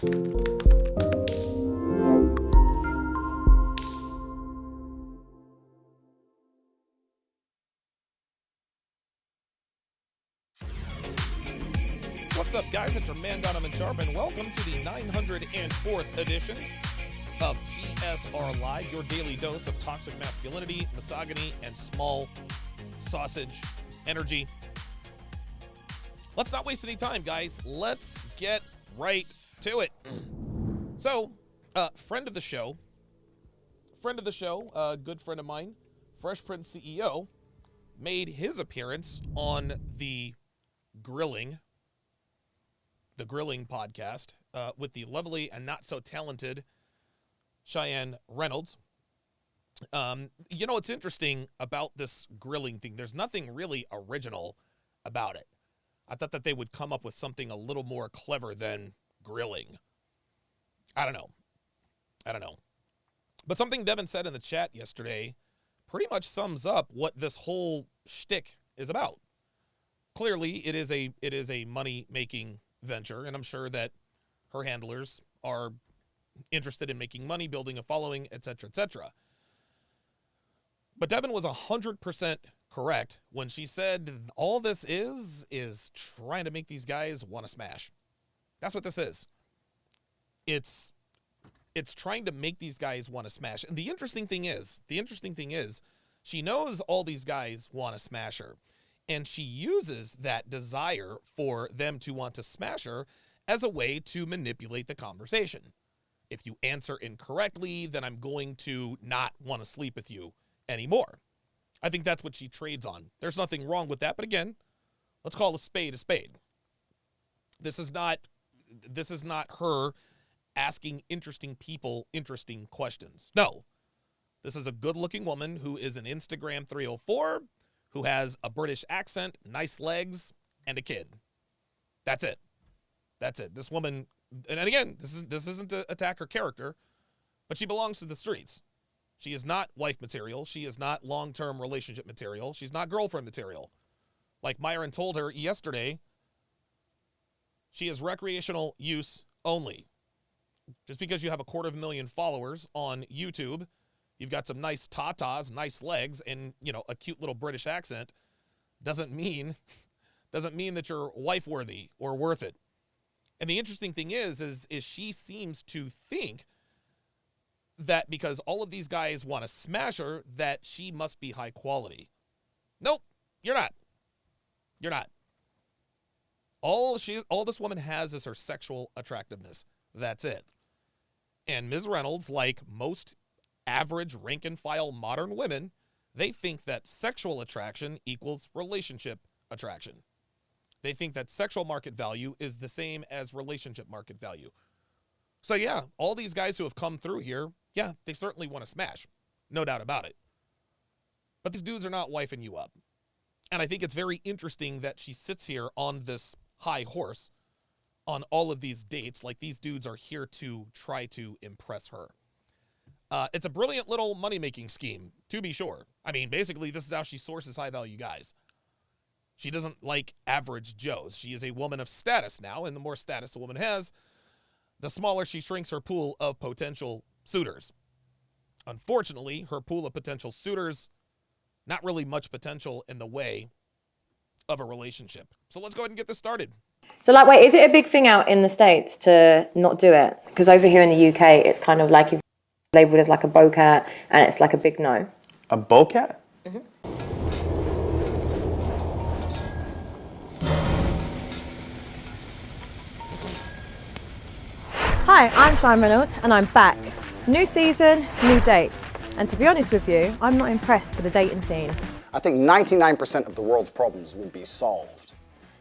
What's up, guys? It's your man, Donovan Sharpe, and welcome to the 904th edition of TSR Live, your daily dose of toxic masculinity, misogyny, and small sausage energy. Let's not waste any time, guys. Let's get right to it. So, friend of the show, good friend of mine, Fresh Prince CEO, made his appearance on the Grilling podcast with the lovely and not so talented Cheyenne Reynolds. You know, what's interesting about this grilling thing, there's nothing really original about it. I thought that they would come up with something a little more clever than grilling. I don't know. But something Devin said in the chat yesterday pretty much sums up what this whole shtick is about. Clearly, it is a money-making venture, and I'm sure that her handlers are interested in making money, building a following, etc., etc. But Devin was 100% correct when she said all this is trying to make these guys want to smash. That's what this is. It's trying to make these guys want to smash. And the interesting thing is, she knows all these guys want to smash her. And she uses that desire for them to want to smash her as a way to manipulate the conversation. If you answer incorrectly, then I'm going to not want to sleep with you anymore. I think that's what she trades on. There's nothing wrong with that. But again, let's call a spade a spade. This is not her asking interesting people interesting questions. No. This is a good-looking woman who is an Instagram 304, who has a British accent, nice legs, and a kid. That's it. This woman, and again, this isn't to attack her character, but she belongs to the streets. She is not wife material. She is not long-term relationship material. She's not girlfriend material. Like Myron told her yesterday, she is recreational use only. Just because you have 250,000 followers on YouTube, you've got some nice tatas, nice legs, and, you know, a cute little British accent, doesn't mean that you're wife-worthy or worth it. And the interesting thing is she seems to think that because all of these guys want to smash her, that she must be high quality. Nope, you're not. You're not. All this woman has is her sexual attractiveness. That's it. And Ms. Reynolds, like most average rank-and-file modern women, they think that sexual attraction equals relationship attraction. They think that sexual market value is the same as relationship market value. So yeah, all these guys who have come through here, yeah, they certainly want to smash. No doubt about it. But these dudes are not wifing you up. And I think it's very interesting that she sits here on this high horse on all of these dates, like these dudes are here to try to impress her. It's a brilliant little money-making scheme, to be sure. I mean, basically, this is how she sources high-value guys. She doesn't like average Joes. She is a woman of status now, and the more status a woman has, the smaller she shrinks her pool of potential suitors. Unfortunately, her pool of potential suitors, not really much potential in the way of a relationship. So let's go ahead and get this started. So, like, wait, is it a big thing out in the States to not do it? Because over here in the UK, it's kind of like if labeled as like a bocat, and it's like a big no. A bocat? Mm-hmm. Hi, I'm Sharpe Reynolds, and I'm back. New season, new dates. And to be honest with you, I'm not impressed with the dating scene. I think 99% of the world's problems would be solved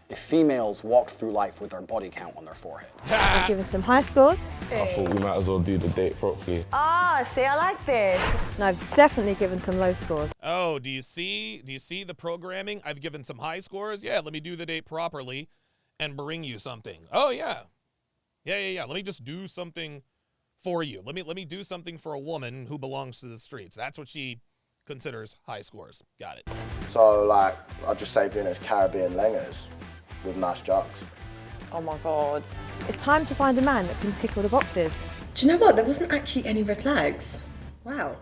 if females walked through life with their body count on their forehead. I've given some high scores. I thought we might as well do the date properly. Ah, see, I like this. And I've definitely given some low scores. Oh, do you see the programming? I've given some high scores. Yeah, let me do the date properly and bring you something. Oh, yeah. Yeah. Let me just do something for you. Let me do something for a woman who belongs to the streets. That's what she considers high scores. Got it. So, like, I'd just say being as Caribbean langers with nice jokes. Oh my God. It's time to find a man that can tick all the boxes. Do you know what? There wasn't actually any red flags. Wow.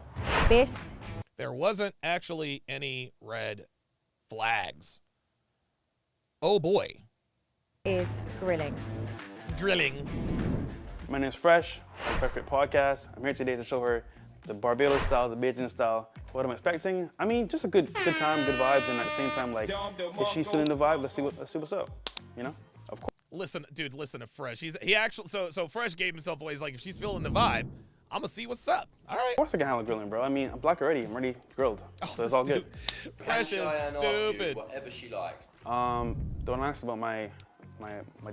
This There wasn't actually any red flags. Oh boy. is grilling. Grilling. My name's Fresh, Perfect Podcast. I'm here today to show her the Barbados style, the Bajan style, what I'm expecting. I mean, just a good time, good vibes, and at the same time, like, if she's feeling the vibe, let's see what's up, you know? Of course. Listen, dude, listen to Fresh. He actually, so Fresh gave himself away. He's like, if she's feeling the vibe, I'm gonna see what's up. All right. Of course I can handle grilling, bro. I mean, I'm black already. I'm already grilled, so it's all good. Fresh is stupid. Whatever she likes. Don't ask about my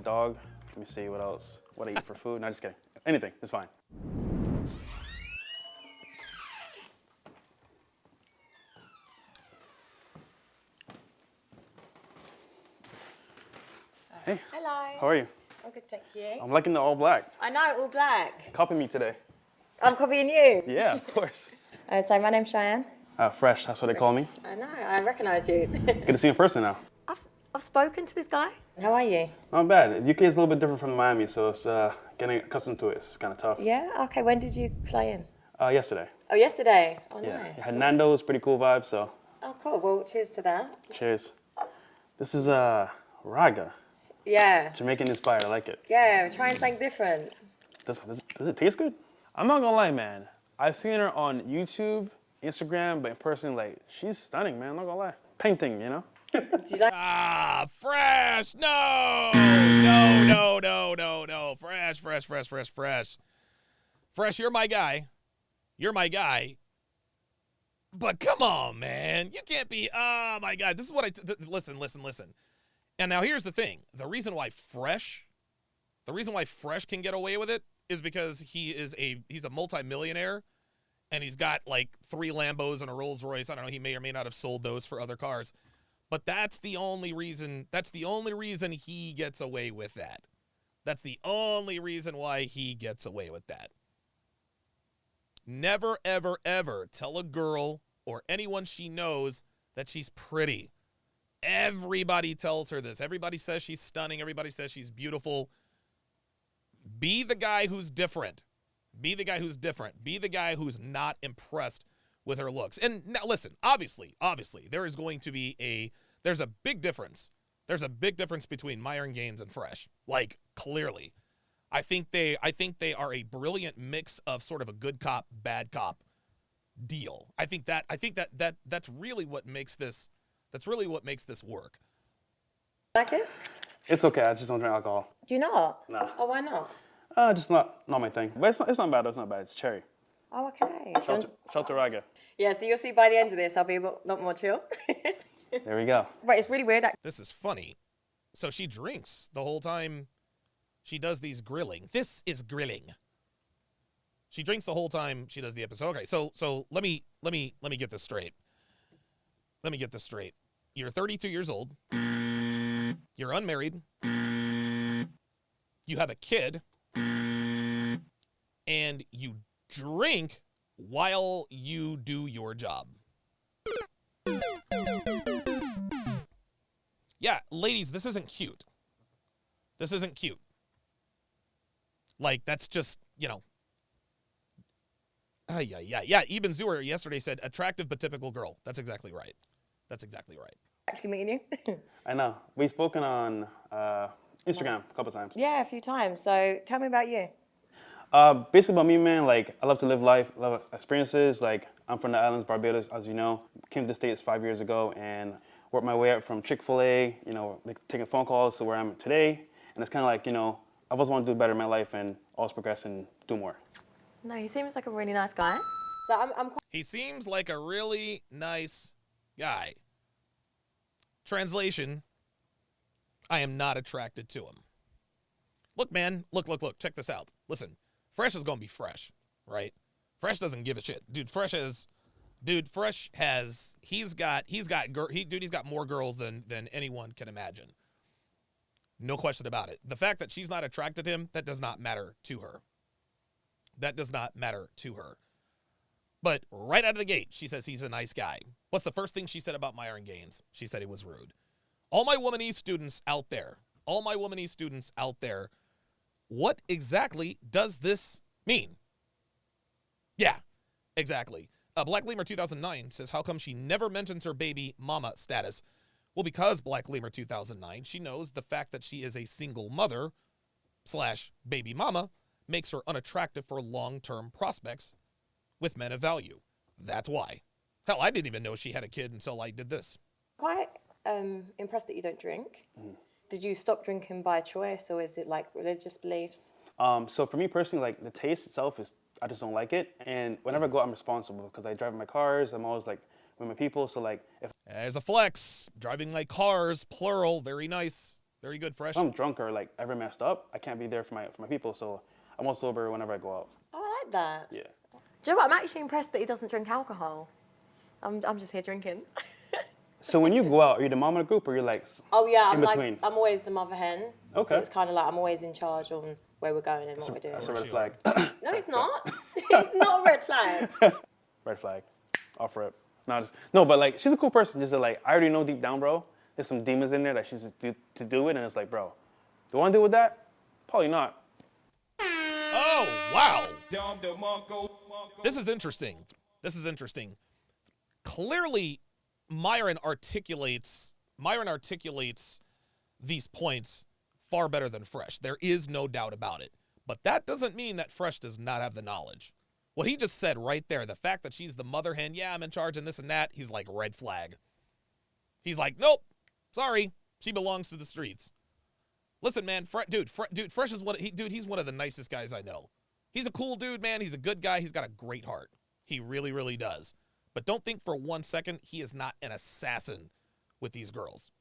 dog. Let me see what else. What I eat for food. No, just kidding. Anything, it's fine. Hey. Hello. How are you? I'm good, thank you. I'm liking the all black. I know, all black. Copy me today. I'm copying you. Yeah, of course. So my name's Cheyenne. Fresh, that's what they call me. I know, I recognise you. Good to see you in person now. I've spoken to this guy. How are you? Not bad. UK is a little bit different from Miami, so it's getting accustomed to it. It's kind of tough. Yeah? Okay, when did you fly in? Yesterday. Oh, yesterday? Oh, Yeah. nice. Had Nando's, pretty cool vibe, so Oh, cool. Well, cheers to that. cheers. This is raga. Yeah. Jamaican inspired, I like it. Yeah, trying something different. Does it taste good? I'm not gonna lie, man. I've seen her on YouTube, Instagram, but in person, like, she's stunning, man. I'm not gonna lie. Painting, you know? Do you like Ah, Fresh. No. Fresh. Fresh, you're my guy. You're my guy. But come on, man. You can't be, oh my God. This is what listen. And now here's the thing. The reason why Fresh can get away with it is because he's a multimillionaire and he's got like 3 Lambos and a Rolls Royce. I don't know, he may or may not have sold those for other cars. But that's the only reason he gets away with that. That's the only reason why he gets away with that. Never, ever, ever tell a girl or anyone she knows that she's pretty. Everybody tells her this. Everybody says she's stunning. Everybody says she's beautiful. Be the guy who's different. Be the guy who's different. Be the guy who's not impressed with her looks. And now listen, obviously, there's a big difference. There's a big difference between Myron Gaines and Fresh. Like, clearly. I think they are a brilliant mix of sort of a good cop, bad cop deal. I think that's really what makes this work. it? It's okay, I just don't drink alcohol. Do you not? Nah. Oh, why not? Just not my thing. But it's not bad, it's not bad. It's cherry. Oh, okay. Shelter raga. Yeah, so you'll see by the end of this, I'll be a lot more chill. There we go. Right, it's really weird. This is funny. So she drinks the whole time she does these grilling. This is grilling. She drinks the whole time she does the episode. Okay, so let me get this straight. Let me get this straight. You're 32 years old. You're unmarried. You have a kid. And you drink while you do your job. Yeah, ladies, this isn't cute. This isn't cute. Like, that's just, you know. Yeah. Eben Zuer yesterday said, attractive but typical girl. That's exactly right. Actually meeting you. I know. We've spoken on Instagram a couple times. Yeah, a few times. So tell me about you. Basically about me, man, like, I love to live life, love experiences. Like, I'm from the islands, Barbados, as you know. Came to the States 5 years ago and worked my way up from Chick-fil-A, you know, like, taking phone calls to where I'm today. And it's kind of like, you know, I've always wanted to do better in my life and always progress and do more. No, he seems like a really nice guy. So I'm quite... He seems like a really nice guy. Translation, I am not attracted to him. Look, man, look, check this out. Listen, Fresh is going to be Fresh, right? Fresh doesn't give a shit. He's got more girls than anyone can imagine. No question about it. The fact that she's not attracted to him, that does not matter to her. But right out of the gate, she says he's a nice guy. What's the first thing she said about Myron Gaines? She said he was rude. All my womanese students out there, all my womany students out there, what exactly does this mean? Yeah, exactly. Black Lemur 2009 says, how come she never mentions her baby mama status? Well, because Black Lemur 2009, she knows the fact that she is a single mother / baby mama makes her unattractive for long-term prospects with men of value. That's why. Hell, I didn't even know she had a kid until I did this. Quite impressed that you don't drink. Did you stop drinking by choice, or is it like religious beliefs? So for me personally, like the taste itself is, I just don't like it. And whenever I go out, I'm responsible because I drive my cars. I'm always like with my people. So like if As a flex, driving like cars, plural, very nice. Very good, Fresh. I'm drunk or like ever messed up, I can't be there for my people. So I'm all sober whenever I go out. Oh, I like that. Yeah. Do you know what? I'm actually impressed that he doesn't drink alcohol. I'm just here drinking. So when you go out, are you the mom of the group or you're like Oh yeah, in between? I'm always the mother hen. Okay. So it's kind of like I'm always in charge on where we're going and what we're doing. That's a red flag. No, it's not. It's not a red flag. Red flag. Off rip. No, but like she's a cool person. Just that, like I already know deep down, bro. There's some demons in there that she's to do it, and it's like, bro, do I want to deal with that? Probably not. Oh, wow. This is interesting. Clearly, Myron articulates these points far better than Fresh. There is no doubt about it. But that doesn't mean that Fresh does not have the knowledge. What he just said right there, the fact that she's the mother hen, yeah, I'm in charge and this and that, he's like, red flag. He's like, nope, sorry, she belongs to the streets. Listen, man, Fresh is he's one of the nicest guys I know. He's a cool dude, man. He's a good guy. He's got a great heart. He really, really does. But don't think for 1 second he is not an assassin with these girls.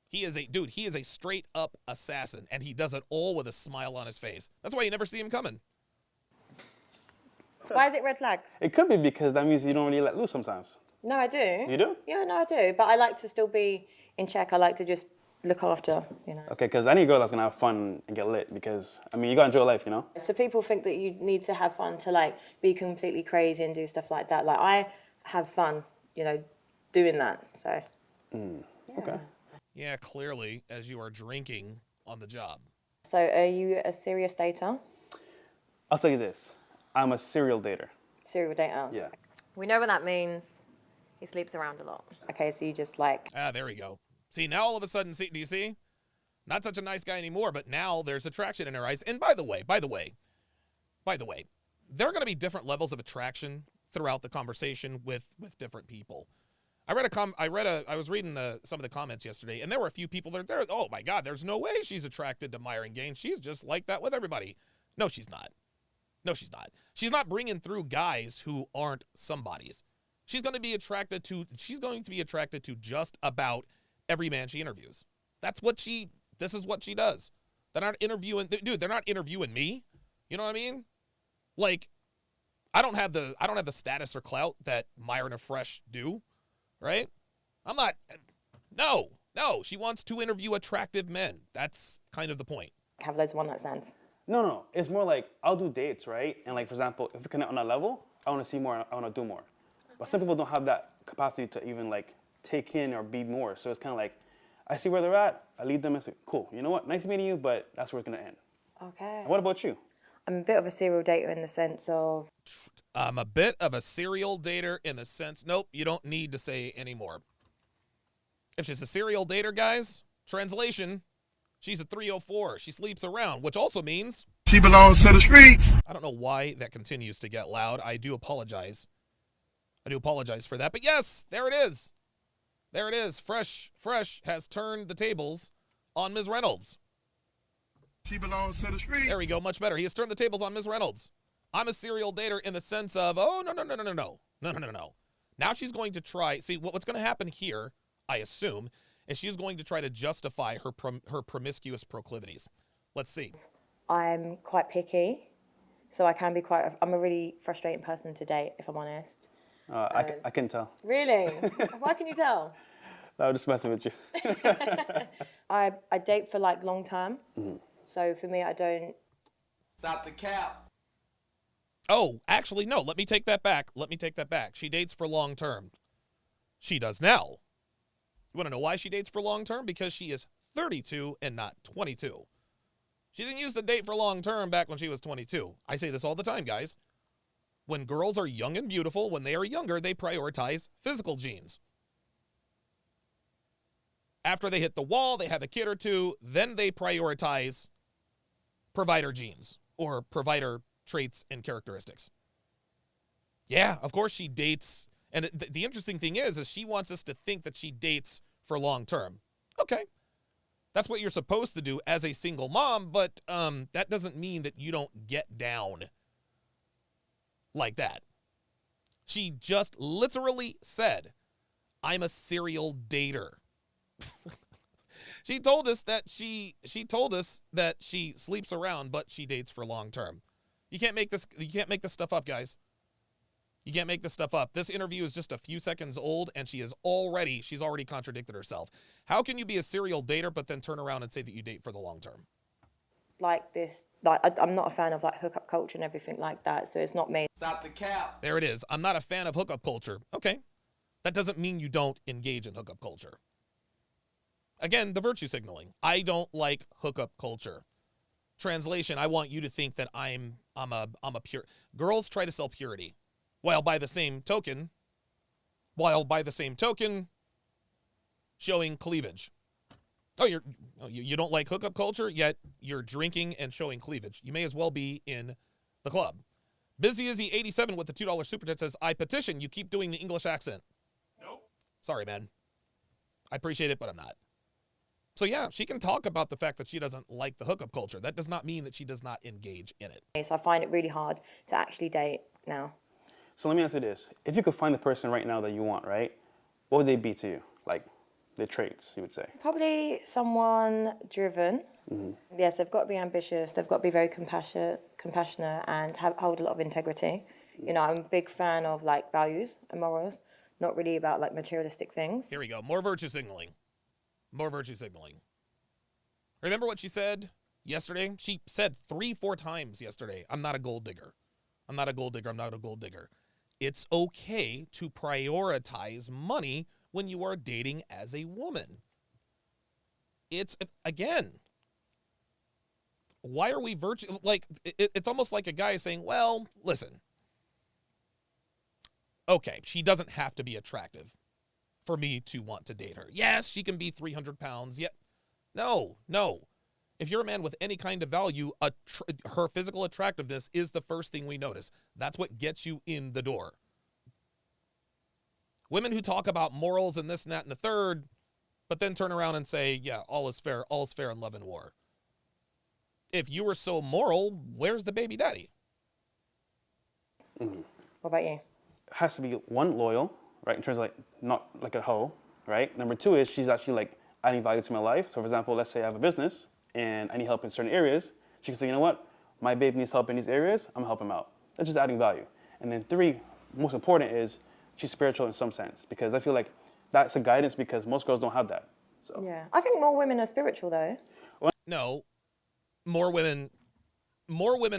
He is a straight up assassin, and he does it all with a smile on his face. That's why you never see him coming. Why is it red flag? It could be because that means you don't really let loose sometimes. No, I do. You do? Yeah, no, I do. But I like to still be in check. I like to just look after, Okay, because I need a girl that's gonna have fun and get lit because I mean you gotta enjoy life, you know? So people think that you need to have fun to like be completely crazy and do stuff like that. Like I have fun, doing that. So. Okay. Yeah, clearly, as you are drinking on the job. So are you a serious dater? I'll tell you this. I'm a serial dater. Serial dater? Yeah. We know what that means. He sleeps around a lot. Okay, so you just like... Ah, there we go. See, now all of a sudden, do you see? Not such a nice guy anymore, but now there's attraction in her eyes. And by the way, there are going to be different levels of attraction throughout the conversation with different people. I was reading some of the comments yesterday, and there were a few people that are there. Oh my God, there's no way she's attracted to Myron Gaines. She's just like that with everybody. No, she's not. She's not bringing through guys who aren't somebodies. She's going to be attracted to just about every man she interviews. This is what she does. They're not interviewing, dude, they're not interviewing me. You know what I mean? Like, I don't have the status or clout that Myron or Fresh do, right? I'm not, no, she wants to interview attractive men. That's kind of the point. Have loads of one-night stands. No. It's more like I'll do dates, right? And like, for example, if we connect on that level, I want to see more, I want to do more. But some people don't have that capacity to even like take in or be more. So it's kind of like, I see where they're at, I lead them and say, cool, you know what, nice meeting you, but that's where it's going to end. Okay. And what about you? I'm a bit of a serial dater in the sense of... I'm a bit of a serial dater in the sense, nope, you don't need to say anymore. If she's a serial dater, guys, translation, she's a 304. She sleeps around, which also means... she belongs to the streets. I don't know why that continues to get loud. I do apologize for that. But yes, there it is. There it is. Fresh has turned the tables on Ms. Reynolds. She belongs to the streets. There we go. Much better. He has turned the tables on Ms. Reynolds. I'm a serial dater in the sense of, oh, no. Now she's going to try. See, what's going to happen here, I assume, is she's going to try to justify her promiscuous proclivities. Let's see. I'm quite picky, so I can be I'm a really frustrating person to date, if I'm honest. I can tell. Really? Why can you tell? I'm just messing with you. I date for like long term. Mm-hmm. So for me, I don't... Stop the cap. Oh, actually, no. Let me take that back. She dates for long term. She does now. You want to know why she dates for long term? Because she is 32 and not 22. She didn't use the date for long term back when she was 22. I say this all the time, guys. When girls are young and beautiful, when they are younger, they prioritize physical genes. After they hit the wall, they have a kid or two, then they prioritize provider genes or provider traits and characteristics. Yeah, of course she dates. And the interesting thing is she wants us to think that she dates for long term. Okay. That's what you're supposed to do as a single mom, but that doesn't mean that you don't get down like that. She just literally said, I'm a serial dater. She told us that she sleeps around, but she dates for long term. You can't make this stuff up, guys. You can't make this stuff up. This interview is just a few seconds old, and she's already contradicted herself. How can you be a serial dater but then turn around and say that you date for the long term? Like this, I'm not a fan of like hookup culture and everything like that, so it's not me. Stop the cap. There it is. I'm not a fan of hookup culture. Okay. That doesn't mean you don't engage in hookup culture. Again, the virtue signaling. I don't like hookup culture. Translation, I want you to think that I'm a pure. Girls try to sell purity. While by the same token, showing cleavage. Oh, you don't like hookup culture, yet you're drinking and showing cleavage. You may as well be in the club. Busy Izzy 87 with the $2 super chat says, I petition you keep doing the English accent. Nope. Sorry, man. I appreciate it, but I'm not. So yeah, she can talk about the fact that she doesn't like the hookup culture. That does not mean that she does not engage in it. So I find it really hard to actually date now. So let me ask you this. If you could find the person right now that you want, right, what would they be to you? Like, their traits, you would say. Probably someone driven. Mm-hmm. Yes, they've got to be ambitious. They've got to be very compassionate and hold a lot of integrity. You know, I'm a big fan of like values and morals, not really about like materialistic things. Here we go. More virtue signaling. More virtue signaling. Remember what she said yesterday? She said 3-4 times yesterday, I'm not a gold digger. I'm not a gold digger. I'm not a gold digger. It's okay to prioritize money when you are dating as a woman. It's, again, why are we virtue? Like, it's almost like a guy saying, well, listen. Okay, she doesn't have to be attractive for me to want to date her. Yes, she can be 300 pounds. Yet, no. If you're a man with any kind of value, her physical attractiveness is the first thing we notice. That's what gets you in the door. Women who talk about morals and this and that and the third, but then turn around and say, yeah, all is fair in love and war. If you were so moral, where's the baby daddy? Mm-hmm. What about you? Has to be one, loyal, right? In terms of like not like a hoe, right? Number two is she's actually like adding value to my life. So for example, let's say I have a business and I need help in certain areas. She can say, you know what? My babe needs help in these areas. I'm gonna help him out. That's just adding value. And then three, most important is she's spiritual in some sense because I feel like that's a guidance because most girls don't have that. So Yeah, I think more women are spiritual though. No, more women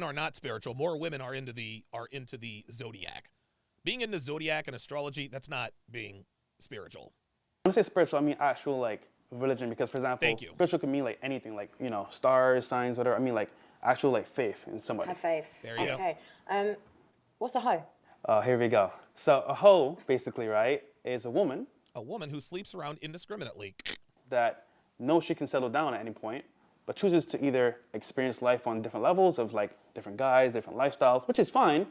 are not spiritual. More women are into the zodiac. Being into zodiac and astrology, that's not being spiritual. When I say spiritual, I mean actual like religion because, for example, Thank you. spiritual can mean like anything, like, you know, stars, signs, whatever. I mean like actual like faith in somebody. Have faith. There you go. Okay. What's a hoe? Here we go. So a hoe, basically, right, is a woman A woman who sleeps around indiscriminately. that knows she can settle down at any point, but chooses to either experience life on different levels of like different guys, different lifestyles, which is fine.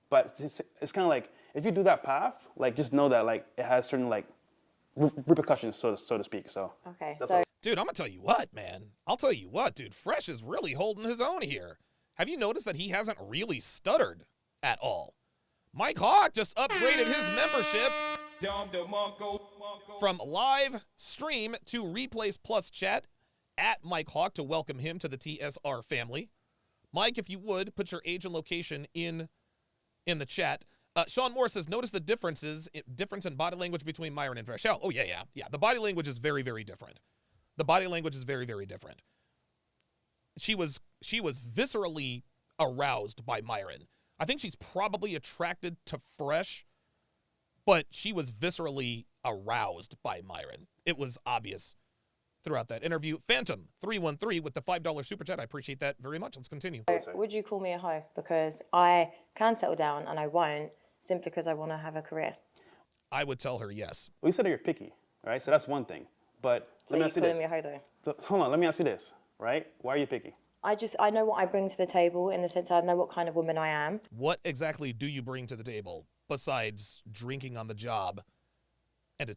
But it's kind of like if you do that path, like just know that like it has certain like repercussions, so to speak. So Okay, that's so all. Dude, I'm going to tell you what, man. I'll tell you what, dude. Fresh is really holding his own here. Have you noticed that he hasn't really stuttered at all? Mike Hawk just upgraded his membership from live stream to replays plus chat at Mike Hawk to welcome him to the TSR family. Mike, if you would, put your age and location in the chat. Sean Moore says, notice the difference in body language between Myron and Fresh. Oh, yeah. The body language is very, very different. The body language is very, very different. She was viscerally aroused by Myron. I think she's probably attracted to Fresh, but she was viscerally aroused by Myron. It was obvious. throughout that interview. Phantom313 with the $5 super chat. I appreciate that very much. Let's continue. Would you call me a hoe? Because I can settle down and I won't, simply because I want to have a career. I would tell her yes. Well, you said that you're picky, right? So that's one thing. But So let me you ask you calling this. me a hoe though? So, hold on, let me ask you this, right? Why are you picky? I know what I bring to the table in the sense I know what kind of woman I am. What exactly do you bring to the table besides drinking on the job and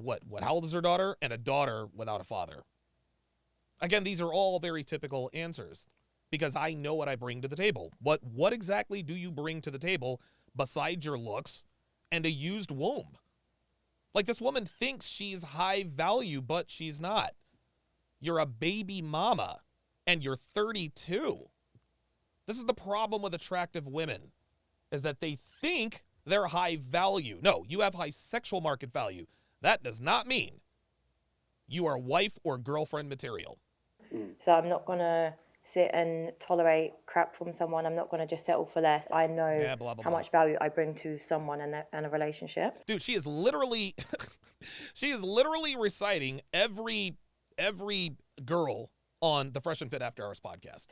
what? How old is her daughter? And a daughter without a father. Again, these are all very typical answers because I know what I bring to the table. What exactly do you bring to the table besides your looks and a used womb? Like, this woman thinks she's high value, but she's not. You're a baby mama and you're 32. This is the problem with attractive women, is that they think they're high value. No, you have high sexual market value. That does not mean you are wife or girlfriend material. So I'm not going to sit and tolerate crap from someone. I'm not going to just settle for less. I know Blah, blah, how blah. much value I bring to someone and a relationship. Dude, she is literally reciting every girl on the Fresh and Fit After Hours podcast.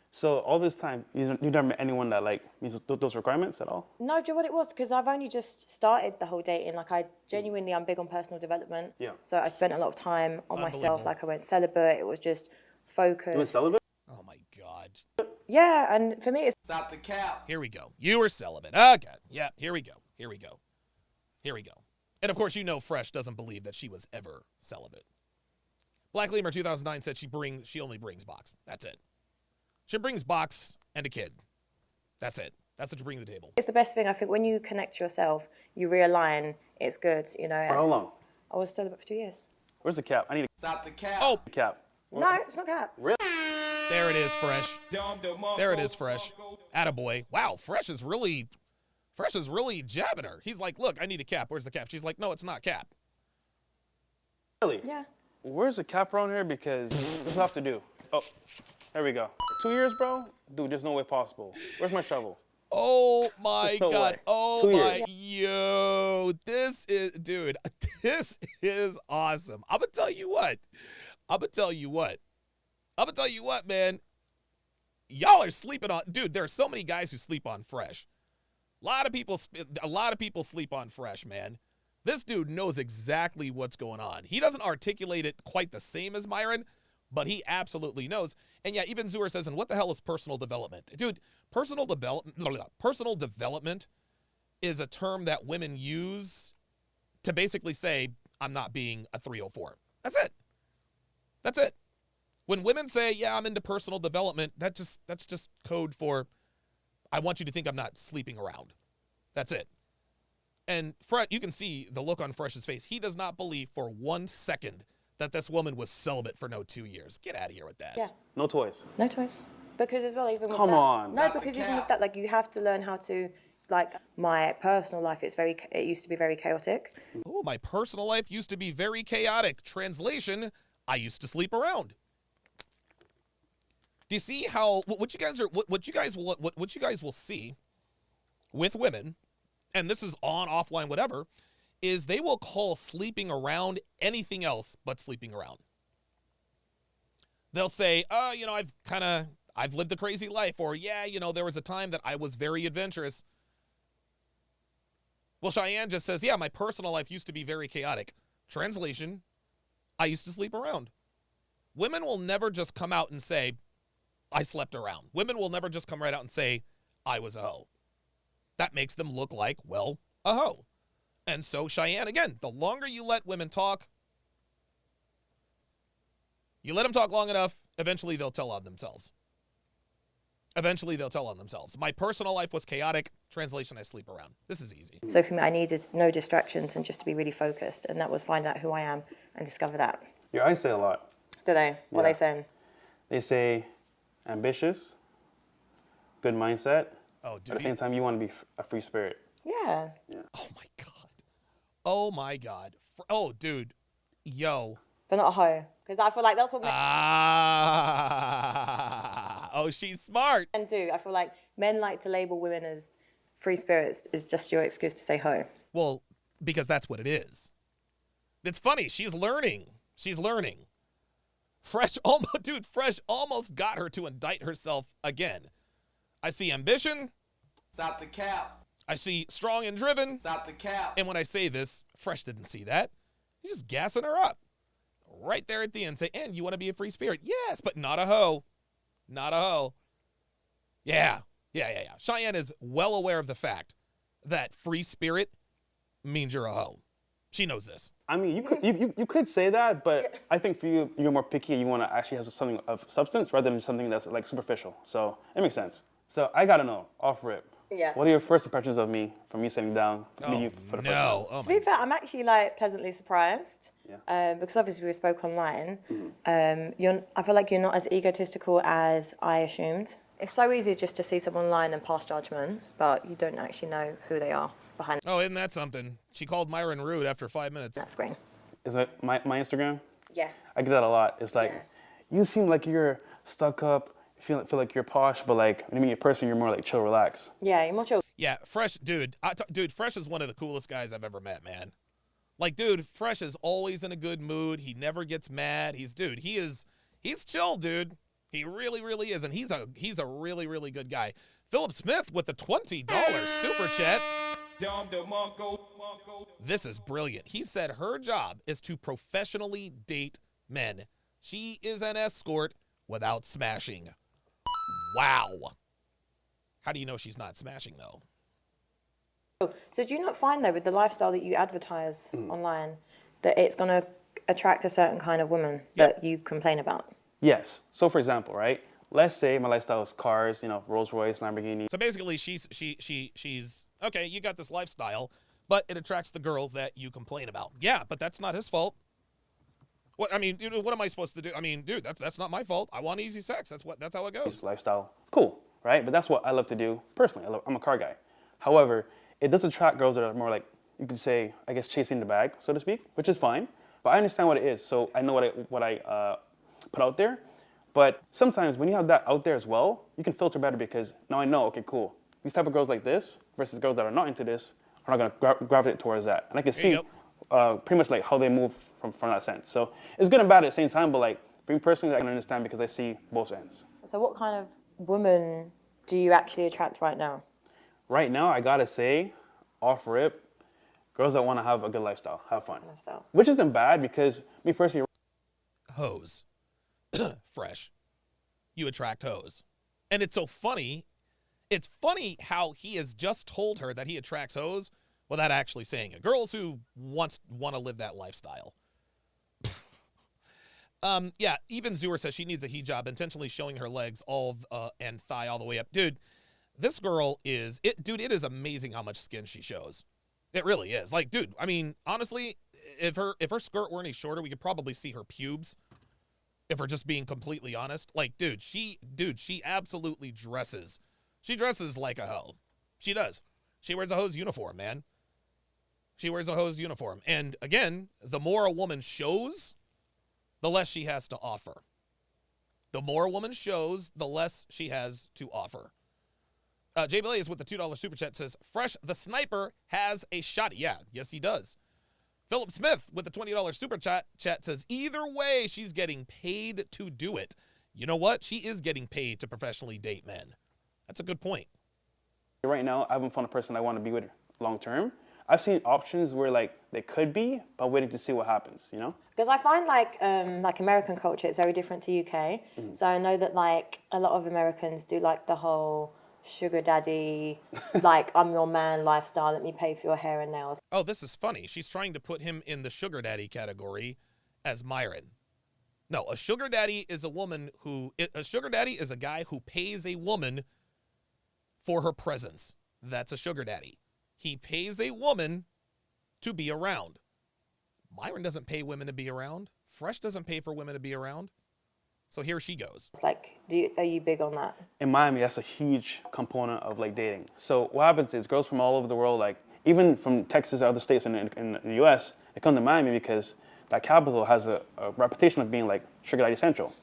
So all this time, you never met anyone that like meets those requirements at all? No, do you know what it was? Because I've only just started the whole dating. Like, I'm big on personal development. Yeah. So I spent a lot of time on myself. Unbelievable. Like, I went celibate. It was just focused. You went celibate? Oh my God. Yeah, and for me, it's Stop the cap. Here we go. You were celibate. Okay. Yeah, here we go. And of course, you know Fresh doesn't believe that she was ever celibate. Black Lemur 2009 said she only brings box. That's it. She brings box and a kid. That's it. That's what you bring to the table. the best thing. I think when you connect to yourself, you realign. It's good, you know. For how long? I was celibate for 2 years. Where's the cap? I need Stop the cap. Oh, a cap. No, it's not cap. there it is, Fresh. There it is, Fresh. Attaboy. Wow, Fresh is really jabbing her. He's like, look, I need a cap. Where's the cap? She's like, no, it's not cap. Really? Yeah. Where's the cap around here? Because this is what I have to do. Oh, there we go. 2 years, bro? Dude, there's no way possible. Where's my shovel? Oh my There's no God. way. Oh 2 my. years. Yo, this is awesome. I'm going to tell you what, man. Y'all are sleeping on, dude, there are so many guys who sleep on Fresh. A lot of people sleep on Fresh, man. This dude knows exactly what's going on. He doesn't articulate it quite the same as Myron, but he absolutely knows. And yeah, even Zuer says, and what the hell is personal development? Dude, personal development is a term that women use to basically say, I'm not being a 304. That's it. When women say, yeah, I'm into personal development, that's just code for, I want you to think I'm not sleeping around. That's it. And Fresh, you can see the look on Fresh's face. He does not believe for 1 second that this woman was celibate for 2 years. Get out of here with that. Yeah. No toys. No choice. Because as well, even with Come that, on. No, because even with that, like, you have to learn how to, like, my personal life, it used to be very chaotic. Oh, my personal life used to be very chaotic. Translation, I used to sleep around. Do you see how what you guys will see with women, and this is on, offline, whatever, is they will call sleeping around anything else but sleeping around. They'll say, oh, I've lived a crazy life, or yeah, there was a time that I was very adventurous. Well, Cheyenne just says, yeah, my personal life used to be very chaotic. Translation, I used to sleep around. Women will never just come out and say, I slept around. Women will never just come right out and say, I was a hoe. That makes them look like, well, a hoe. And so, Cheyenne, again, the longer you let women talk, you let them talk long enough, eventually they'll tell on themselves. My personal life was chaotic. Translation, I sleep around. This is easy. So for me, I needed no distractions and just to be really focused. And that was finding out who I am and discover that. Your eyes say a lot. Do they? What are Yeah. they saying? They say ambitious, good mindset. Oh, dude. At the same time, you want to be a free spirit. Yeah. Oh, my God. Oh, dude. Yo. But not a hoe. Because I feel like that's what Oh, she's smart. men do. I feel like men like to label women as free spirits is just your excuse to say hoe. Well, because that's what it is. It's funny. She's learning. Fresh almost, dude, Fresh almost got her to indict herself again. I see ambition. Stop the cap. I see strong and driven. Stop the cap. And when I say this, Fresh didn't see that. He's just gassing her up. Right there at the end, say, and you want to be a free spirit? Yes, but not a hoe. Not a hoe. Yeah. Cheyenne is well aware of the fact that free spirit means you're a hoe. She knows this. I mean, you could say that, but I think for you, you're more picky and you want to actually have something of substance rather than something that's like superficial. So it makes sense. So I gotta know, off rip. Yeah. What are your first impressions of me from me sitting down, meeting you for the first time? Oh, To be fair, I'm actually like pleasantly surprised. Yeah. Because obviously we spoke online. I feel like you're not as egotistical as I assumed. It's so easy just to see someone online and pass judgment, but you don't actually know who they are behind Oh, isn't that something? She called Myron rude after 5 minutes. that screen. Is it my Instagram? Yes. I get that a lot. It's like, you seem like you're stuck up, feel like you're posh, but like when you meet a person, you're more like chill, relax. Yeah, you're more chill. Yeah, Fresh, dude. Dude, Fresh is one of the coolest guys I've ever met, man. Like, dude, Fresh is always in a good mood. He never gets mad. He's chill, dude. He really, really is, and he's a really, really good guy. Philip Smith with the $20 super chat. This is brilliant. He said her job is to professionally date men. She is an escort without smashing. Wow. How do you know she's not smashing, though? So do you not find, though, with the lifestyle that you advertise online, that it's going to attract a certain kind of woman that you complain about? Yes. So for example, right? Let's say my lifestyle is cars, Rolls Royce, Lamborghini. So basically, she's okay. You got this lifestyle, but it attracts the girls that you complain about. Yeah, but that's not his fault. What I mean, dude, what am I supposed to do? I mean, dude, that's not my fault. I want easy sex. That's how it goes. Lifestyle, cool, right? But that's what I love to do personally. I'm a car guy. However, it does attract girls that are more like, you could say, I guess, chasing the bag, so to speak, which is fine. But I understand what it is, so I know what I put out there. But sometimes when you have that out there as well, you can filter better because now I know, okay, cool. These type of girls like this versus girls that are not into this are not going to gravitate towards that. And I can see pretty much like how they move from that sense. So it's good and bad at the same time, but like for me personally, I can understand because I see both ends. So what kind of woman do you actually attract right now? Right now, I gotta say, off rip, girls that want to have a good lifestyle, have fun. Which isn't bad because me personally, Hoes. Fresh. You attract hoes. And it's so funny. It's funny how he has just told her that he attracts hoes without actually saying it. Girls who want to live that lifestyle. Yeah, even Zooer says she needs a hijab, intentionally showing her legs and thigh all the way up. Dude, this girl is dude, it is amazing how much skin she shows. It really is. Like, dude, I mean, honestly, if her skirt were any shorter, we could probably see her pubes. If we're just being completely honest. Like, dude, she absolutely dresses. She dresses like a hoe. She does. She wears a hoe's uniform, man. She wears a hoe's uniform. And again, the more a woman shows, the less she has to offer. The more a woman shows, the less she has to offer. Jay Blaze with the $2 super chat says, Fresh the Sniper has a shot. Yeah, yes he does. Philip Smith with the $20 super chat says, either way, she's getting paid to do it. You know what? She is getting paid to professionally date men. That's a good point. right now, I haven't found a person I want to be with long term. I've seen options where like they could be, but waiting to see what happens, you know? Because I find like American culture, it's very different to UK. So I know that like a lot of Americans do like the whole sugar daddy, like I'm your man lifestyle, let me pay for your hair and nails. Oh, this is funny. She's trying to put him in the sugar daddy category as Myron. No, a sugar daddy is a sugar daddy is a guy who pays a woman for her presence. That's a sugar daddy. He pays a woman to be around. Myron doesn't pay women to be around. Fresh doesn't pay for women to be around. So here she goes. It's like, are you big on that? In Miami, that's a huge component of like dating. So what happens is girls from all over the world, like even from Texas or other states in the U.S., they come to Miami because that capital has a reputation of being like sugar daddy central.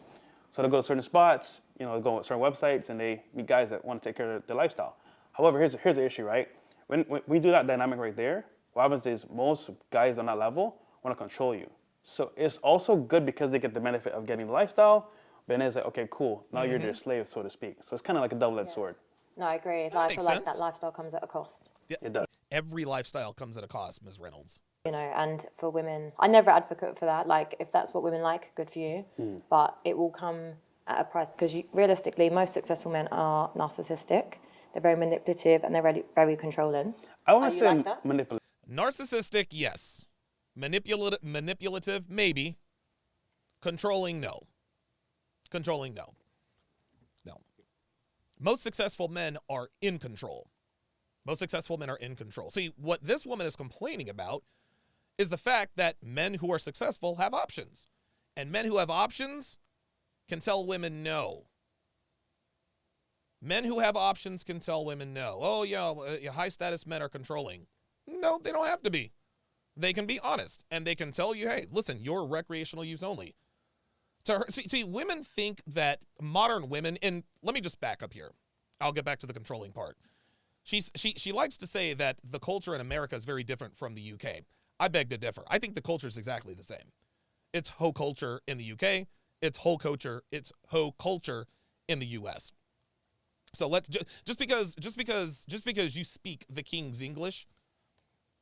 So they go to certain spots, you know, go to certain websites, and they meet guys that want to take care of their lifestyle. However, here's the issue, right? When we do that dynamic right there, what happens is most guys on that level want to control you. So it's also good because they get the benefit of getting the lifestyle, but then it's like, okay, cool, now you're their slave, so to speak. So it's kind of like a double-edged sword. No, I agree. That I makes feel like sense. that lifestyle comes at a cost. It does. Every lifestyle comes at a cost, Ms. Reynolds. You know, and for women, I never advocate for that. Like, if that's what women like, good for you. But it will come at a price because realistically, most successful men are narcissistic. They're very manipulative and they're very, very controlling. I want Are to you say like that? manipulative. Narcissistic, yes. Manipulative, maybe. Controlling, no. Controlling, no. No. Most successful men are in control. Most successful men are in control. See, what this woman is complaining about is the fact that men who are successful have options. And men who have options can tell women no. Men who have options can tell women no. Oh, yeah, high status men are controlling. No, they don't have to be. They can be honest and they can tell you, hey, listen, you're recreational use only. To her, see, women think that modern women, and let me just back up here. I'll get back to the controlling part. She likes to say that the culture in America is very different from the UK. I beg to differ. I think the culture is exactly the same. It's hoe culture in the UK. It's hoe culture in the US. So let's just because you speak the King's English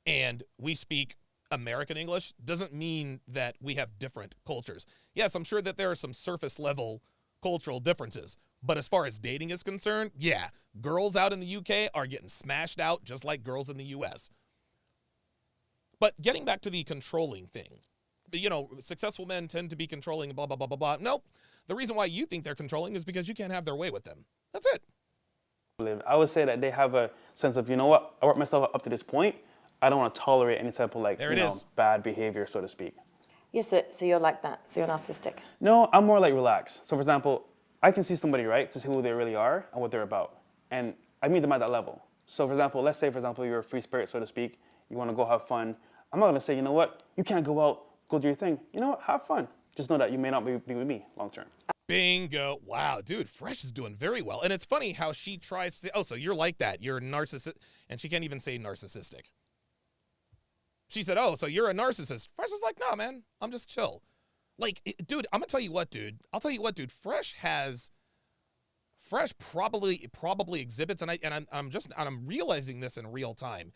and we speak American English doesn't mean that we have different cultures. Yes, I'm sure that there are some surface level cultural differences, but as far as dating is concerned, yeah, girls out in the UK are getting smashed out just like girls in the US. But getting back to the controlling thing, you know, successful men tend to be controlling, blah, blah, blah, blah, blah. Nope. The reason why you think they're controlling is because you can't have their way with them. That's it. I would say that they have a sense of, you know what, I worked myself up to this point. I don't want to tolerate any type of bad behavior, so to speak. Yes, so you're like that. So you're narcissistic. No, I'm more like relaxed. So for example, I can see somebody, right, to see who they really are and what they're about. And I meet them at that level. So for example, let's say, for example, you're a free spirit, so to speak. You want to go have fun. I'm not going to say, you know what, you can't go out, go do your thing. You know what, have fun. Just know that you may not be with me long term. Bingo. Wow, dude, Fresh is doing very well. And it's funny how she tries to say, oh, so you're like that. You're a narcissist. And she can't even say narcissistic. She said, oh, so you're a narcissist. Fresh is like, no, man, I'm just chill. Like, dude, I'm going to tell you what, dude. I'll tell you what, dude. Fresh probably exhibits, and I'm realizing this in real time.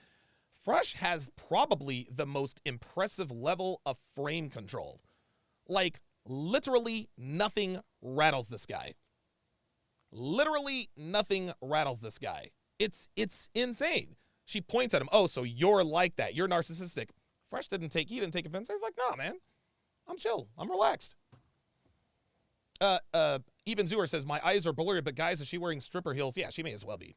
Fresh has probably the most impressive level of frame control. Like, literally nothing rattles this guy. Literally nothing rattles this guy. It's insane. She points at him. Oh, so you're like that. You're narcissistic. Fresh didn't take offense. He's like, no, man. I'm chill. I'm relaxed. Eben Zuer says, my eyes are blurry, but guys, is she wearing stripper heels? Yeah, she may as well be.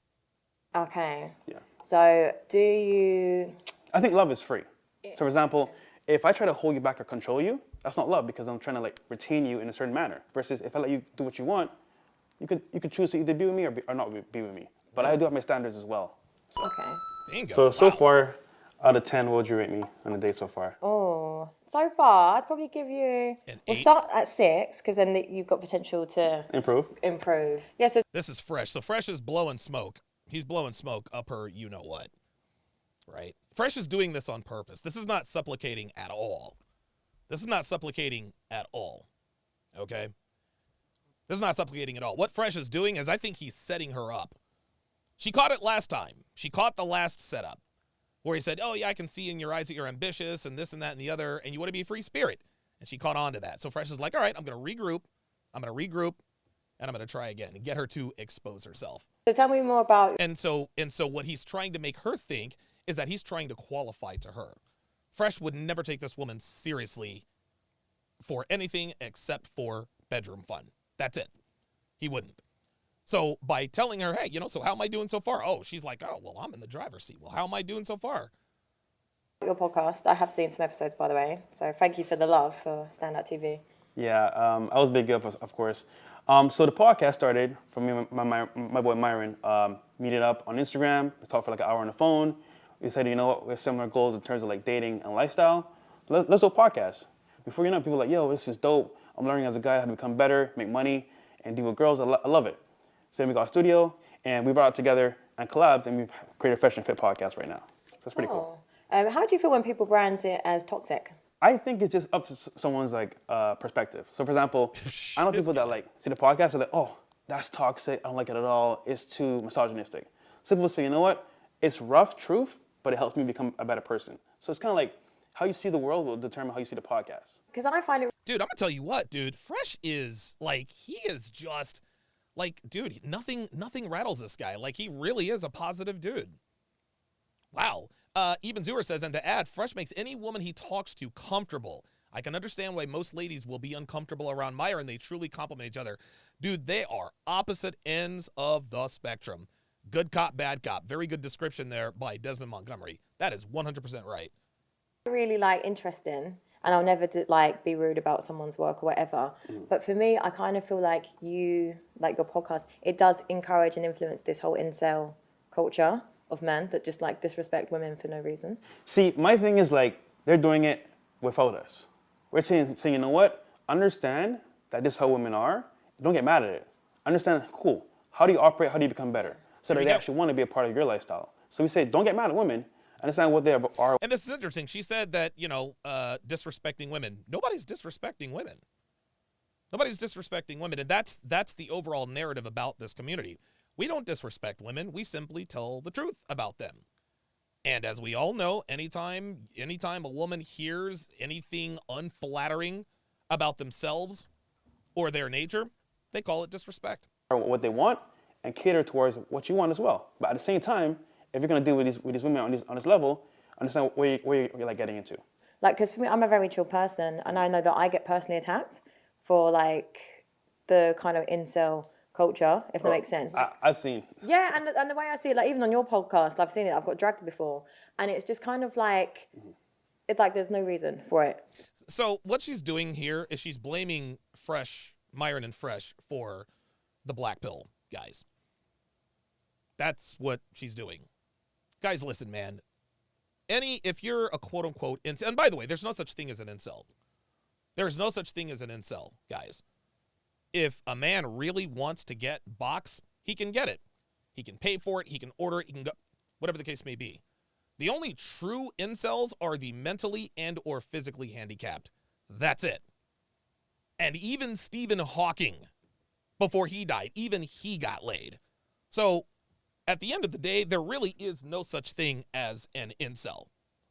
Okay. Yeah. So do you... I think love is free. So for example, if I try to hold you back or control you, that's not love because I'm trying to like retain you in a certain manner. Versus if I let you do what you want, you could choose to either be with me or not be with me. But I do have my standards as well. So. Okay. Bingo. So far, out of 10, what would you rate me on the date so far? Oh, so far, I'd probably give you... An We'll 8? start at 6, because then you've got potential to Improve? Yeah, so This is Fresh. So Fresh is blowing smoke. He's blowing smoke up her you-know-what, right? Fresh is doing this on purpose. This is not supplicating at all. This is not supplicating at all, okay? This is not supplicating at all. What Fresh is doing is I think he's setting her up. She caught it last time. She caught the last setup where he said, oh, yeah, I can see in your eyes that you're ambitious and this and that and the other, and you want to be a free spirit. And she caught on to that. So Fresh is like, all right, I'm going to regroup, and I'm going to try again and get her to expose herself. tell me more about... And so what he's trying to make her think is that he's trying to qualify to her. Fresh would never take this woman seriously for anything except for bedroom fun. That's it. He wouldn't. So by telling her, hey, so how am I doing so far? Oh, she's like, oh, well, I'm in the driver's seat. Well, how am I doing so far? Your podcast. I have seen some episodes, by the way. So thank you for the love for Standout TV. Yeah, I was big up, of course. So the podcast started from me and my boy Myron. Meeting up on Instagram. We talked for like an hour on the phone. We said, you know what, we have similar goals in terms of like dating and lifestyle. Let's do a podcast. Before you know it, people are like, yo, this is dope. I'm learning as a guy how to become better, make money, and deal with girls. I love it. So then we got a studio, and we brought it together and collabed, and we've created a Fresh and Fit podcast right now. So it's pretty cool. How do you feel when people brand it as toxic? I think it's just up to someone's like perspective. So for example, I know people that like see the podcast are like, oh, that's toxic. I don't like it at all. It's too misogynistic. Some people say, you know what? It's rough truth, but it helps me become a better person. So it's kind of like how you see the world will determine how you see the podcast. Because I find it. Dude, I'm gonna tell you what, dude. Fresh is like, he is just like, dude, nothing rattles this guy. Like, he really is a positive dude. Wow. Eben Zuer says, and to add, Fresh makes any woman he talks to comfortable. I can understand why most ladies will be uncomfortable around Meyer, and they truly complement each other. Dude, they are opposite ends of the spectrum. Good cop, bad cop. Very good description there by Desmond Montgomery. That is 100% right. Really like interesting, and I'll never like be rude about someone's work or whatever. But for me, I kind of feel like your podcast, it does encourage and influence this whole incel culture of men that just like disrespect women for no reason. See, my thing is like, they're doing it without us. We're saying, you know what? Understand that this is how women are. Don't get mad at it. Understand, cool. How do you operate? How do you become better? So that they actually want to be a part of your lifestyle. So we say, don't get mad at women. Understand what they are. And this is interesting. She said that, disrespecting women. Nobody's disrespecting women. Nobody's disrespecting women. And that's the overall narrative about this community. We don't disrespect women. We simply tell the truth about them. And as we all know, anytime a woman hears anything unflattering about themselves or their nature, they call it disrespect. What they want and cater towards what you want as well. But at the same time, if you're going to deal with these women on this level, understand where you're like getting into. Like, because for me, I'm a very chill person, and I know that I get personally attacked for like the kind of incel culture, if that makes sense. I've seen. Yeah, and the way I see it, like even on your podcast, I've seen it. I've got dragged before, and it's just kind of like, it's like there's no reason for it. So what she's doing here is she's blaming Myron and Fresh for the black pill guys. That's what she's doing. Guys, listen, man. If you're a quote-unquote incel, and by the way, there's no such thing as an incel. There is no such thing as an incel, guys. If a man really wants to get box, he can get it. He can pay for it. He can order it. He can go, whatever the case may be. The only true incels are the mentally and or physically handicapped. That's it. And even Stephen Hawking, before he died, even he got laid. So at the end of the day, there really is no such thing as an incel.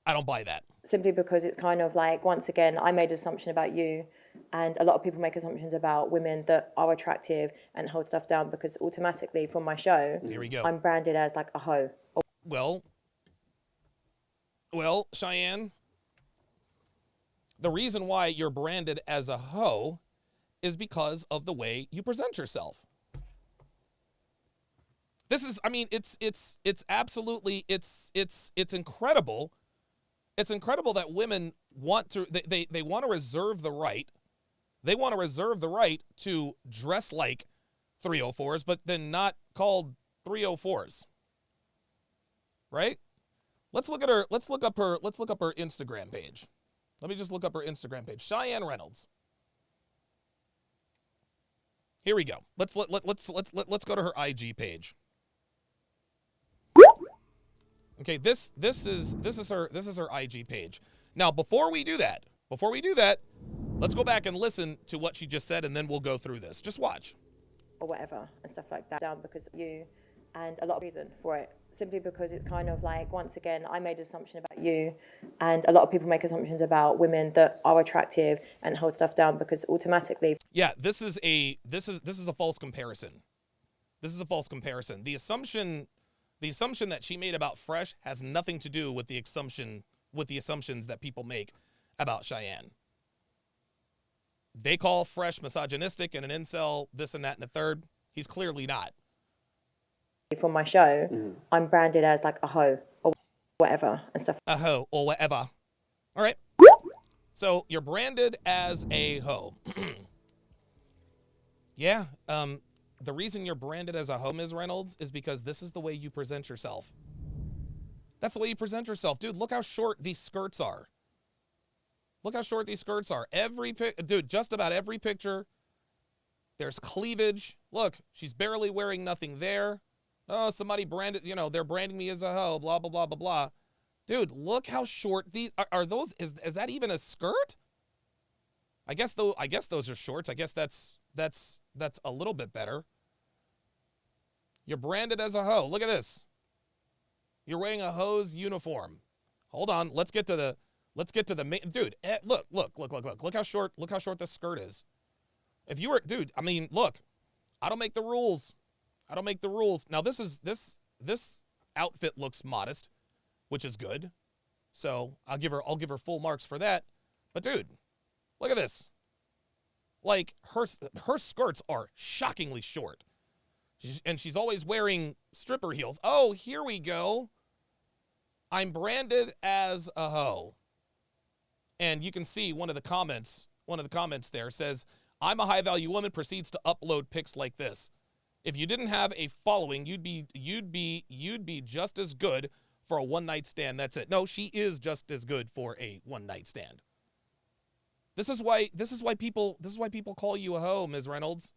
I don't buy that. Simply because it's kind of like, once again, I made an assumption about you, and a lot of people make assumptions about women that are attractive and hold stuff down because automatically from my show, here we go, I'm branded as like a hoe. Well, Cheyenne, the reason why you're branded as a hoe is because of the way you present yourself. This is, I mean, it's absolutely, it's incredible. It's incredible that women want to, they want to reserve the right. They want to reserve the right to dress like 304s, but then not called 304s. Right? Let's look up her Instagram page. Let me just look up her Instagram page. Cheyenne Reynolds. Here we go. Let's go to her IG page. Okay, this is her IG page. Now, before we do that, let's go back and listen to what she just said, and then we'll go through this. Just watch. Or whatever and stuff like that down because you, and a lot of reason for it. Simply because it's kind of like, once again, I made an assumption about you, and a lot of people make assumptions about women that are attractive and hold stuff down because automatically. Yeah, this is a false comparison. This is a false comparison. The assumption that she made about Fresh has nothing to do with the assumptions that people make about Cheyenne. They call Fresh misogynistic and an incel, this and that and the third. He's clearly not. From my show, I'm branded as like a hoe or whatever and stuff. A hoe or whatever. All right. So you're branded as a hoe. Yeah. The reason you're branded as a hoe, Ms. Reynolds, is because this is the way you present yourself. That's the way you present yourself. Dude, look how short these skirts are. Look how short these skirts are. Just about every picture, there's cleavage. Look, she's barely wearing nothing there. Oh, somebody branded, they're branding me as a hoe, blah, blah, blah, blah, blah. Dude, look how short these are. Those is that even a skirt? I guess those are shorts. I guess that's a little bit better. You're branded as a hoe. Look at this. You're wearing a hoe's uniform. Hold on. Let's get to the main dude. Look how short this skirt is. If you were, dude, I mean, look. I don't make the rules. Now this outfit looks modest, which is good. So I'll give her full marks for that. But dude, look at this. Like her skirts are shockingly short. She's always wearing stripper heels. Oh, here we go. I'm branded as a hoe. And you can see one of the comments there says, I'm a high value woman, proceeds to upload pics like this. If you didn't have a following, you'd be just as good for a one-night stand. That's it. No, she is just as good for a one-night stand. This is why people call you a hoe, Ms. Reynolds.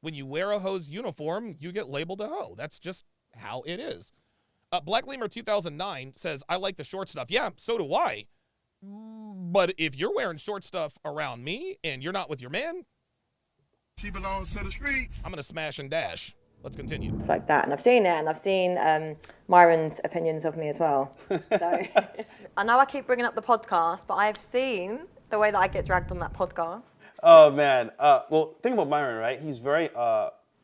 When you wear a hoe's uniform, you get labeled a hoe. That's just how it is. Black Lemur 2009 says, I like the short stuff. Yeah, so do I. But if you're wearing short stuff around me and you're not with your man, she belongs to the streets. I'm going to smash and dash. Let's continue. It's like that. And I've seen it, and I've seen Myron's opinions of me as well. So I know I keep bringing up the podcast, but I've seen the way that I get dragged on that podcast. Oh, man. Well, think about Myron, right? He's very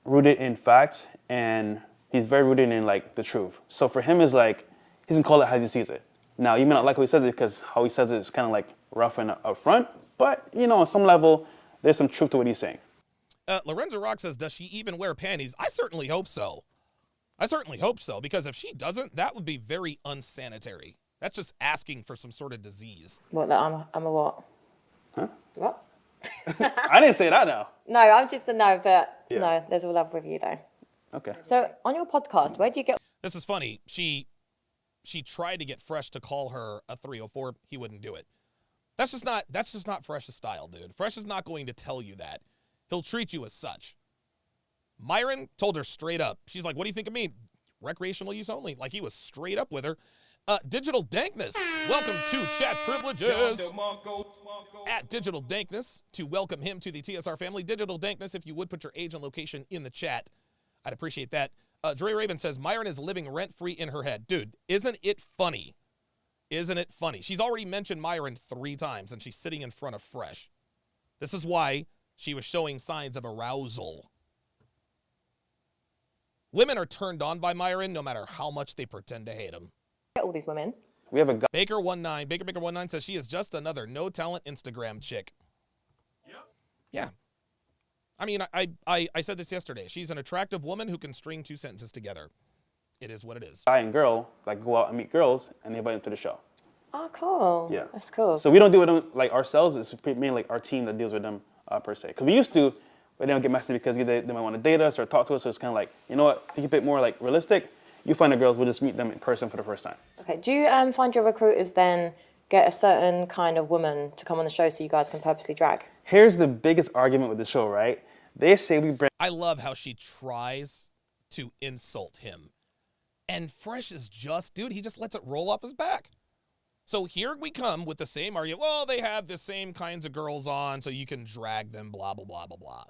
rooted in facts, and he's very rooted in, like, the truth. So for him, it's like, he doesn't call it how he sees it. Now, you may not like how he says it because how he says it is kind of, like, rough and upfront. But, you know, on some level, there's some truth to what he's saying. Lorenzo Rock says, does she even wear panties? I certainly hope so. Because if she doesn't, that would be very unsanitary. That's just asking for some sort of disease. what? I'm a what? Huh? What? I didn't say that now. No, I'm just a no, but Yeah. no, there's all love with you though. Okay. So on your podcast, where do you get? This is funny. She tried to get Fresh to call her a 304. He wouldn't do it. That's just not Fresh's style, dude. Fresh is not going to tell you that. He'll treat you as such. Myron told her straight up. She's like, what do you think of me? Recreational use only. Like, he was straight up with her. Digital Dankness, welcome to Chat Privileges. At Digital Dankness, to welcome him to the TSR family. Digital Dankness, if you would put your age and location in the chat, I'd appreciate that. Dre Raven says, Myron is living rent-free in her head. Dude, isn't it funny? Isn't it funny? She's already mentioned Myron 3 times, and she's sitting in front of Fresh. This is why she was showing signs of arousal. Women are turned on by Myron no matter how much they pretend to hate him. All these women. We have a guy. Baker19 says she is just another no-talent Instagram chick. Yep. Yeah. I mean, I said this yesterday. She's an attractive woman who can string 2 sentences together. It is what it is. Guy and girl like go out and meet girls and they invite them to the show. Oh, cool. Yeah. That's cool. So we don't do it with them like ourselves. It's mainly like our team that deals with them per se. Because we used to, but they don't get messy because they might want to date us or talk to us. So it's kind of like, you know what? To keep it more like realistic, you find the girls, we'll just meet them in person for the first time. Okay. Do you find your recruiters then get a certain kind of woman to come on the show so you guys can purposely drag? Here's the biggest argument with the show, right? They say we bring. I love how she tries to insult him. And Fresh is just, dude, he just lets it roll off his back. So here we come with the same argument. Well, they have the same kinds of girls on, so you can drag them, blah, blah, blah, blah, blah.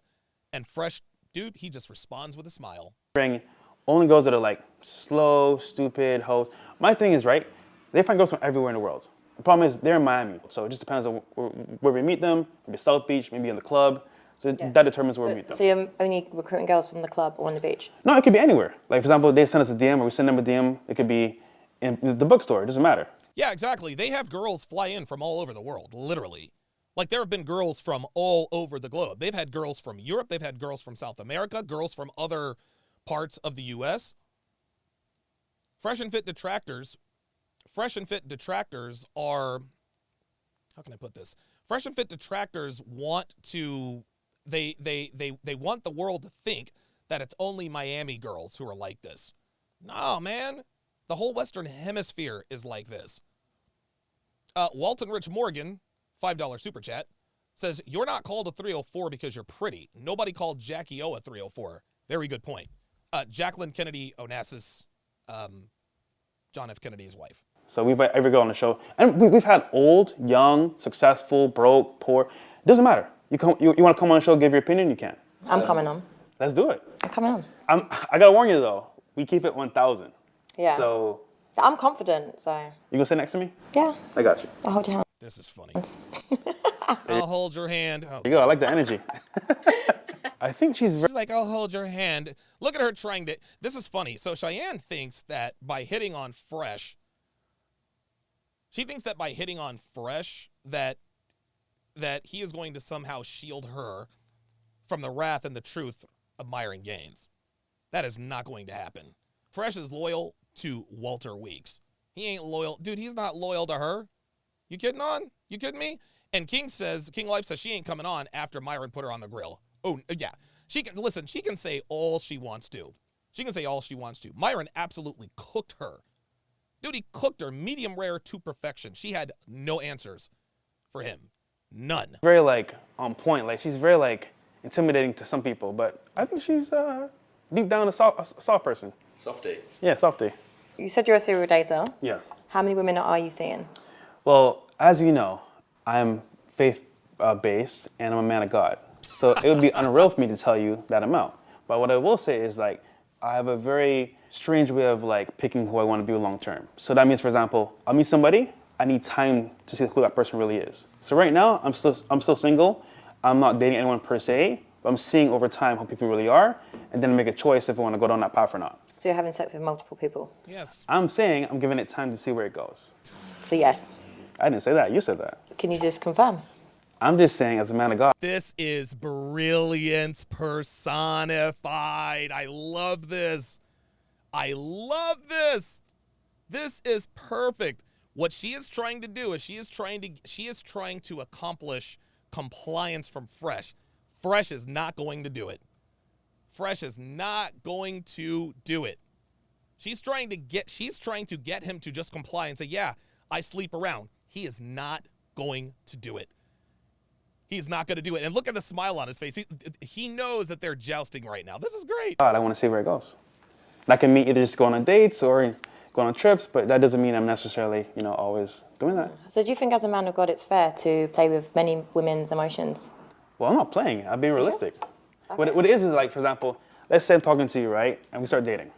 And Fresh, dude, he just responds with a smile. Bring only girls that are like slow, stupid hoes. My thing is, right, they find girls from everywhere in the world. The problem is they're in Miami, so it just depends on where we meet them. Maybe South Beach, maybe in the club. So that determines where we meet them. So you're only recruiting girls from the club or on the beach? No, it could be anywhere. Like, for example, they send us a DM or we send them a DM. It could be in the bookstore. It doesn't matter. Yeah, exactly. They have girls fly in from all over the world, literally. Like, there have been girls from all over the globe. They've had girls from Europe. They've had girls from South America, girls from other parts of the U.S. Fresh and Fit detractors are, how can I put this? Fresh and Fit detractors want to, they want the world to think that it's only Miami girls who are like this. No, man. The whole Western Hemisphere is like this. Walton Rich Morgan, $5 super chat, says, you're not called a 304 because you're pretty. Nobody called Jackie O a 304. Very good point. Jacqueline Kennedy Onassis, John F. Kennedy's wife. So we've had every girl on the show. And we've had old, young, successful, broke, poor. It doesn't matter. You want to come on the show, give your opinion, you can. I'm coming on. Let's do it. I'm coming on. I got to warn you, though. We keep it 1,000. Yeah. So I'm confident, so. you going to sit next to me? Yeah. I got you. I'll hold your hand. This is funny. I'll hold your hand. Oh. There you go. I like the energy. I think she's very... She's like, I'll hold your hand. Look at her trying to... This is funny. So Cheyenne thinks that by hitting on Fresh, she thinks that by hitting on Fresh, that he is going to somehow shield her from the wrath and the truth of Myron Gaines. That is not going to happen. Fresh is loyal to Walter Weeks. He ain't loyal. Dude, he's not loyal to her. You kidding on? You kidding me? And King Life says she ain't coming on after Myron put her on the grill. Oh, yeah. She can say all she wants to. She can say all she wants to. Myron absolutely cooked her. Dude, he cooked her medium rare to perfection. She had no answers for him. None. Very, like, on point. Like, she's very, like, intimidating to some people. But I think she's deep down a soft person. Softy. Yeah, softy. You said you're a serial dater. Yeah. How many women are you seeing? Well, as you know, I'm faith-based and I'm a man of God. So it would be unreal for me to tell you that amount. But what I will say is, like, I have a very strange way of, like, picking who I want to be with long term. So that means, for example, I'll meet somebody, I need time to see who that person really is. So right now, I'm still single. I'm not dating anyone per se, but I'm seeing over time how people really are, and then make a choice if I want to go down that path or not. So you're having sex with multiple people? Yes. I'm saying I'm giving it time to see where it goes. So yes. I didn't say that. You said that. Can you just confirm? I'm just saying, as a man of God. This is brilliance personified. I love this. I love this. This is perfect. What she is trying to do is she is trying to accomplish compliance from Fresh. Fresh is not going to do it. Fresh is not going to do it. She's trying to get him to just comply and say, yeah, I sleep around. He is not going to do it. He's not going to do it. And look at the smile on his face. He knows that they're jousting right now. This is great. God, I want to see where it goes. That can mean either just going on dates or going on trips, but that doesn't mean I'm necessarily, always doing that. So do you think as a man of God it's fair to play with many women's emotions? Well, I'm not playing. I'm being realistic. Okay. What it is like, for example, let's say I'm talking to you, right? And we start dating.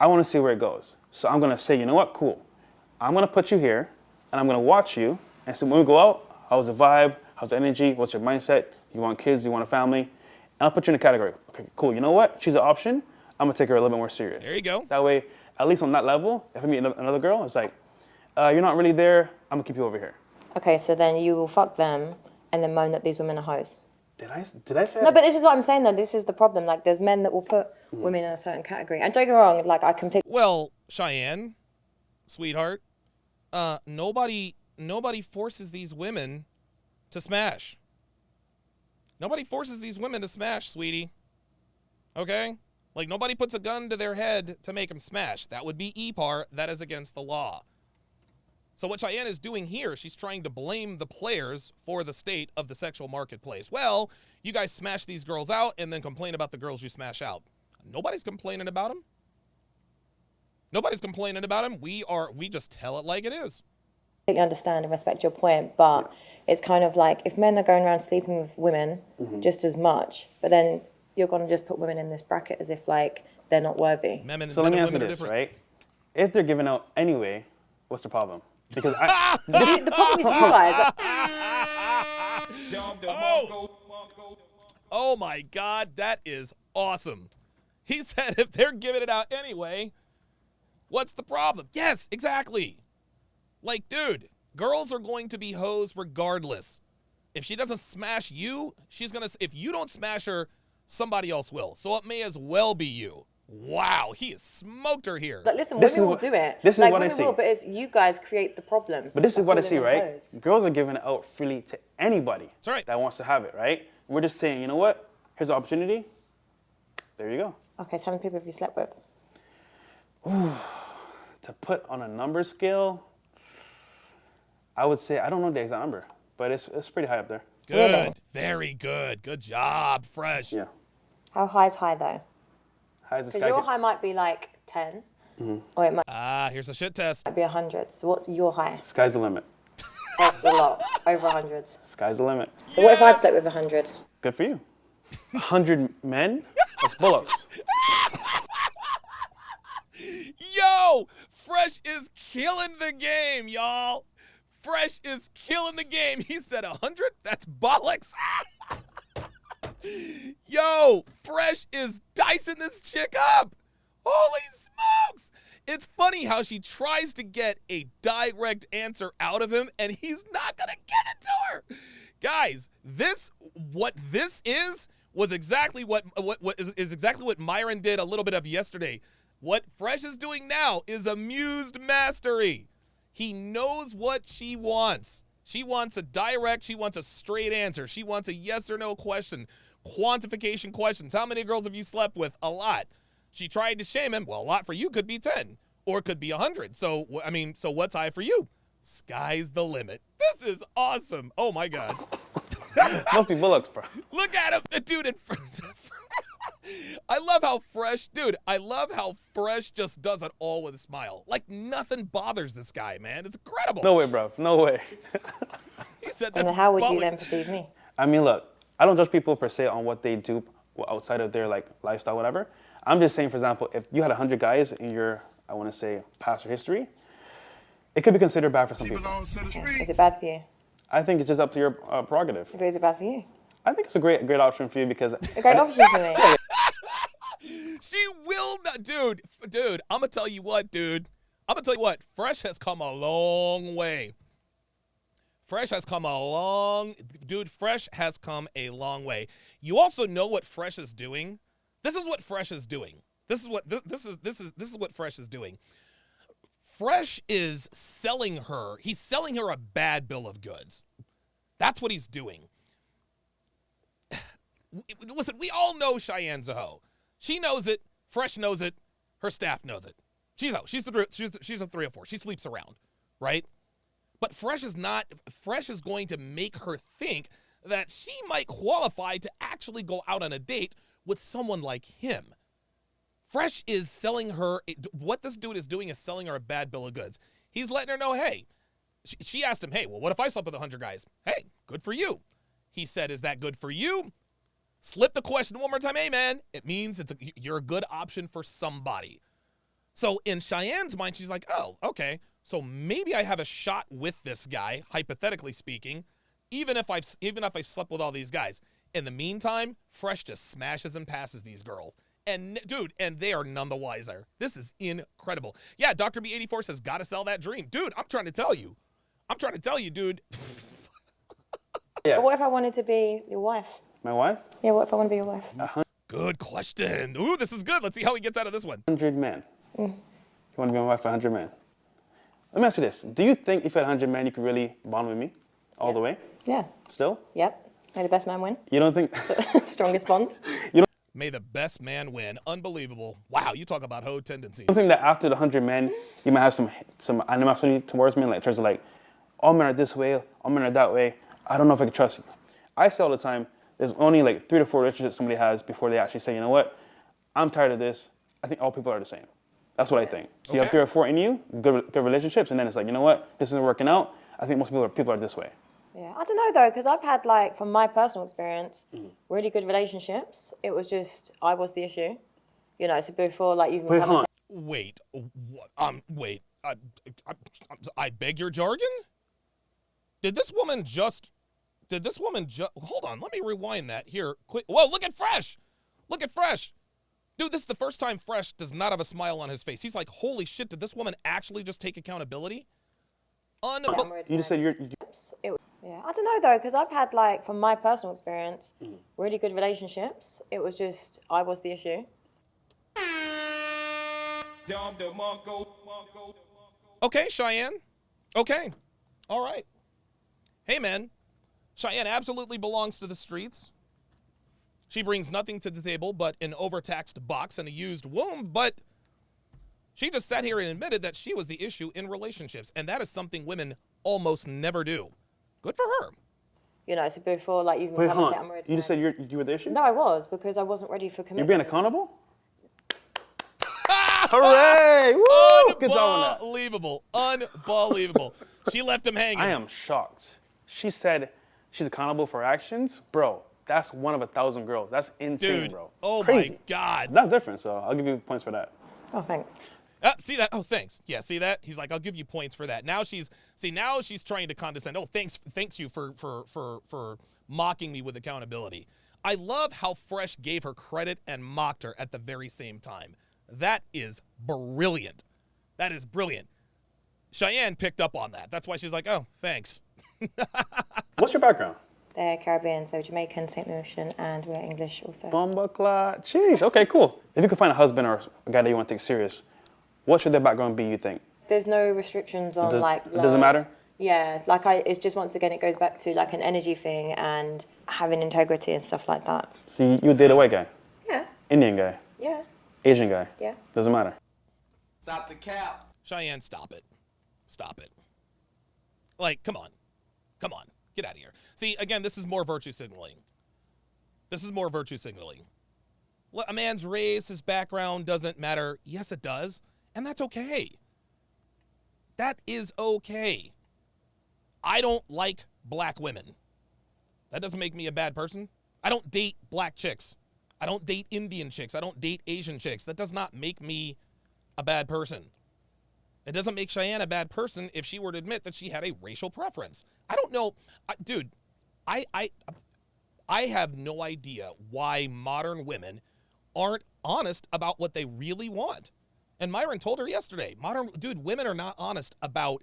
I want to see where it goes. So I'm going to say, you know what? Cool. I'm going to put you here, and I'm going to watch you. And so when we go out, how's the vibe? How's the energy? What's your mindset? You want kids? You want a family? And I'll put you in a category. Okay, cool. You know what? She's an option. I'm going to take her a little bit more serious. There you go. That way, at least on that level, if I meet another girl, it's like, you're not really there. I'm going to keep you over here. Okay, so then you will fuck them and then moan that these women are hoes. Did I say No, but this is what I'm saying, though. This is the problem. Like, there's men that will put women in a certain category. And don't get me wrong, like, I completely... Well, Cheyenne, sweetheart, nobody forces these women to smash. Nobody forces these women to smash, sweetie. Okay? Like, nobody puts a gun to their head to make them smash. That would be EPAR. That is against the law. So what Cheyenne is doing here, she's trying to blame the players for the state of the sexual marketplace. Well, you guys smash these girls out and then complain about the girls you smash out. Nobody's complaining about them. Nobody's complaining about them. We just tell it like it is. I completely understand and respect your point, but it's kind of like if men are going around sleeping with women just as much, but then you're going to just put women in this bracket as if, like, they're not worthy. So let me ask you this, right? If they're giving out anyway, what's the problem? Because the problem is you guys. Oh my God, that is awesome. He said if they're giving it out anyway, what's the problem? Yes, exactly. Like, dude, girls are going to be hoes regardless. If she doesn't smash you, if you don't smash her, somebody else will. So it may as well be you. Wow, he has smoked her here. But listen, women will do it. This is like, what I see. But it's you guys create the problem. But this is what I see, right? Girls are giving it out freely to anybody That's right. that wants to have it, right? We're just saying, you know what? Here's an opportunity. There you go. Okay, so how many people have you slept with? To put on a number scale, I would say, I don't know the exact number, but it's pretty high up there. Good. Really? Very good. Good job, Fresh. Yeah. How high is high, though? High as the Because sky. your high might be like 10, or it might Here's a shit test. be 100. So what's your high? Sky's the limit. That's a lot, over 100. Sky's the limit. So what if I'd slept with 100? Good for you. 100 men? That's bullocks. Yo, Fresh is killing the game, y'all. Fresh is killing the game. He said 100? That's bollocks. Yo, Fresh is dicing this chick up. Holy smokes. It's funny how she tries to get a direct answer out of him, and he's not going to get it to her. Guys, what this was exactly what is exactly what Myron did a little bit of yesterday. What Fresh is doing now is amused mastery. He knows what she wants. She wants a direct, she wants a straight answer. She wants a yes or no question. Quantification questions. How many girls have you slept with? A lot. She tried to shame him. Well, a lot for you could be 10 or it could be 100. So what's high for you? Sky's the limit. This is awesome. Oh my God. Must be bullocks, bro. Look at him, the dude in front. I love how Fresh just does it all with a smile. Like nothing bothers this guy, man. It's incredible. No way, bro. No way. He said And that's then how would you bollock. then perceive me? I mean, look, I don't judge people per se on what they do outside of their like lifestyle, whatever. I'm just saying, for example, if you had 100 guys in your, I want to say, past or history, it could be considered bad for some She people. belongs to the Is streets. it bad for you? I think it's just up to your prerogative. But is it bad for you? I think it's a great option for you because A great option for me. She will not, dude, I'm gonna tell you what, Fresh has come a long way. Fresh has come a long way. You also know what Fresh is doing? This is what Fresh is doing. This is what Fresh is doing. Fresh is selling her. He's selling her a bad bill of goods. That's what he's doing. Listen, we all know Cheyenne's a hoe. She knows it. Fresh knows it. Her staff knows it. She's a hoe. She's a 304. She sleeps around, right? But Fresh is going to make her think that she might qualify to actually go out on a date with someone like him. Fresh is selling her, what this dude is doing is selling her a bad bill of goods. He's letting her know, hey, she asked him, hey, well, what if I slept with 100 guys? Hey, good for you. He said, is that good for you? Slip the question one more time. Hey, man, it means you're a good option for somebody. So in Cheyenne's mind, she's like, oh, okay. So maybe I have a shot with this guy, hypothetically speaking, even if I've slept with all these guys. In the meantime, Fresh just smashes and passes these girls. And dude, and they are none the wiser. This is incredible. Yeah, Dr. B84 says, gotta sell that dream. Dude, I'm trying to tell you, dude. Yeah. But what if I wanted to be your wife? My wife? Yeah, what if I want to be your wife? Good question. Ooh, this is good. Let's see how he gets out of this one. 100 men. You want to be my wife for 100 men? Let me ask you this. Do you think if you had 100 men, you could really bond with me all the way? Yeah. Still? Yep. May the best man win. You don't think? Strongest bond. May the best man win. Unbelievable. Wow, you talk about hoe tendencies. You think that after the 100 men, you might have some animosity towards me, like in terms of like, all men are this way, all men are that way. I don't know if I can trust you. I say all the time, there's only like 3 to 4 relationships somebody has before they actually say, you know what, I'm tired of this. I think all people are the same. That's what I think. So you have 3 or 4 in you, good relationships, and then it's like, you know what, this isn't working out. I think most people are this way. Yeah, I don't know though, because I've had like, from my personal experience, really good relationships. It was just, I was the issue. You know, so before like you Wait, hold on. Wait. I beg your jargon? Did this woman just, hold on, let me rewind that here quick. Whoa, look at Fresh. Dude, this is the first time Fresh does not have a smile on his face. He's like, holy shit, did this woman actually just take accountability? You just said you're Yeah, I don't know though, because I've had like, from my personal experience, really good relationships. It was just, I was the issue. Okay, Cheyenne. Okay. All right. Hey, man. Cheyenne absolutely belongs to the streets. She brings nothing to the table but an overtaxed box and a used womb, but she just sat here and admitted that she was the issue in relationships, and that is something women almost never do. Good for her. You know, so before like you Wait, come and hold say on. I'm ready. You just said you were the issue? No, I was, because I wasn't ready for You're commitment. being accountable? Hooray! Woo! Good job on that. Unbelievable. She left him hanging. I am shocked. She said she's accountable for her actions. Bro, that's one of 1,000 girls. That's insane, Dude, bro. oh Crazy. my God. That's different, so I'll give you points for that. Oh, thanks. See that? Oh, thanks. Yeah, see that? He's like, I'll give you points for that. Now she's trying to condescend. Oh, thanks you for mocking me with accountability. I love how Fresh gave her credit and mocked her at the very same time. That is brilliant. That is brilliant. Cheyenne picked up on that. That's why she's like, oh, thanks. What's your background? They're Caribbean, so Jamaican, St. Lucian, and we're English also. Bomba clot. Jeez. Okay, cool. If you could find a husband or a guy that you want to take serious, what should their background be, you think? There's no restrictions on like. It doesn't matter? Yeah, like it's just once again it goes back to like an energy thing and having integrity and stuff like that. See, you would date a white guy? Yeah. Indian guy? Yeah. Asian guy? Yeah. Doesn't matter. Stop the cap. Cheyenne, stop it. Stop it. Like, come on. Come on. Get out of here. See, again, this is more virtue signaling. A man's race, his background doesn't matter. Yes, it does. And that's okay. That is okay. I don't like black women. That doesn't make me a bad person. I don't date black chicks. I don't date Indian chicks. I don't date Asian chicks. That does not make me a bad person. It doesn't make Cheyenne a bad person if she were to admit that she had a racial preference. I don't know. Dude, I have no idea why modern women aren't honest about what they really want. And Myron told her yesterday, women are not honest about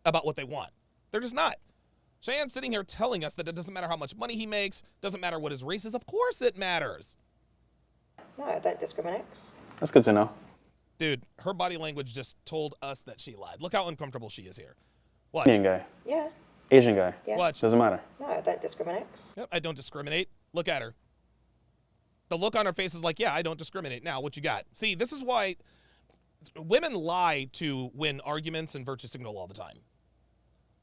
what they want. They're just not. Cheyenne's sitting here telling us that it doesn't matter how much money he makes, doesn't matter what his race is. Of course it matters. No, don't discriminate. That's good to know. Dude, her body language just told us that she lied. Look how uncomfortable she is here. Watch. Indian guy? Yeah. Asian guy? Yeah. Watch. Doesn't matter. No, don't discriminate. Yep, I don't discriminate. Look at her. The look on her face is like, yeah, I don't discriminate. Now, what you got? See, this is why women lie to win arguments and virtue signal all the time.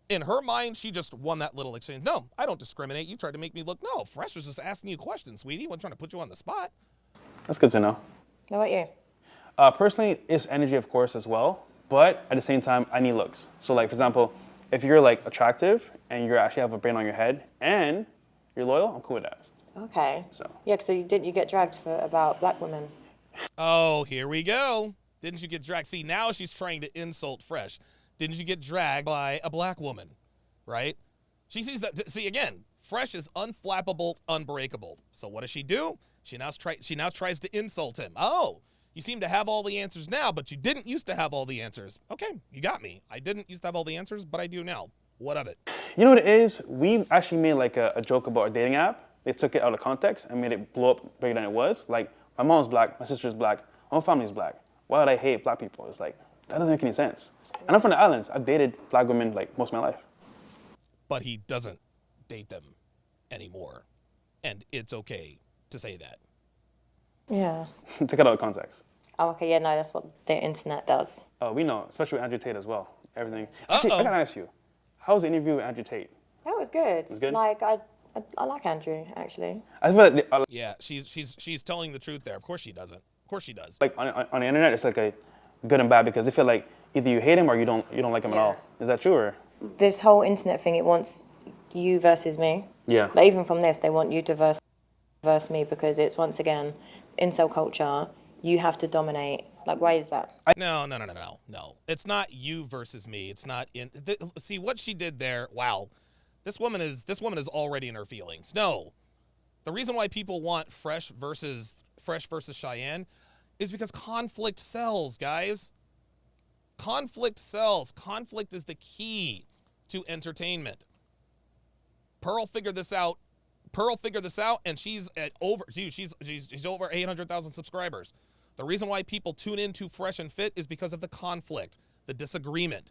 In her mind, she just won that little exchange. No, I don't discriminate. You tried to make me look. No, Fresh was just asking you questions, sweetie. Wasn't trying to put you on the spot. That's good to know. How about you? Personally, it's energy, of course, as well. But at the same time, I need looks. So, like, for example, if you're, like, attractive and you actually have a brain on your head and you're loyal, I'm cool with that. Okay. So. Yeah, so didn't you get dragged about black women? Oh, here we go. Didn't you get dragged? See, now she's trying to insult Fresh. Didn't you get dragged by a black woman, right? She sees that. See, again, Fresh is unflappable, unbreakable. So what does she do? She now tries to insult him. Oh, you seem to have all the answers now, but you didn't used to have all the answers. Okay, you got me. I didn't used to have all the answers, but I do now. What of it? You know what it is? We actually made like a joke about a dating app. They took it out of context and made it blow up bigger than it was. Like, my mom's black, my sister's black, my whole family's black. Why would I hate black people? It's like, that doesn't make any sense. And I'm from the islands. I've dated black women like most of my life. But he doesn't date them anymore. And it's okay to say that. Yeah. Take it out of context. Oh, okay, yeah, no, that's what the internet does. Oh, we know, especially with Andrew Tate as well. Everything. Actually, I gotta ask you, how was the interview with Andrew Tate? That was good. It was good? Like, I like Andrew, actually. I feel like, Yeah, she's telling the truth there. Of course she doesn't. Of course she does. like on the internet, it's like a good and bad because they feel like either you hate him or you don't like him at all. Is that true or? This whole internet thing, it wants you versus me. Yeah. But even from this, they want you to verse me because it's, once again, incel culture. You have to dominate. Like, why is that? No. It's not you versus me. It's not see what she did there. Wow. This woman is already in her feelings. No. The reason why people want Fresh versus Cheyenne is because conflict sells, guys. Conflict sells. Conflict is the key to entertainment. Pearl figured this out, and she's over 800,000 subscribers. The reason why people tune into Fresh and Fit is because of the conflict, the disagreement.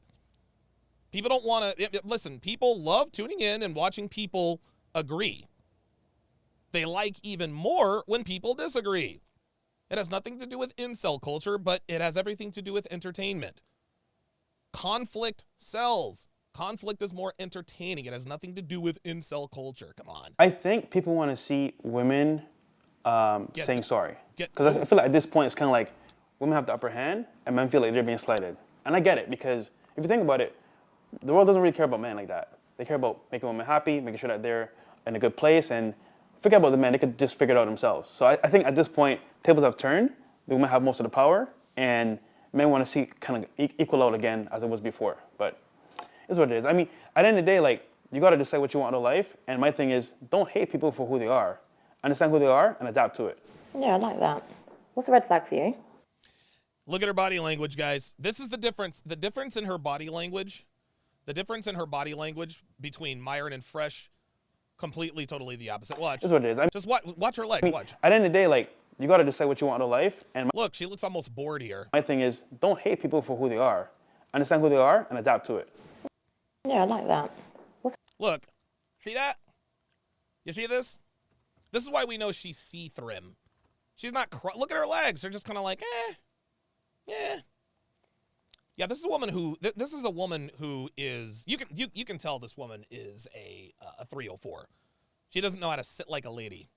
People don't want to listen. People love tuning in and watching people agree. They like even more when people disagree. It has nothing to do with incel culture, but it has everything to do with entertainment. Conflict sells. Conflict is more entertaining. It has nothing to do with incel culture. Come on. I think people want to see women saying sorry. Get- Because I feel like at this point, it's kind of like women have the upper hand and men feel like they're being slighted. And I get it, because if you think about it, the world doesn't really care about men like that. They care about making women happy, making sure that they're in a good place, and forget about the men. They could just figure it out themselves. So I think at this point, tables have turned. The women have most of the power, and men want to see kind of equal out again as it was before. But it's what it is. I mean, at the end of the day, like, you got to decide what you want out of life. And my thing is, don't hate people for who they are. Understand who they are and adapt to it. Yeah, I like that. What's a red flag for you? Look at her body language, guys. This is the difference. The difference in her body language. The difference in her body language between Myron and Fresh, completely, totally the opposite. Watch. That's what it is. Just watch her legs. Watch. At the end of the day, like, you got to decide what you want out of life. And Look, she looks almost bored here. my thing is, don't hate people for who they are. Understand who they are and adapt to it. Yeah, I like that. Look, see that? You see this? This is why we know she's C-trim. She's not. Look at her legs. They're just kind of like, yeah. Yeah, this is a woman who. This is a woman who is. You can tell this woman is a 304. She doesn't know how to sit like a lady.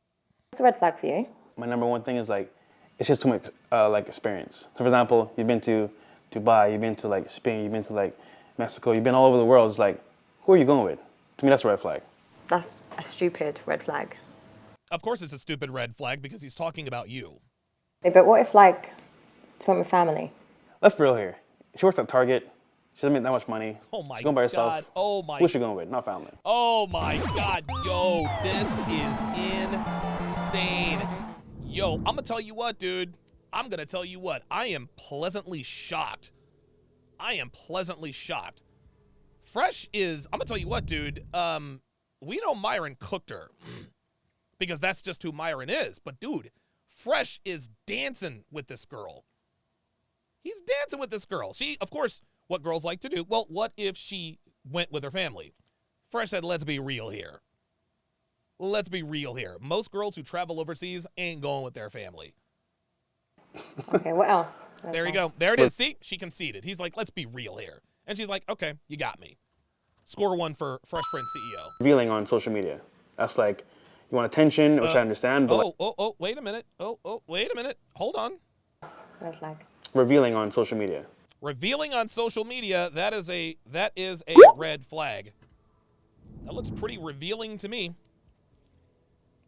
What's a red flag for you? My number one thing is, like, it's just too much like experience. So for example, you've been to Dubai, you've been to like Spain, you've been to like Mexico, you've been all over the world. It's like, who are you going with? To me, that's a red flag. That's a stupid red flag. Of course, it's a stupid red flag because he's talking about you. Okay, but what if, like, she went with family? Let's be real here. She works at Target. She doesn't make that much money. Oh my She's going by herself. God. Oh my. Who's she going with? Not family. Oh my God. Yo, this is insane. Yo, I'm gonna tell you what, dude. I'm gonna tell you what. I am pleasantly shocked. Fresh is. I'm gonna tell you what, dude. We know Myron cooked her because that's just who Myron is. But dude, Fresh is dancing with this girl. He's dancing with this girl. She, of course, what girls like to do. Well, what if she went with her family? Fresh said, let's be real here. Let's be real here. Most girls who travel overseas ain't going with their family. Okay, what else? There you go. There it is. See, she conceded. He's like, let's be real here. And she's like, okay, you got me. Score one for Fresh Prince CEO. Revealing on social media. That's like, you want attention, which I understand, but wait a minute. Wait a minute. Hold on. Red flag. revealing on social media. Revealing on social media, that is a red flag. That looks pretty revealing to me.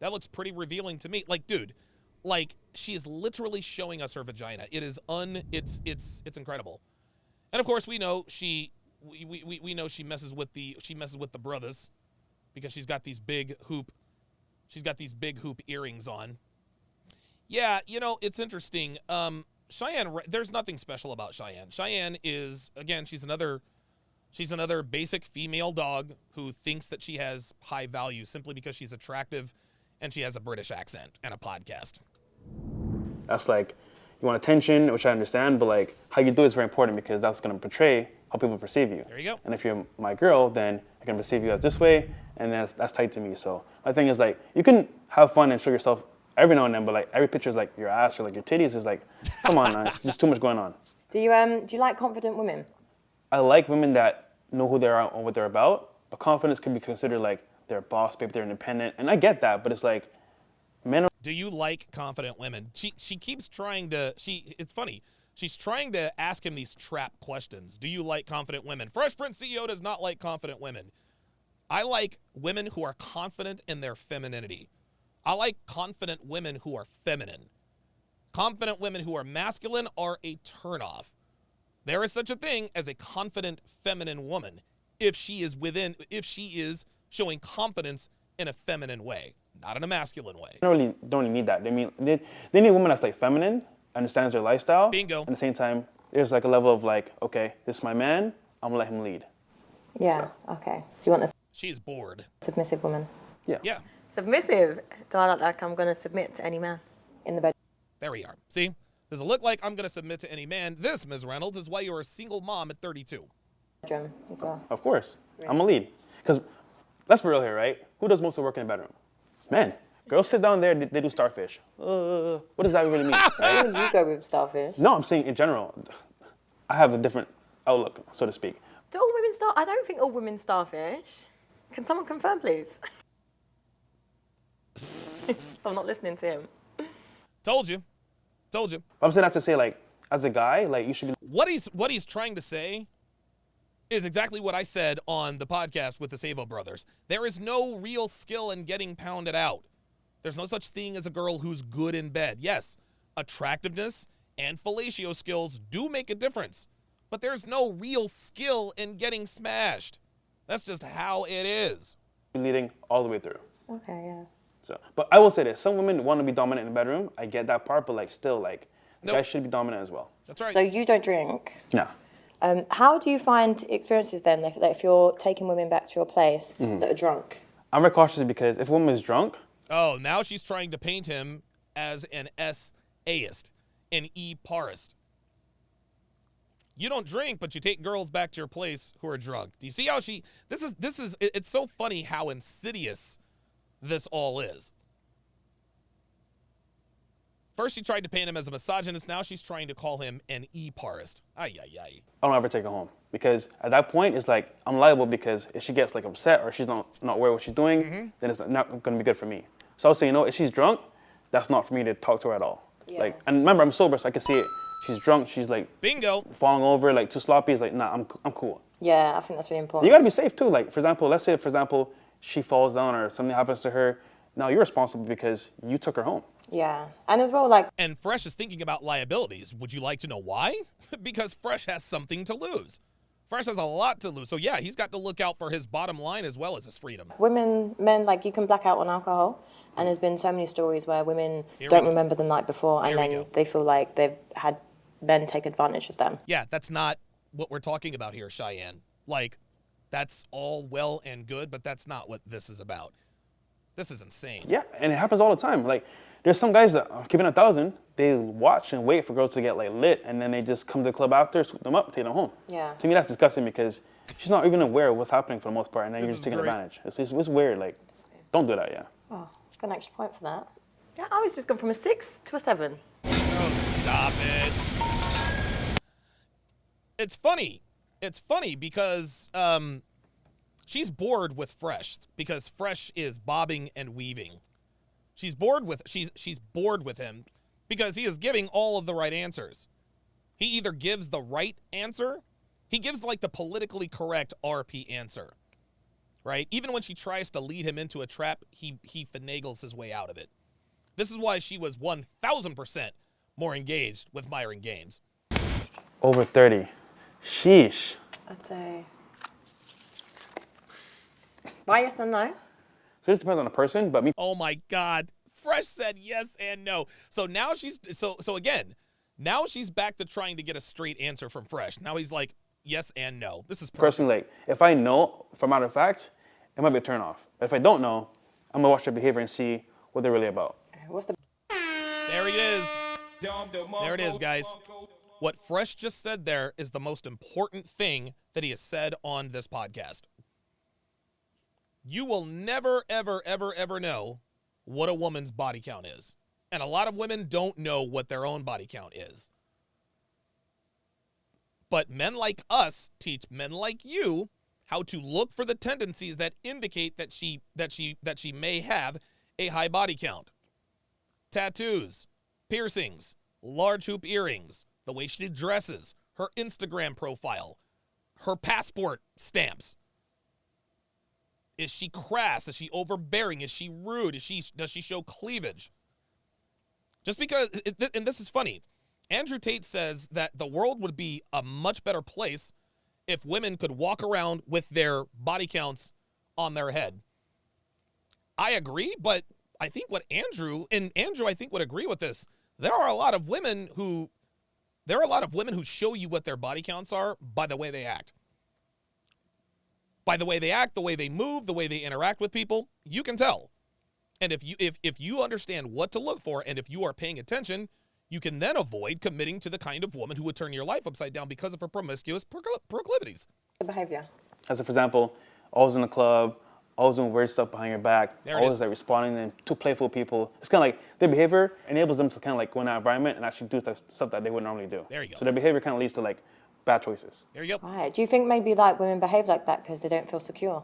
Like, dude, like, she is literally showing us her vagina. It is it's incredible. And of course, we know we know she messes with the brothers because she's got these big hoop earrings on. Yeah, you know, it's interesting. Cheyenne, there's nothing special about Cheyenne. Cheyenne is, again, she's another basic female dog who thinks that she has high value simply because she's attractive and she has a British accent and a podcast. That's like, you want attention, which I understand, but like, how you do it is very important because that's going to portray how people perceive you. There you go. And if you're my girl, then I can perceive you as this way, and that's tight to me. So my thing is like, you can have fun and show yourself every now and then, but like every picture is like your ass or like your titties is like, come on, it's just too much going on. Do you like confident women? I like women that know who they are and what they're about, but confidence can be considered like they're a boss, babe, they're independent, and I get that, but it's like, men are... Do you like confident women? She keeps trying to, it's funny, she's trying to ask him these trap questions. Do you like confident women? Fresh Prince CEO does not like confident women. I like women who are confident in their femininity. I like confident women who are feminine. Confident women who are masculine are a turnoff. There is such a thing as a confident feminine woman if she is showing confidence in a feminine way, not in a masculine way. Don't really need that. They need a woman that's like feminine, understands their lifestyle. Bingo. At the same time, there's like a level of like, okay, this is my man, I'm gonna let him lead. Yeah, okay. So you want a She's bored. submissive woman? Yeah. Yeah, Submissive? Do I look like I'm going to submit to any man? In the bed. there we are. See? Does it look like I'm going to submit to any man? This, Ms. Reynolds, is why you're a single mom at 32. Bedroom as well. Of course, I'm a lead. Because let's be real here, right? Who does most of the work in the bedroom? Men. Girls sit down there, they do starfish. What does that really mean? Why would you go with starfish? No, I'm saying in general. I have a different outlook, so to speak. Do all women I don't think all women starfish. Can someone confirm, please? So I'm not listening to him. Told you. I'm saying that to say, like, as a guy, like, you should be. What he's trying to say is exactly what I said on the podcast with the Savo brothers. There is no real skill in getting pounded out. There's no such thing as a girl who's good in bed. Yes, attractiveness and fellatio skills do make a difference, but there's no real skill in getting smashed. That's just how it is. Leading all the way through. Okay, yeah. So, but I will say this: some women want to be dominant in the bedroom. I get that part, but like, still, like, guys should be dominant as well. That's right. So you don't drink. Yeah. How do you find experiences then if you're taking women back to your place that are drunk? I'm very cautious because if a woman is drunk. Oh, now she's trying to paint him as an S-aist, an E-parist. You don't drink, but you take girls back to your place who are drunk. Do you see how it's so funny how insidious this all is. First, she tried to paint him as a misogynist. Now she's trying to call him an E-parist. Ay, ay, ay. I don't ever take her home because at that point, it's like I'm liable because if she gets like upset or she's not aware of what she's doing, then it's not going to be good for me. So I was saying, if she's drunk, that's not for me to talk to her at all. Yeah. Like, and remember, I'm sober, so I can see it. She's drunk. She's like bingo falling over, like too sloppy. It's like, nah, I'm cool. Yeah, I think that's really important. You got to be safe too. Like, for example, let's say, she falls down or something happens to her. Now you're responsible because you took her home. Yeah, and as well, like... And Fresh is thinking about liabilities. Would you like to know why? Because Fresh has something to lose. Fresh has a lot to lose. So yeah, he's got to look out for his bottom line as well as his freedom. Men, like, you can black out on alcohol. And there's been so many stories where women don't remember the night before and then they feel like they've had men take advantage of them. Yeah, that's not what we're talking about here, Cheyenne. Like, that's all well and good, but that's not what this is about. This is insane. Yeah, and it happens all the time. Like, there's some guys that, keeping 1,000, they watch and wait for girls to get, like, lit, and then they just come to the club after, swoop them up, take them home. Yeah. To me, that's disgusting because she's not even aware of what's happening for the most part, and then you're just taking advantage. It's weird. Like, don't do that, yeah. Oh, I've got an extra point for that. Yeah, I was just gone from a 6 to a 7. Oh, stop it. It's funny. It's funny because she's bored with Fresh because Fresh is bobbing and weaving. She's bored with him because he is giving all of the right answers. He either gives the right answer, he gives like the politically correct RP answer. Right? Even when she tries to lead him into a trap, he finagles his way out of it. This is why she was 1,000% more engaged with Myron Gaines. Over 30. Sheesh. I'd say... Why yes and no? So this depends on the person, but me. Oh my God. Fresh said yes and no. So now she's, so again, now she's back to trying to get a straight answer from Fresh. Now he's like, yes and no. This is perfect. Personally, like, if I know for a matter of fact, it might be a turn off. But if I don't know, I'm gonna watch their behavior and see what they're really about. What's the... There it is. There it is, guys. What Fresh just said there is the most important thing that he has said on this podcast. You will never, ever, ever, ever know what a woman's body count is. And a lot of women don't know what their own body count is. But men like us teach men like you how to look for the tendencies that indicate that she may have a high body count. Tattoos, piercings, large hoop earrings, the way she dresses, her Instagram profile, her passport stamps. Is she crass? Is she overbearing? Is she rude? Does she show cleavage? Just because, and this is funny, Andrew Tate says that the world would be a much better place if women could walk around with their body counts on their head. I agree, but I think Andrew I think would agree with this. There are a lot of women who show you what their body counts are by the way they act. By the way they act, the way they move, the way they interact with people, you can tell. And if you understand what to look for and if you are paying attention, you can then avoid committing to the kind of woman who would turn your life upside down because of her promiscuous proclivities. The behavior. As for example, always in the club, always doing weird stuff behind your back, There it always is. like responding to playful people. It's kind of like their behavior enables them to kind of like go in that environment and actually do stuff that they wouldn't normally do. There you go. So their behavior kind of leads to like bad choices. There you go. Right. Do you think maybe like women behave like that because they don't feel secure?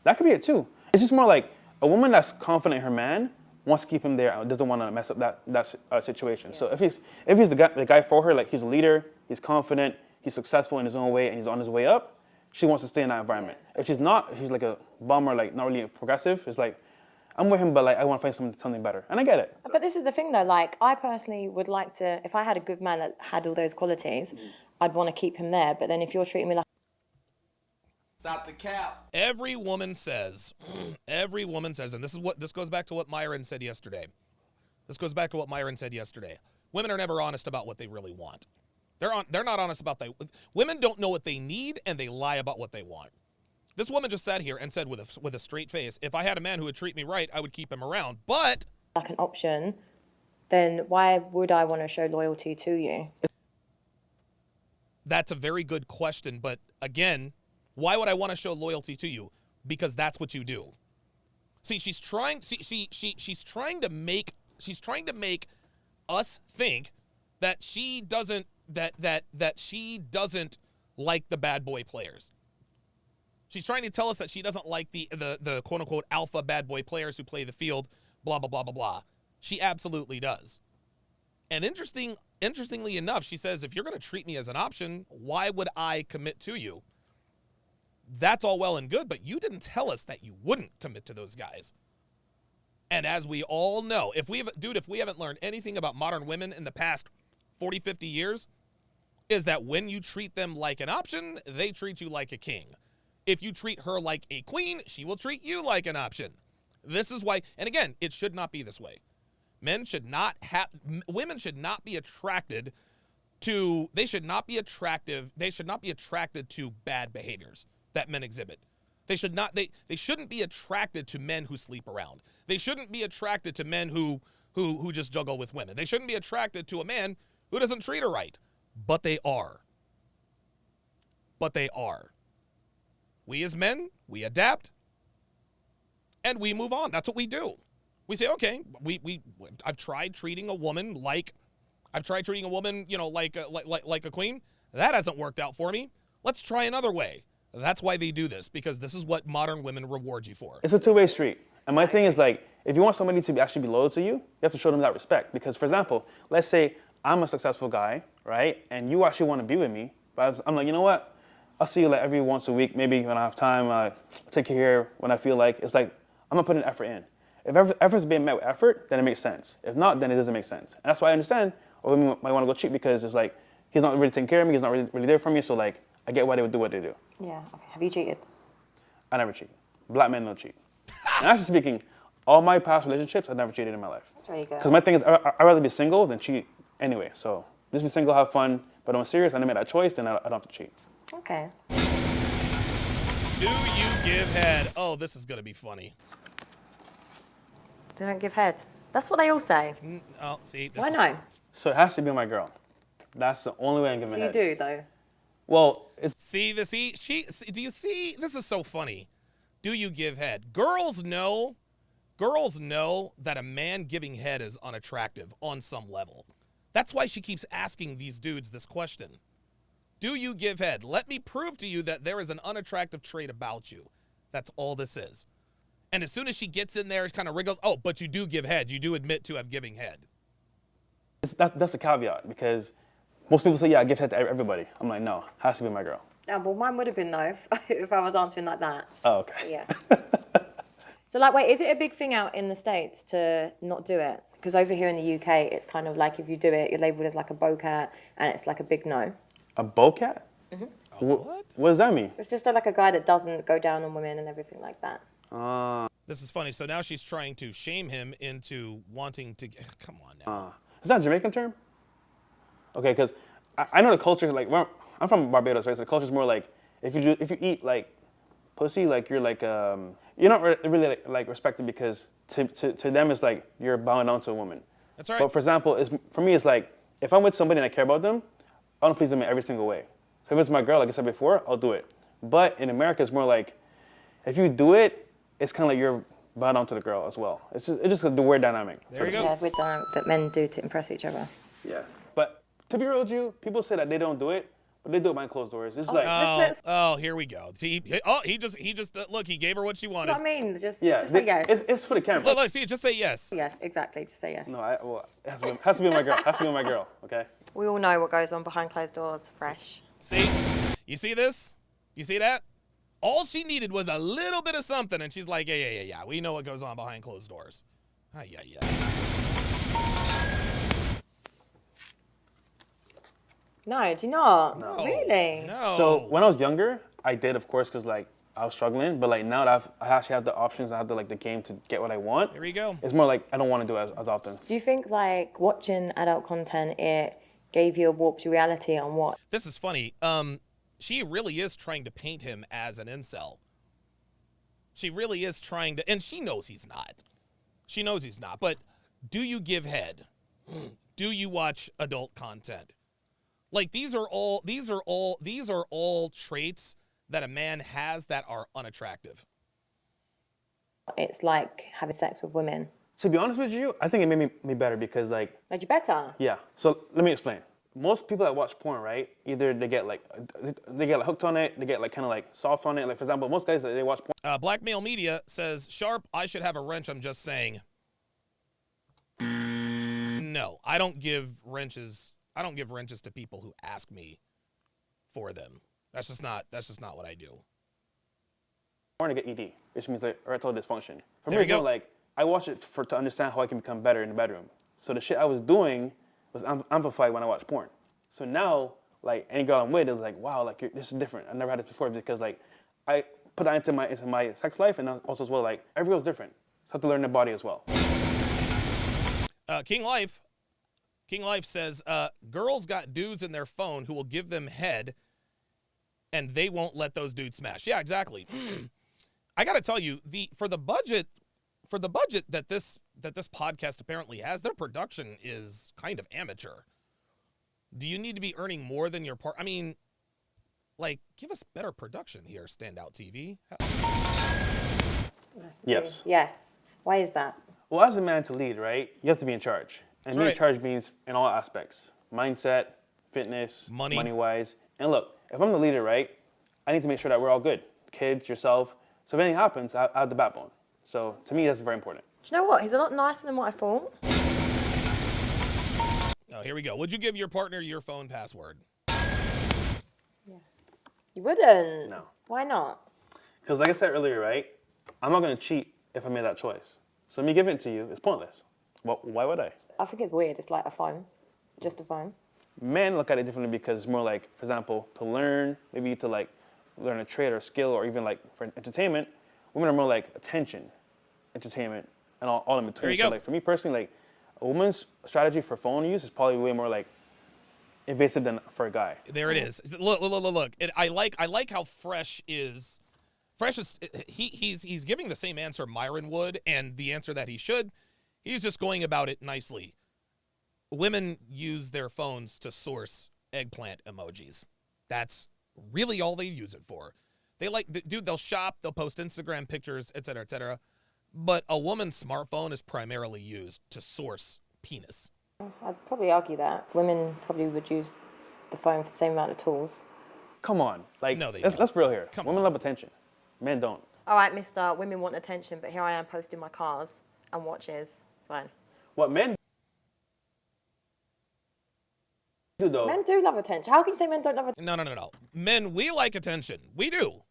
That could be it too. It's just more like a woman that's confident in her man wants to keep him there and doesn't want to mess up that situation. So if he's the guy for her, like he's a leader, he's confident, he's successful in his own way, and he's on his way up, she wants to stay in that environment. If she's not, he's like a bum or like not really progressive. It's like, I'm with him, but like I want to find something better, and I get it. But this is the thing, though. Like, I personally would like to, if I had a good man that had all those qualities, I'd want to keep him there. But then if you're treating me like Stop the cap. Every woman says, and this goes back to what Myron said yesterday. Women are never honest about what they really want. They're not honest about women don't know what they need, and they lie about what they want. This woman just sat here and said with a straight face, if I had a man who would treat me right, I would keep him around. But like an option, then why would I want to show loyalty to you? That's a very good question. But again, why would I want to show loyalty to you? Because that's what you do. See, she's trying to make us think that she doesn't that she doesn't like the bad boy players. She's trying to tell us that she doesn't like the quote unquote alpha bad boy players who play the field, blah blah blah blah blah. She absolutely does. And interestingly enough, she says, if you're going to treat me as an option, why would I commit to you? That's all well and good, but you didn't tell us that you wouldn't commit to those guys. And as we all know, if we haven't learned anything about modern women in the past 40, 50 years, is that when you treat them like an option, they treat you like a king. If you treat her like a queen, she will treat you like an option. This is why, and again, it should not be this way. Women should not be attracted to bad behaviors that men exhibit. They shouldn't be attracted to men who sleep around. They shouldn't be attracted to men who just juggle with women. They shouldn't be attracted to a man who doesn't treat her right. But they are. We as men, we adapt and we move on. That's what we do. We say, okay, I've tried treating a woman like a queen. That hasn't worked out for me. Let's try another way. That's why they do this, because this is what modern women reward you for. It's a two-way street. And my thing is, like, if you want somebody to actually be loyal to you, you have to show them that respect. Because, for example, let's say I'm a successful guy, right? And you actually want to be with me. But I'm like, you know what? I'll see you like every once a week, maybe when I have time, take you here when I feel like. It's like, I'm not putting effort in. If effort's being met with effort, then it makes sense. If not, then it doesn't make sense. And that's why I understand women might want to go cheat, because it's like, he's not really taking care of me, he's not really there for me, so like, I get why they would do what they do. Yeah, okay. Have you cheated? I never cheat. Black men don't cheat. And actually speaking, all my past relationships, I've never cheated in my life. That's very good. Because my thing is, I'd rather be single than cheat anyway. So just be single, have fun, but I'm serious, and I made that choice, then I don't have to cheat. Okay. Do you give head? Oh, this is going to be funny. They don't give head. That's what they all say. Oh, see. Why no? So it has to be my girl. That's the only way I'm giving head. So you do, though? Well, it's... Do you see? This is so funny. Do you give head? Girls know that a man giving head is unattractive on some level. That's why she keeps asking these dudes this question. Do you give head? Let me prove to you that there is an unattractive trait about you. That's all this is. And as soon as she gets in there, it kind of wriggles. Oh, but you do give head. You do admit to have giving head. That's a caveat, because most people say, yeah, I give head to everybody. I'm like, no, has to be my girl. Yeah, well, mine would have been no if I was answering like that. Oh, okay. Yeah. So, like, wait, is it a big thing out in the States to not do it? Because over here in the UK, it's kind of like if you do it, you're labelled as like a bocat, and it's like a big no. A bocat? Mm-hmm. What? What does that mean? It's just like a guy that doesn't go down on women and everything like that. This is funny. So now she's trying to shame him into wanting to... Come on now. Is that a Jamaican term? Okay, because I know the culture, like, I'm from Barbados, right? So the culture's more like, if you eat, like, pussy, like, you're like, you're not really, like respected, because to them, it's like, you're bowing down to a woman. That's right. But for example, for me, it's like, if I'm with somebody and I care about them, I want to please them in every single way. So if it's my girl, like I said before, I'll do it. But in America, it's more like, if you do it, it's kind of like you're bowing down to the girl as well. It's just the weird dynamic. There you go. Yeah, weird dynamic that men do to impress each other. Yeah. But to be real with you, people say that they don't do it, But they do it behind closed doors. It's like, Oh, here we go. See, he just look. He gave her what she wanted. That's what I mean. Just yeah, say yes. it's for the camera. Look, see, just say yes. Yes, exactly. Just say yes. No, it has to be my girl. Has to be my girl. Okay. We all know what goes on behind closed doors. Fresh. See, you see this? You see that? All she needed was a little bit of something, and she's like, yeah. We know what goes on behind closed doors. Yeah. No, do you not? No. Really? No. So when I was younger, I did, of course, because like I was struggling. But like now that I actually have the options, I have the game to get what I want. Here we go. It's more like I don't want to do it as often. Do you think like watching adult content it gave you a warped reality on what? This is funny. She really is trying to paint him as an incel. She really is trying to, and she knows he's not. She knows he's not. But do you give head? Do you watch adult content? Like these are all traits that a man has that are unattractive. It's like having sex with women. To be honest with you, I think it made me better because like. Made you better? Yeah. So let me explain. Most people that watch porn, right? Either they get like hooked on it, they get like kind of like soft on it. Like for example, most guys that they watch porn. Blackmail Media says, Sharpe, I should have a wrench. I'm just saying. No, I don't give wrenches. I don't give wrenches to people who ask me for them. That's just not what I do. Porn to get ED, which means like erectile dysfunction. For There me, you go. it's more like I watch it to understand how I can become better in the bedroom. So the shit I was doing was amplified when I watched porn. So now, like any girl I'm with is like, wow, like this is different. I never had this before because like I put that into my sex life and also as well like every girl's different. So I have to learn their body as well. King Life says, girls got dudes in their phone who will give them head, and they won't let those dudes smash. Yeah, exactly. I got to tell you, for the budget that this podcast apparently has, their production is kind of amateur. Do you need to be earning more than your part? I mean, like, give us better production here, Standout TV. Yes. Yes. Why is that? Well, as a man to lead, right, you have to be in charge. And being in charge means in all aspects. Mindset, fitness, money-wise. And look, if I'm the leader, right, I need to make sure that we're all good. Kids, yourself. So if anything happens, I have the backbone. So to me, that's very important. Do you know what? He's a lot nicer than what I thought. Oh, here we go. Would you give your partner your phone password? Yeah. You wouldn't? No. Why not? Because like I said earlier, right, I'm not going to cheat if I made that choice. So me giving it to you is pointless. Well, why would I? I think it's weird. It's like a phone. Just a phone. Men look at it differently because it's more like, for example, to learn, maybe to like learn a trade or skill or even like for entertainment. Women are more like attention, entertainment, and all in between. There you So go. like for me personally, like a woman's strategy for phone use is probably way more like invasive than for a guy. There it is. Look. I like how Fresh is. Fresh is he's giving the same answer Myron would, and the answer that he should. He's just going about it nicely. Women use their phones to source eggplant emojis. That's really all they use it for. They'll shop, they'll post Instagram pictures, etc., etc. But a woman's smartphone is primarily used to source penis. I'd probably argue that. Women probably would use the phone for the same amount of tools. Come on, like No, they let's don't. be real here. Come Women on. love attention, men don't. All right, mister, women want attention, but here I am posting my cars and watches. Fine. What men do though? Men do love attention. How can you say men don't love attention? No. Men, we like attention. We do.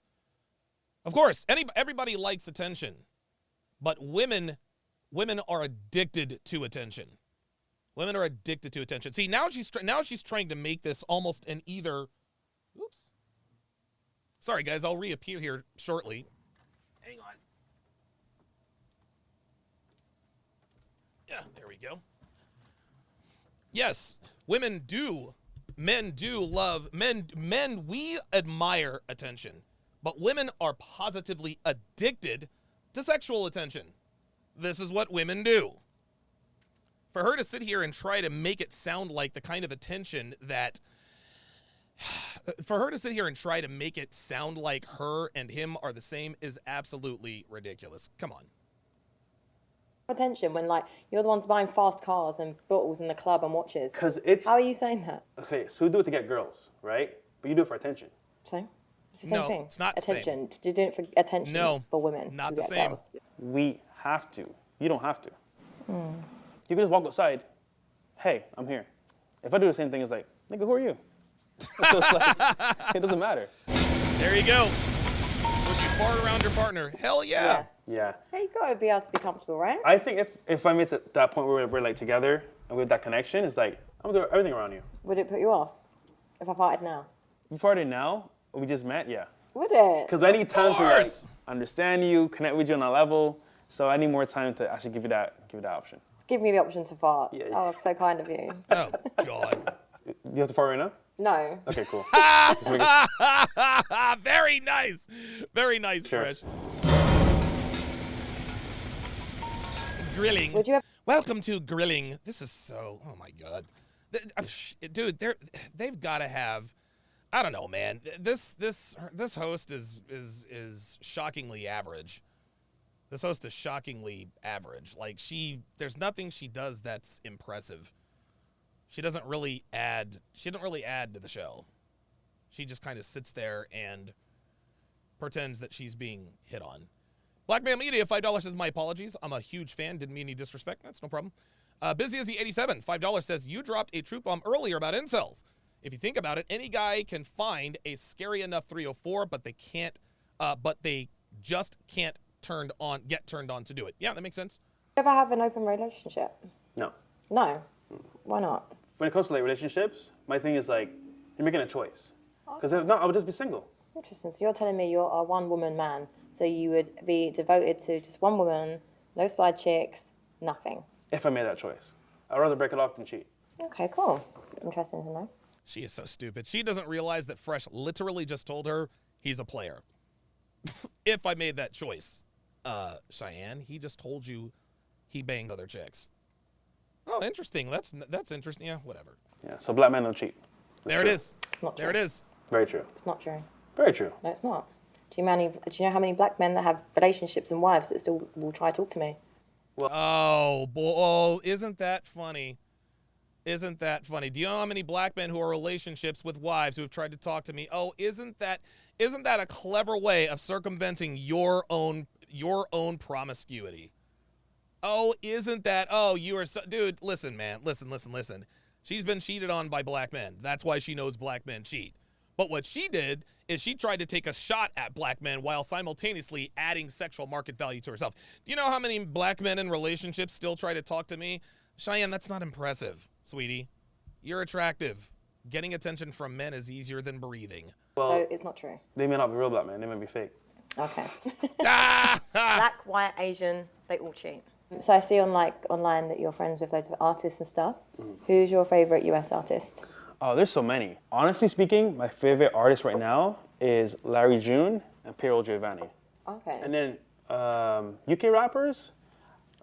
Of course, everybody likes attention. But women are addicted to attention. Women are addicted to attention. See, now she's trying to make this almost an either. Oops. Sorry, guys. I'll reappear here shortly. Hang on. Yeah, there we go. Yes, men do love, we admire attention, but women are positively addicted to sexual attention. This is what women do. For her to sit here and try to make it sound like the kind of attention that, for her to sit here and try to make it sound like her and him are the same is absolutely ridiculous. Come on. Attention when like you're the ones buying fast cars and bottles in the club and watches. Because it's How are you saying that? okay. So we do it to get girls, right? but you do it for attention. So it's the same No, thing. it's not the same. attention. Do you do it for attention No, for women? not to the get same. girls? We have to. You don't have to. You can just walk outside. Hey, I'm here. If I do the same thing, it's like, nigga, who are you? So it's like, it doesn't matter. There you go. Would you fart around your partner? Hell yeah. Yeah. Hey, you gotta be able to be comfortable, right? I think if I made to that point where we're like together and we have that connection, it's like, I'm doing everything around you. Would it put you off if I farted now? You farted now, we just met, yeah. Would it? Because I need time to like course. understand you, connect with you on a level. So I need more time to actually give you that option. Give me the option to fart. Yeah. Oh, so kind of you. Oh, God. You have to fart right now? No. Okay, cool. Very nice. Very nice, Sure. Fresh. Grilling. Would you ever? Welcome to grilling. This is so, oh my God. Dude, they've got to have, I don't know, man. This host is shockingly average. This host is shockingly average. Like there's nothing she does that's impressive. She doesn't really add to the show. She just kind of sits there and pretends that she's being hit on. Black Man Media, $5 says, my apologies. I'm a huge fan. Didn't mean any disrespect. That's no problem. Busy as the 87, $5 says, you dropped a truth bomb earlier about incels. If you think about it, any guy can find a scary enough 304, but they just can't get turned on to do it. Yeah, that makes sense. You ever have an open relationship? No. No. Why not? When it comes to like relationships, my thing is like, you're making a choice. Because if not, I would just be single. Interesting. So you're telling me you're a one-woman man, so you would be devoted to just one woman, no side chicks, nothing. If I made that choice. I'd rather break it off than cheat. Okay, cool. Interesting to know. She is so stupid. She doesn't realize that Fresh literally just told her he's a player. If I made that choice, Cheyenne, he just told you he banged other chicks. Oh, interesting. That's interesting. Yeah, whatever. Yeah, so black men don't cheat. That's There true. it is. Not There it true. is. Very true. It's not true. Very true. No, it's not. Do you know how many black men that have relationships and wives that still will try to talk to me? Oh, boy. Oh, isn't that funny? Isn't that funny? Do you know how many black men who are in relationships with wives who have tried to talk to me? Oh, isn't that a clever way of circumventing your own promiscuity? Oh, isn't that? Oh, you are so, dude, listen, man. Listen. She's been cheated on by black men. That's why she knows black men cheat. But what she did is she tried to take a shot at black men while simultaneously adding sexual market value to herself. Do you know how many black men in relationships still try to talk to me? Cheyenne, that's not impressive, sweetie. You're attractive. Getting attention from men is easier than breathing. Well, So it's not true. they may not be real black men. They may be fake. Okay. Black, white, Asian, they all cheat. So I see online that you're friends with loads of artists and stuff. Who's your favourite US artist? Oh, there's so many. Honestly speaking, my favorite artist right now is Larry June and Piero Giovanni. Okay. And then UK rappers,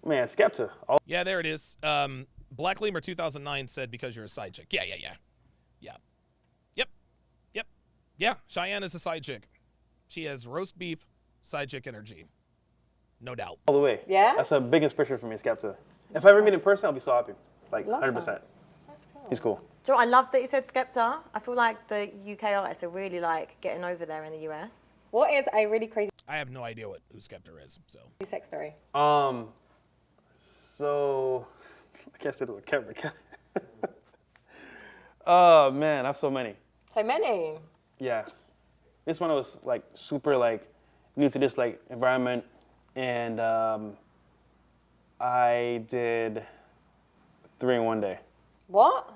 man, Skepta. Yeah, there it is. Black Lemur 2009 said because you're a side chick. Yeah. Yep. Yeah, Cheyenne is a side chick. She has roast beef, side chick energy. No doubt. All the way. Yeah? That's a big inspiration for me, Skepta. If I ever meet in person, I'll be so happy. Like, Love 100%. that. That's cool. He's cool. Do you know what, I love that you said Skepta. I feel like the UK artists are really like getting over there in the US. What is a really crazy I have no idea who Skepta is, so. sex story? So, I can't say it on camera. Oh, man, I have so many. So many. Yeah. This one I was like super like new to this like environment, and I did 3 in one day. What?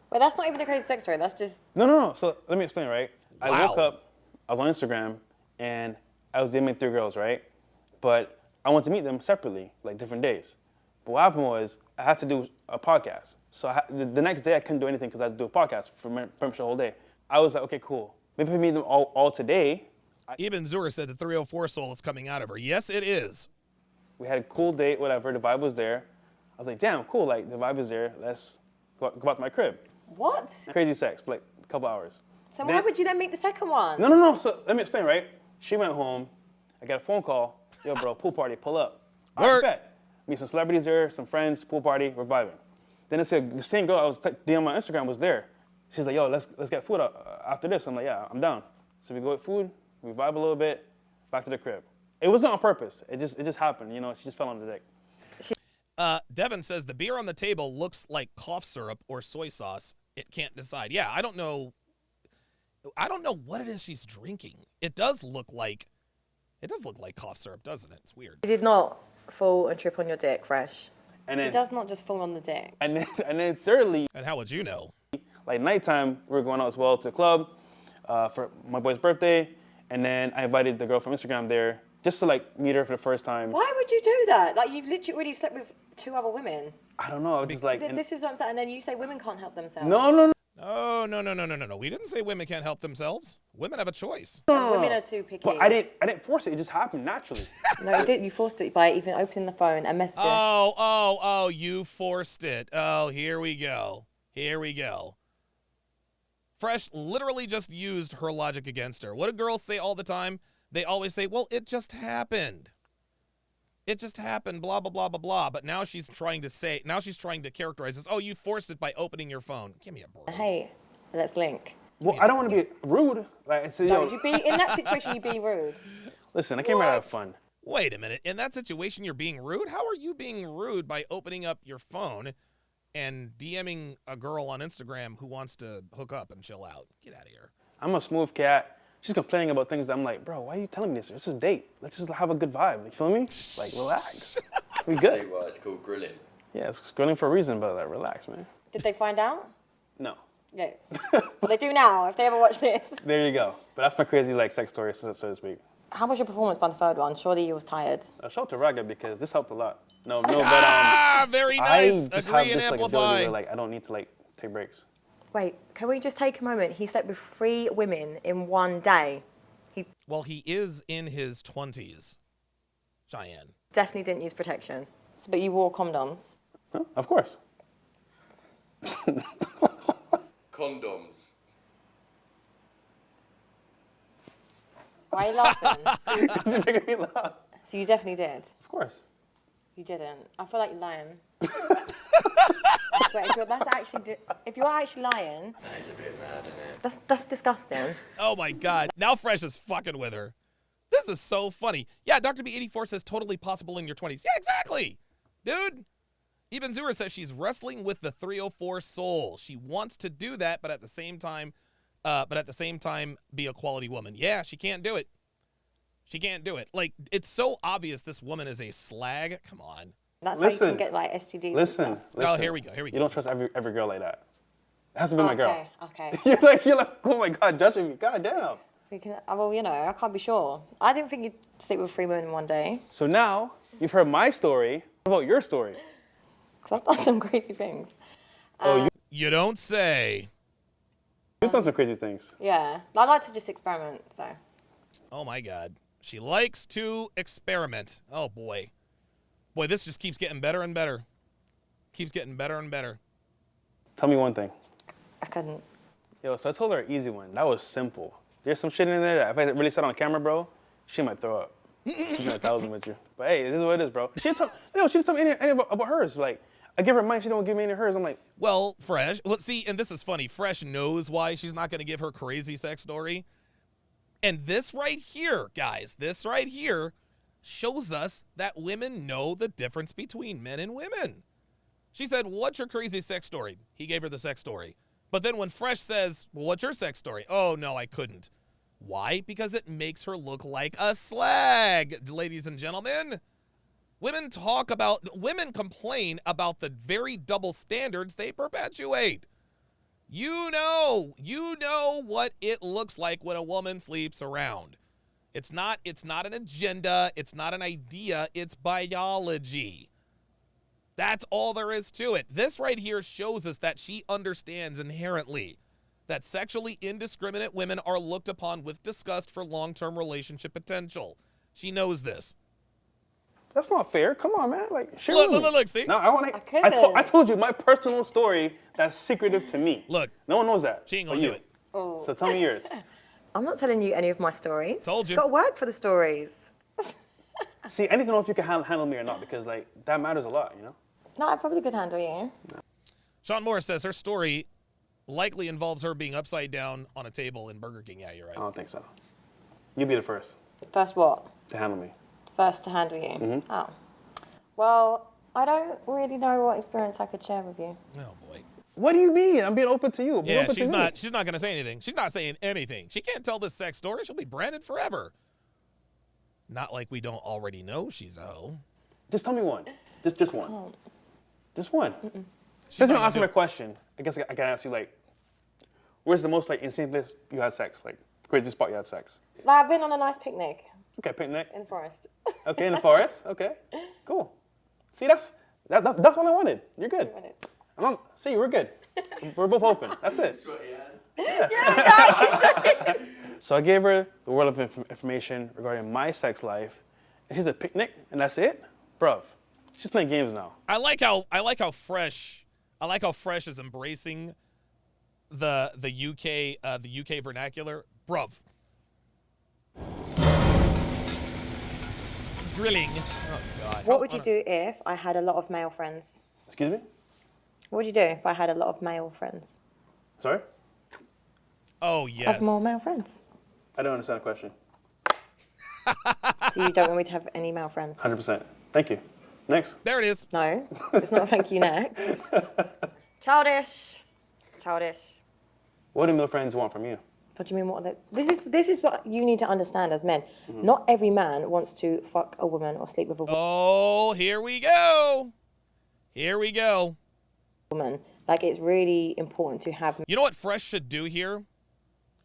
Well, that's not even a crazy sex story. That's just No. So let me explain, right? I Wow. woke up, I was on Instagram, and I was DMing 3 girls, right? But I wanted to meet them separately, like different days. But what happened was I had to do a podcast. So the next day I couldn't do anything because I had to do a podcast for pretty much the whole day. I was like, okay, cool. Maybe if we meet them all today. Ibn Zur said the 304 soul is coming out of her. Yes, it is. We had a cool date, whatever. The vibe was there. I was like, damn, cool. Like the vibe is there. Let's go back to my crib. what? Crazy sex for like a couple hours. So why would you then meet the second one? No. So let me explain, right? She went home. I got a phone call. Yo, bro, pool party, pull up. All right, Work. bet. Meet some celebrities there, some friends, pool party, we're vibing. Then it's the same girl I was DMing on Instagram was there. She's like, yo, let's get food after this. I'm like, yeah, I'm down. So we go get food, we vibe a little bit, back to the crib. It wasn't on purpose. It just happened. You know, she just fell on the dick. Devin says the beer on the table looks like cough syrup or soy sauce. It can't decide. Yeah, I don't know what it is she's drinking. It does look like cough syrup, doesn't it? It's weird. You did not fall and trip on your dick, Fresh. And He then, does not just fall on the dick. and then thirdly, And how would you know? like nighttime, we were going out as well to the club for my boy's birthday. And then I invited the girl from Instagram there just to like meet her for the first time. Why would you do that? Like, you've literally already slept with 2 other women. I don't know. I was just like, This is what I'm saying. And then you say women can't help themselves. no. No. We didn't say women can't help themselves. Women have a choice. And women are too picky. But I didn't force it. It just happened naturally. No, you didn't. You forced it by even opening the phone and messaging. Oh, you forced it. Oh, here we go. Fresh literally just used her logic against her. What do girls say all the time? They always say, well, it just happened. It just happened, blah, blah, blah, blah, blah. But now she's trying to characterize this. Oh, you forced it by opening your phone. Give me a break. Hey, let's link. Well, I don't want to be rude. Like, it's, No, you be in that situation. You be rude. listen, I came here to have fun. Wait a minute. In that situation, you're being rude? How are you being rude by opening up your phone and DMing a girl on Instagram who wants to hook up and chill out? Get out of here. I'm a smooth cat. She's complaining about things that I'm like, bro, why are you telling me this? This is a date. Let's just have a good vibe. You feel me? Like, relax. We good. See why it's called grilling. Yeah, it's grilling for a reason, but like, relax, man. Did they find out? No. No. Well, they do now if they ever watch this. There you go. But that's my crazy like sex story, so to speak. How was your performance by the third one? Surely you was tired. Shout out to Raga because this helped a lot. No, but Very I nice. just Agree have and this like amplify. ability where like I don't need to like take breaks. Wait, can we just take a moment? He slept with 3 women in one day. He Well, he is in his 20s, Cheyenne. definitely didn't use protection. But you wore condoms. Huh? Of course. Condoms. Why are you laughing? Because you're making me laugh. So you definitely did. Of course. You didn't. I feel like you're lying. I swear, if you're actually lying, That is a bit mad, isn't it? That's disgusting. Oh my God. Now Fresh is fucking with her. This is so funny. Yeah, Dr. B84 says totally possible in your 20s. Yeah, exactly. Dude. Ibn Zura says she's wrestling with the 304 soul. She wants to do that, but at the same time, be a quality woman. Yeah, she can't do it. She can't do it. Like, it's so obvious this woman is a slag. Come on. that's how you can get like STDs. Listen. Oh, here we go. You don't trust every girl like that. It hasn't been my girl. Okay. You're like, oh my God, judging me. God damn. Well, you know, I can't be sure. I didn't think you'd sleep with 3 women in one day. So now you've heard my story. What about your story? Because I've done some crazy things. You don't say. You've done some crazy things. Yeah. I like to just experiment, so. Oh my God. She likes to experiment. Oh boy. Boy, this just keeps getting better and better. Keeps getting better and better. Tell me one thing. I couldn't. Yo, so I told her an easy one. That was simple. There's some shit in there that if I really said on camera, bro, she might throw up. She's not 1,000 with you. But hey, this is what it is, bro. She didn't tell me any about hers. Like, I give her mine, she don't give me any of hers. I'm like, Well, Fresh, see, and this is funny. Fresh knows why she's not going to give her crazy sex story. And this right here, guys, this right here shows us that women know the difference between men and women. She said, what's your crazy sex story? He gave her the sex story. But then when Fresh says, well, what's your sex story? Oh, no, I couldn't. Why? Because it makes her look like a slag, ladies and gentlemen. Women complain about the very double standards they perpetuate. You know what it looks like when a woman sleeps around. It's not an agenda, it's not an idea, it's biology. That's all there is to it. This right here shows us that she understands inherently that sexually indiscriminate women are looked upon with disgust for long-term relationship potential. She knows this. that's not fair. Come on, man. Like, sure. Look, see? No, I told you my personal story that's secretive to me. Look. No one knows that. She ain't gonna but do you. it. Oh. So tell me yours. I'm not telling you any of my stories. Told you. Got to work for the stories. See, I need to know if you can handle me or not because, like, that matters a lot, you know? No, I probably could handle you. Sean Morris says her story likely involves her being upside down on a table in Burger King. Yeah, you're right. I don't think so. You be the first First what? to handle me. First to handle you. Oh. Well, I don't really know what experience I could share with you. Oh boy. What do you mean? I'm being open to you. Be Yeah, open she's to me. not. She's not gonna say anything. She's not saying anything. She can't tell this sex story. She'll be branded forever. Not like we don't already know she's a hoe. Just tell me one. Just one. Oh. Just one. She's Since not you gonna asked do me my it. question, I guess I gotta ask you, like, where's the most, like, insane place you had sex? Like, crazy spot you had sex? Like, I've been on a nice picnic Okay, picnic. in the forest. Okay, in the forest. Okay, cool. See, that's all I wanted. You're good. See, we're good. We're both open. That's it. So I gave her the world of information regarding my sex life, and she's a picnic, and that's it, bruv. She's playing games now. I like how Fresh is embracing the UK vernacular, bruv. Grilling. Oh God. What would you do if I had a lot of male friends? Excuse me? What would you do if I had a lot of male friends? Sorry? Oh Have yes. more male friends. I don't understand the question. So you don't want me to have any male friends? 100%. Thank you. Next. There it is. No, it's not a thank you next. Childish. Childish. What do male friends want from you? What do you mean? This is what you need to understand as men. Not every man wants to fuck a woman or sleep with a Oh, here we go. Here we go. woman. Like, it's really important to have. You know what Fresh should do here?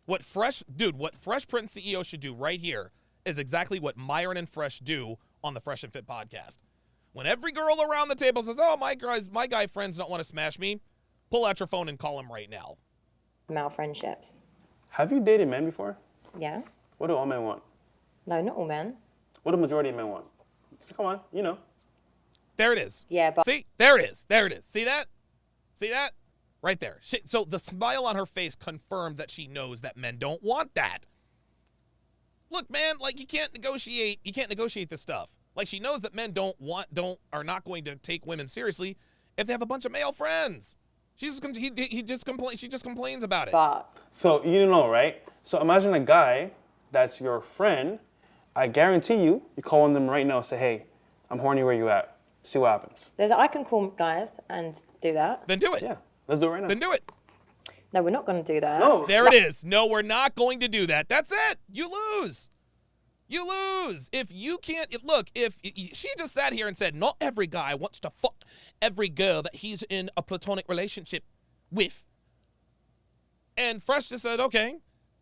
What Fresh Print CEO should do right here is exactly what Myron and Fresh do on the Fresh and Fit podcast. When every girl around the table says, "Oh, my guy friends don't want to smash me," pull out your phone and call him right now. Male friendships. Have you dated men before? Yeah. What do all men want? No, not all men. What do the majority of men want? Just come on, you know. There it is. Yeah, but See? There it is. There it is. See that? See that? Right there. So the smile on her face confirmed that she knows that men don't want that. Look, man, like you can't negotiate this stuff. Like she knows that men are not going to take women seriously if they have a bunch of male friends. She just complains about it. but So you know, right? So imagine a guy that's your friend. I guarantee you call on them right now and say, "Hey, I'm horny, where you at?" See what happens. I can call guys and do that. Then do it. Yeah, let's do it right now. Then do it. No, we're not going to do that. No. There it is. No, we're not going to do that. That's it. You lose. You lose. If you can't, if she just sat here and said, not every guy wants to fuck every girl that he's in a platonic relationship with. And Fresh just said, okay,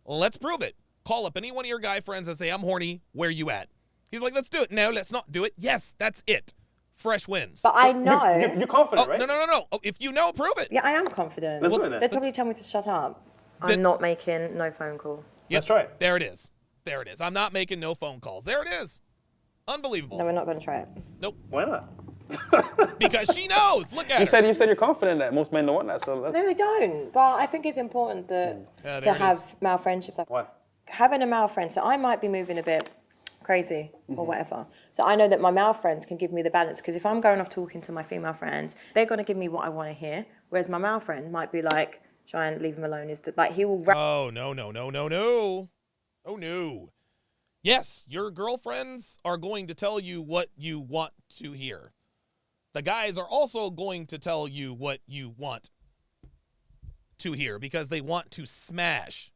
let's prove it. Call up any one of your guy friends and say, I'm horny, where you at? He's like, let's do it. No, let's not do it. Yes, that's it. Fresh wins. But I know. You're confident, Oh, right? no. Oh, if you know, prove it. Yeah, I am confident. Let's do it then. They'd probably tell me to shut up. Then- I'm not making no phone call. Let's try it. There it is. There it is. I'm not making no phone calls. There it is. Unbelievable. No, we're not going to try it. Nope. Why not? Because she knows. Look at You her. said you're confident that most men don't want that. So let's, No, they don't. But I think it's important that Yeah, to there it have male friendships. why? Having a male friend, so I might be moving a bit crazy or whatever. So I know that my male friends can give me the balance, because if I'm going off talking to my female friends, they're going to give me what I want to hear. Whereas my male friend might be like, try and leave him alone. Like, he will Oh, no. Oh, no. Yes, your girlfriends are going to tell you what you want to hear. The guys are also going to tell you what you want to hear because they want to smash.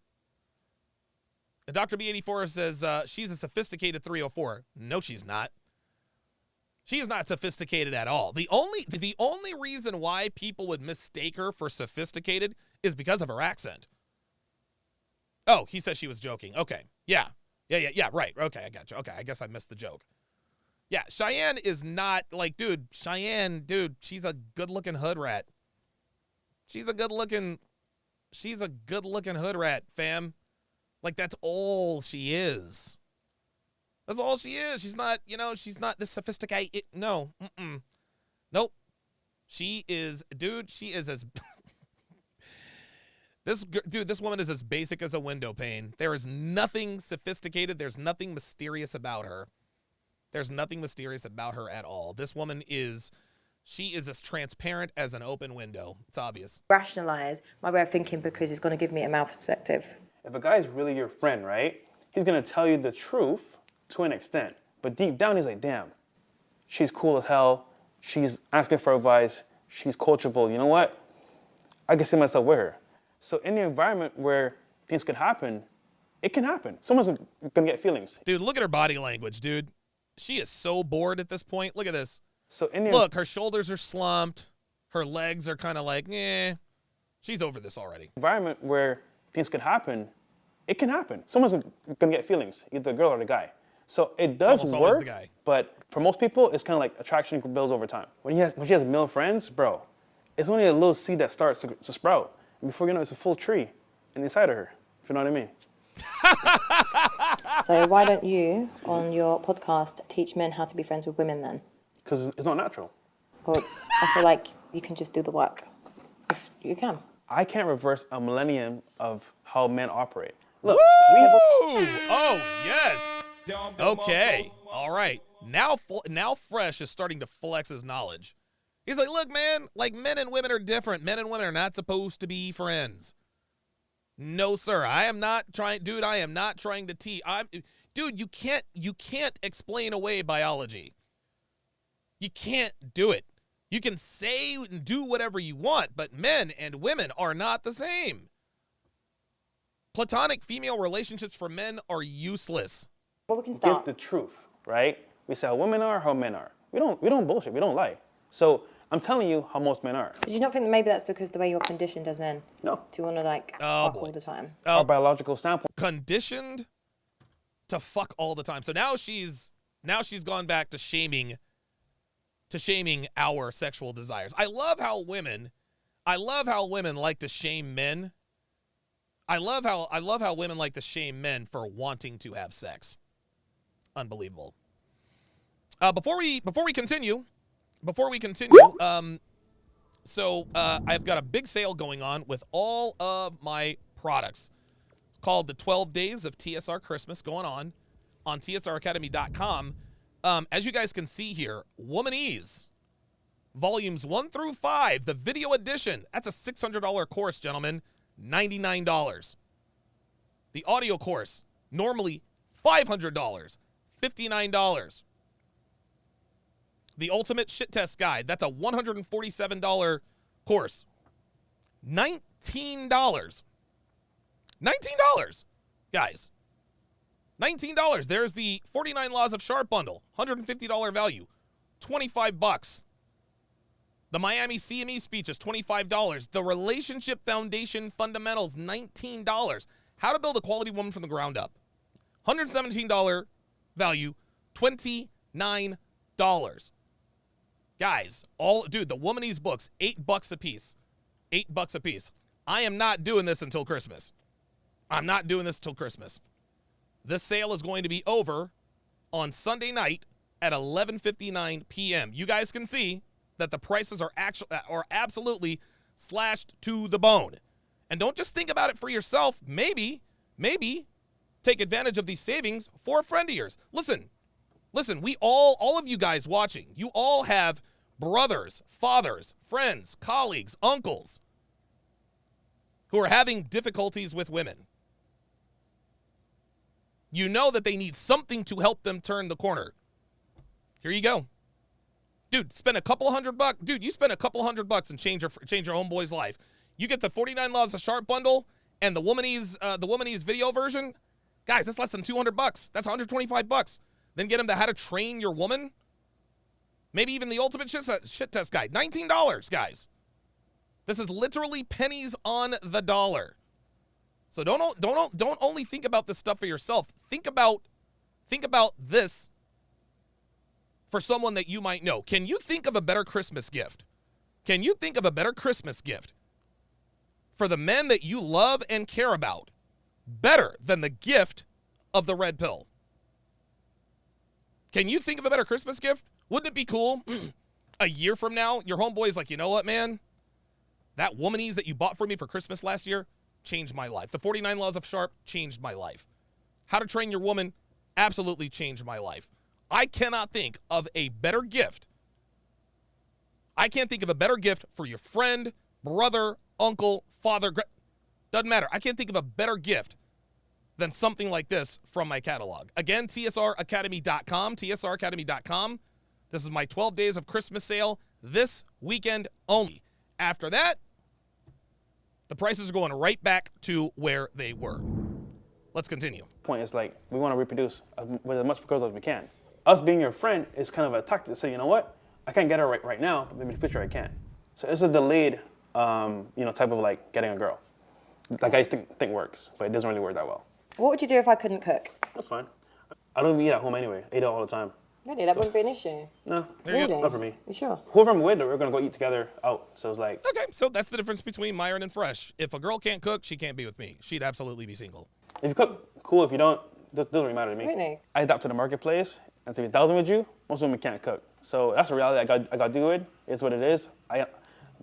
And Dr. B84 says she's a sophisticated 304. No, she's not. She is not sophisticated at all. The only reason why people would mistake her for sophisticated is because of her accent. Oh, he says she was joking. Okay. Yeah, right. Okay, I got you. Okay, I guess I missed the joke. Yeah, Cheyenne is not like, Cheyenne, she's a good-looking hood rat. She's a good-looking hood rat, fam. Like, that's all she is. That's all she is. She's not, she's not this sophisticated. No. Nope. She is as... This woman is as basic as a window pane. There is nothing sophisticated. There's nothing mysterious about her. There's nothing mysterious about her at all. This woman is She is as transparent as an open window. It's obvious. Rationalize my way of thinking because it's going to give me a male perspective. If a guy is really your friend, right, he's going to tell you the truth to an extent. But deep down, he's like, damn, she's cool as hell. She's asking for advice. She's coachable. You know what? I can see myself with her. So in the environment where things could happen, it can happen. Someone's going to get feelings. Dude, look at her body language, dude. She is so bored at this point. Look at this. So in the Look, her shoulders are slumped. Her legs are kind of like, she's over this already. environment where things could happen, it can happen. Someone's going to get feelings, either the girl or the guy. So it does almost always work, the guy. but for most people, it's kind of like attraction builds over time. When she has male friends, bro, it's only a little seed that starts to sprout. And before you know it, it's a full tree inside of her, if you know what I mean. So why don't you, on your podcast, teach men how to be friends with women then? Because it's not natural. Well, I feel like you can just do the work. If you can. I can't reverse a millennium of how men operate. Look, Woo! Oh, yes. Okay. All right. Now Fresh is starting to flex his knowledge. He's like, look, man, like men and women are different. Men and women are not supposed to be friends. No, sir. I am not trying to teach. Dude, you can't explain away biology. You can't do it. You can say and do whatever you want, but men and women are not the same. Platonic female relationships for men are useless. Well, we can give start. the truth, right? We say how women are, how men are. We don't bullshit. We don't lie. So I'm telling you how most men are. Do you not think that maybe that's because the way you're conditioned as men? No. To want to like fuck all the time? Our biological standpoint. Conditioned to fuck all the time. So now she's gone back to shaming our sexual desires. I love how women like to shame men. I love how women like to shame men for wanting to have sex. Unbelievable. Before we continue, I've got a big sale going on with all of my products. It's called the 12 Days of TSR Christmas going on tsracademy.com. As you guys can see here, Womanese, volumes 1 through 5, the video edition. That's a $600 course, gentlemen. $99. The audio course, normally $500, $59. The Ultimate Shit Test Guide, that's a $147 course. $19. $19, guys. $19. There's the 49 Laws of Sharpe bundle, $150 value, $25. The Miami CME speech is $25. The Relationship Foundation Fundamentals, $19. How to Build a Quality Woman from the Ground Up, $117 value, $29. Guys, the Womanese books, $8 a piece. $8 a piece. I am not doing this until Christmas. This sale is going to be over on Sunday night at 11:59 p.m. You guys can see that the prices are absolutely slashed to the bone. And don't just think about it for yourself. Maybe take advantage of these savings for a friend of yours. Listen, we all of you guys watching, you all have brothers, fathers, friends, colleagues, uncles who are having difficulties with women. You know that they need something to help them turn the corner. Here you go. Dude, spend a couple $100. Dude, you spend a couple $100 and change your homeboy's life. You get the 49 Laws of Sharpe bundle and the Womanese video version. Guys, that's less than $200. That's $125. Then get him the How to Train Your Woman. Maybe even the Ultimate Shit Test Guide. $19, guys. This is literally pennies on the dollar. So don't only think about this stuff for yourself. Think about this for someone that you might know. Can you think of a better Christmas gift? Can you think of a better Christmas gift for the men that you love and care about better than the gift of the red pill? Can you think of a better Christmas gift? Wouldn't it be cool? A year from now, your homeboy's like, you know what, man? That Womanese that you bought for me for Christmas last year changed my life. The 49 Laws of Sharpe changed my life. How to Train Your Woman absolutely changed my life. I cannot think of a better gift I can't think of a better gift for your friend, brother, uncle, father. Doesn't matter. I can't think of a better gift than something like this from my catalog. Again, tsracademy.com, tsracademy.com. This is my 12 days of Christmas sale this weekend only. After that, the prices are going right back to where they were. Let's continue. Point is like, we want to reproduce with as much girls as we can. Us being your friend is kind of a tactic to say, you know what? I can't get her right now, but maybe in the future I can. So it's a delayed, type of like getting a girl. That guys think works, but it doesn't really work that well. What would you do if I couldn't cook? That's fine. I don't eat at home anyway. I eat out all the time. Really? That wouldn't be an issue? No, Really? not for me. You sure? Whoever I'm with, we're gonna go eat together out. So it's like. Okay, so that's the difference between Myron and Fresh. If a girl can't cook, she can't be with me. She'd absolutely be single. If you cook, cool. If you don't, doesn't really matter to me. Really? I adapt to the marketplace, and to be 1,000 with you, most women can't cook. So that's a reality I got to deal with. It's what it is. I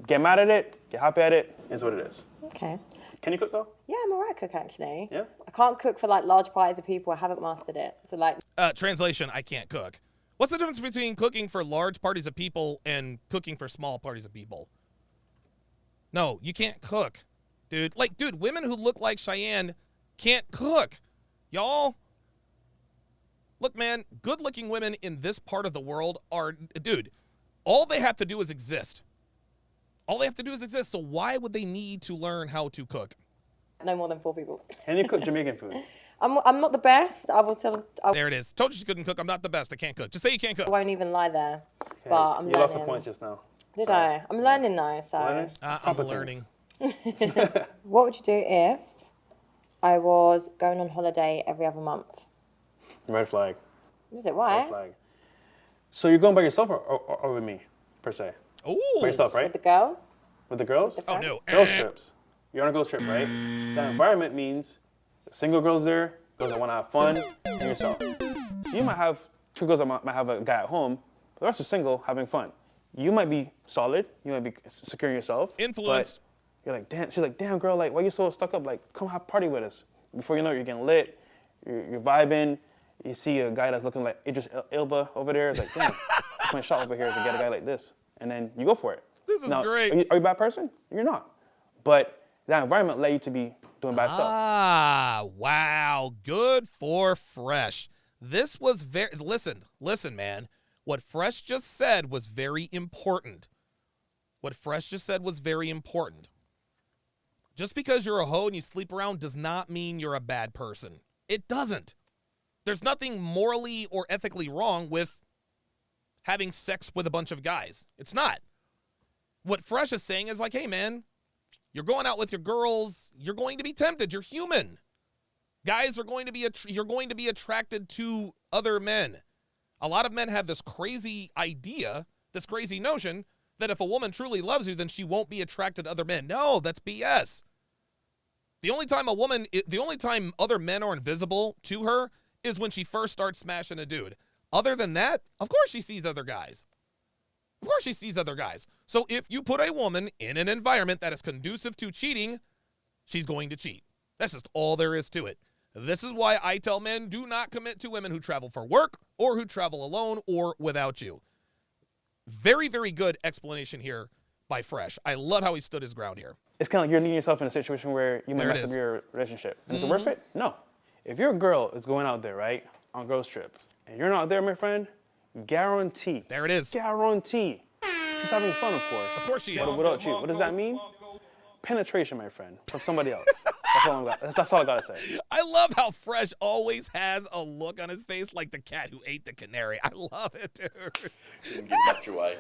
get mad at it, get happy at it. It's what it is. Okay. Can you cook though? Yeah, I'm a right cook actually. Yeah? I can't cook for like large parties of people. I haven't mastered it. So like. Translation, I can't cook. What's the difference between cooking for large parties of people and cooking for small parties of people? No, you can't cook, dude. Like, dude, women who look like Cheyenne can't cook. Y'all. Look, man, good-looking women in this part of the world are, dude, all they have to do is exist. All they have to do is exist, so why would they need to learn how to cook? No more than 4 people. Can you cook Jamaican food? I'm not the best. I will tell. There it is. Told you she couldn't cook. I'm not the best. I can't cook. Just say you can't cook. I won't even lie there. Okay. But I'm learning. You lost a point just now. Did Sorry. I? I'm learning though, so. Learning? I'm Competence. learning. What would you do if I was going on holiday every other month? Red flag. Is it? Red Why? flag. So you're going by yourself or with me, per se? Ooh. By yourself, right? With the girls? With the girls? Oh, no. Girls trips. You're on a girls trip, right? That environment means single girls there, girls that want to have fun, and yourself. So you might have 2 girls that might have a guy at home, but the rest are single, having fun. You might be solid, you might be secure in yourself. Influenced. But you're like, damn, she's like, damn girl, like, why you so stuck up? Like, come have a party with us. Before you know it, you're getting lit, you're vibing, you see a guy that's looking like Idris Elba over there, it's like, damn, I'm playing shot over here to get a guy like this. And then you go for it. This is Now, great. Are you a bad person? You're not. But that environment led you to be doing bad stuff. Ah, wow. Good for Fresh. This was very, listen, man. What Fresh just said was very important. What Fresh just said was very important. Just because you're a hoe and you sleep around does not mean you're a bad person. It doesn't. There's nothing morally or ethically wrong with having sex with a bunch of guys. It's not. What Fresh is saying is like, hey, man, you're going out with your girls. You're going to be tempted. You're human. Guys are going to be, you're going to be attracted to other men. A lot of men have this crazy idea, this crazy notion that if a woman truly loves you, then she won't be attracted to other men. No, that's BS. The only time other men are invisible to her is when she first starts smashing a dude. Other than that, of course she sees other guys. Of course she sees other guys. So if you put a woman in an environment that is conducive to cheating, she's going to cheat. That's just all there is to it. This is why I tell men, do not commit to women who travel for work or who travel alone or without you. Very, very good explanation here by Fresh. I love how he stood his ground here. It's kind of like you're leaving yourself in a situation where you might mess up your relationship. And is it worth it? No. If your girl is going out there, right, on a girls trip, and you're not there, my friend, guarantee. There it is. Guarantee. She's having fun, of course. Of course she is. What about you? What does that mean? Penetration, my friend, from somebody else. That's all I gotta say. I love how Fresh always has a look on his face like the cat who ate the canary. I love it, dude. Didn't give much away.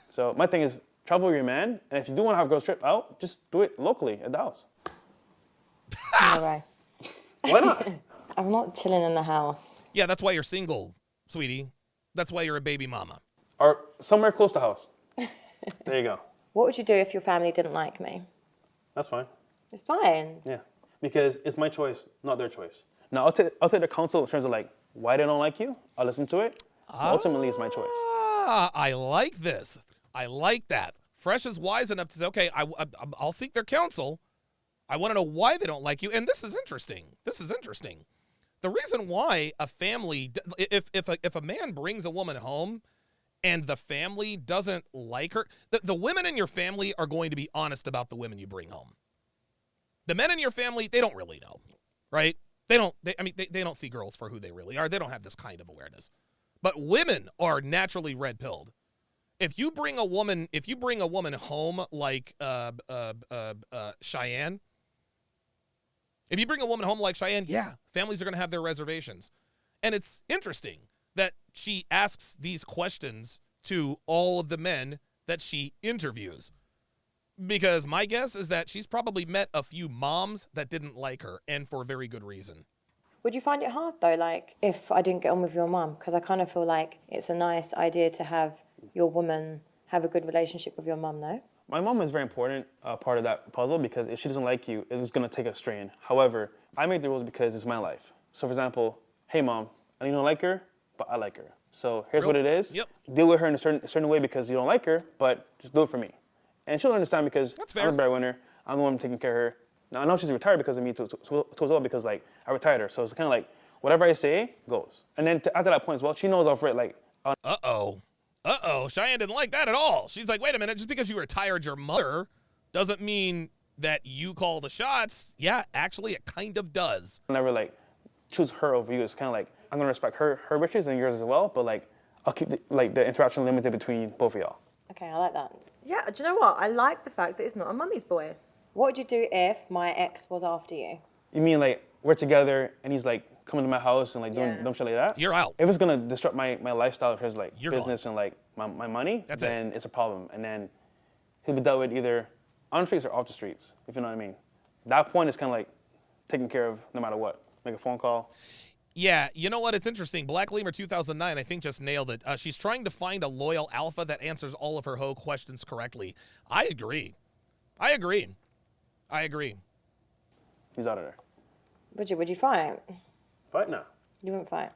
So my thing is, travel with your man, and if you do want to have a girls trip out, just do it locally at the house. No way. Why not? I'm not chilling in the house. Yeah, that's why you're single, sweetie. That's why you're a baby mama. Or somewhere close to house. There you go. What would you do if your family didn't like me? That's fine. It's fine. Yeah, because it's my choice, not their choice. Now, I'll take the counsel in terms of like why they don't like you. I'll listen to it. But ultimately, it's my choice. Ah, I like this. I like that. Fresh is wise enough to say, okay, I'll seek their counsel. I want to know why they don't like you. And this is interesting. This is interesting. The reason why a family, if a man brings a woman home and the family doesn't like her, the women in your family are going to be honest about the women you bring home. The men in your family, they don't really know, right? They don't see girls for who they really are. They don't have this kind of awareness. But women are naturally red-pilled. If you bring a woman home like Cheyenne, yeah, families are going to have their reservations. And it's interesting that she asks these questions to all of the men that she interviews. Because my guess is that she's probably met a few moms that didn't like her, and for a very good reason. Would you find it hard though, like if I didn't get on with your mum? Because I kind of feel like it's a nice idea to have your woman have a good relationship with your mum, no? My mom is very important part of that puzzle, because if she doesn't like you, it's going to take a strain. However, I make the rules because it's my life. So for example, hey mom, I know you don't like her, but I like her. So here's what it is. Yep. Deal with her in a certain way because you don't like her, but just do it for me. And she'll understand because That's fair. I'm the breadwinner. I'm the one taking care of her. Now I know she's retired because of me too as well, because like I retired her. So it's kind of like whatever I say goes. And then after that point as well, she knows off right like. Uh-oh. Cheyenne didn't like that at all. She's like, wait a minute, just because you retired your mother doesn't mean that you call the shots. Yeah, actually, it kind of does. I'll never like choose her over you. It's kind of like I'm gonna respect her wishes and yours as well, but like I'll keep the interaction limited between both of y'all. Okay, I like that. Yeah, do you know what? I like the fact that it's not a mummy's boy. What would you do if my ex was after you? You mean like we're together and he's like coming to my house and like doing dumb shit like that? You're out. If it's gonna disrupt my lifestyle of his like You're business gone. and like my money, That's then it's a problem. And then he'll be dealt with either on the streets or off the streets, if you know what I mean. That point is kind of like taken care of no matter what. Make a phone call. Yeah, you know what? It's interesting. Black Lemur 2009, I think, just nailed it. She's trying to find a loyal alpha that answers all of her hoe questions correctly. I agree. He's out of there. Would you fight? Fight now. You wouldn't fight.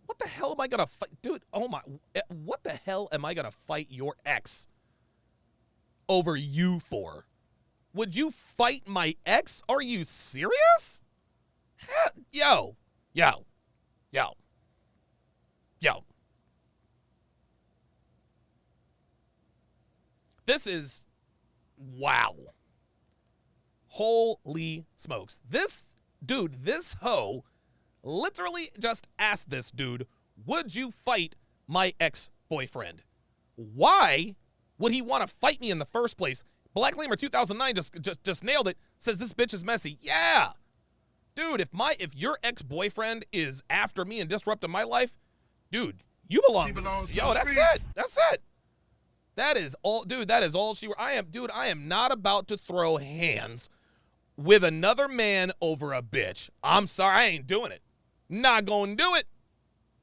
What the hell am I going to fight? Dude, oh my. What the hell am I going to fight your ex over you for? Would you fight my ex? Are you serious? Yo. This is, wow. Holy smokes. This hoe literally just asked this dude, would you fight my ex-boyfriend? Why would he want to fight me in the first place? Black Lemur 2009 just nailed it. Says this bitch is messy. Yeah. Dude, if your ex-boyfriend is after me and disrupting my life, dude, you belong. Yo, that's it. That's it. That is all, dude. That is all I am not about to throw hands with another man over a bitch. I'm sorry, I ain't doing it. Not gonna do it.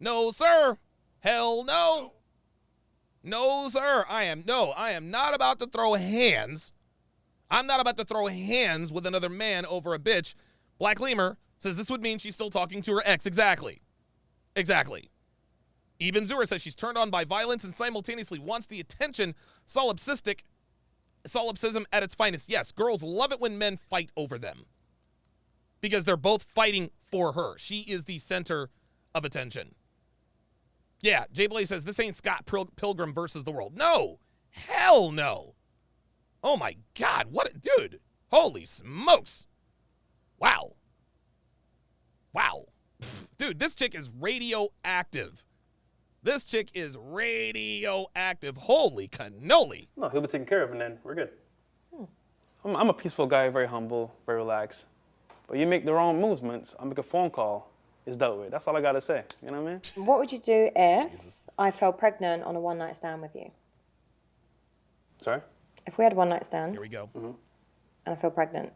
No, sir. Hell no. No, sir. I am not about to throw hands. I'm not about to throw hands with another man over a bitch. Black Lemur says this would mean she's still talking to her ex. Exactly. Ibn Zur says she's turned on by violence and simultaneously wants the attention. Solipsism at its finest. Yes, girls love it when men fight over them because they're both fighting for her. She is the center of attention. Yeah, Jay Blaze says this ain't Scott Pilgrim versus the world. No, hell no. Oh my God, what a dude. Holy smokes. Wow. Dude, this chick is radioactive. Holy cannoli. No, he'll be taken care of and then we're good. I'm a peaceful guy, very humble, very relaxed. But you make the wrong movements, I'll make a phone call, it's dealt with. That's all I gotta say, you know what I mean? What would you do if I fell pregnant on a one-night stand with you? Sorry? If we had a one-night stand Here we go. and I fell pregnant.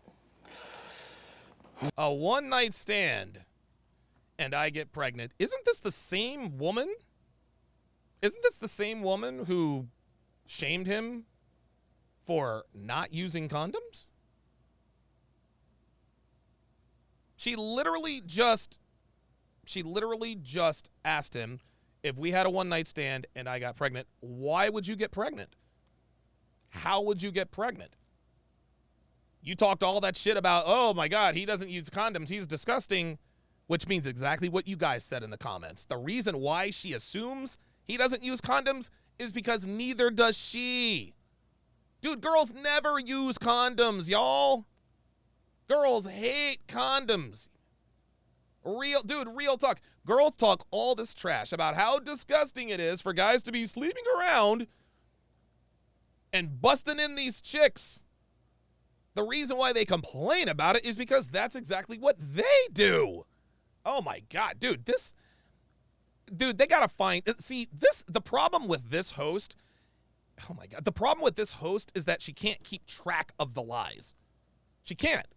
A one-night stand and I get pregnant. Isn't this the same woman? Isn't this the same woman who shamed him for not using condoms? She literally just asked him, if we had a one-night stand and I got pregnant, why would you get pregnant? How would you get pregnant? You talked all that shit about, oh my God, he doesn't use condoms, he's disgusting, which means exactly what you guys said in the comments. The reason why she assumes he doesn't use condoms is because neither does she. Dude, girls never use condoms, y'all. Girls hate condoms. Real talk. Girls talk all this trash about how disgusting it is for guys to be sleeping around and busting in these chicks. The reason why they complain about it is because that's exactly what they do. Oh my God, dude, they gotta find, the problem with this host, oh my God, the problem with this host is that she can't keep track of the lies. She can't.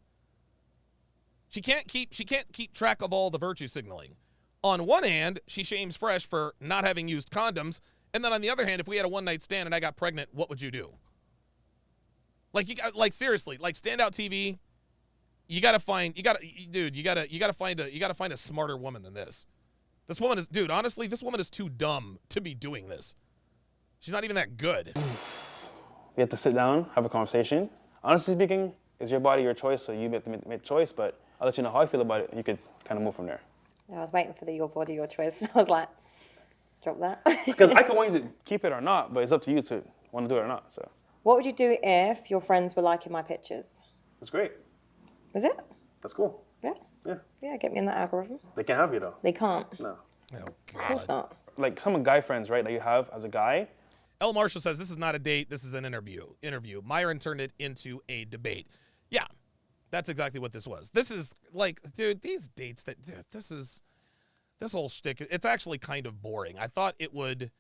She can't keep track of all the virtue signaling. On one hand, she shames Fresh for not having used condoms, and then on the other hand, if we had a one-night stand and I got pregnant, what would you do? Seriously, standout TV, you gotta find a smarter woman than this. This woman is, dude, honestly, this woman is too dumb to be doing this. She's not even that good. We have to sit down, have a conversation. Honestly speaking, it's your body, your choice, so you have to make the choice, but I'll let you know how I feel about it. You could kind of move from there. I was waiting for the your body, your choice. I was like, drop that. Because I can want you to keep it or not, but it's up to you to want to do it or not. So. What would you do if your friends were liking my pictures? That's great. Is it? That's cool. Yeah. Yeah. Yeah, get me in that algorithm. They can't have you though. They can't. No. Oh, Of course God. not. Like some guy friends, right, that you have as a guy. L. Marshall says, this is not a date, this is an interview. Myron turned it into a debate. Yeah, that's exactly what this was. This is like, dude, these dates this whole shtick, it's actually kind of boring. I thought it would,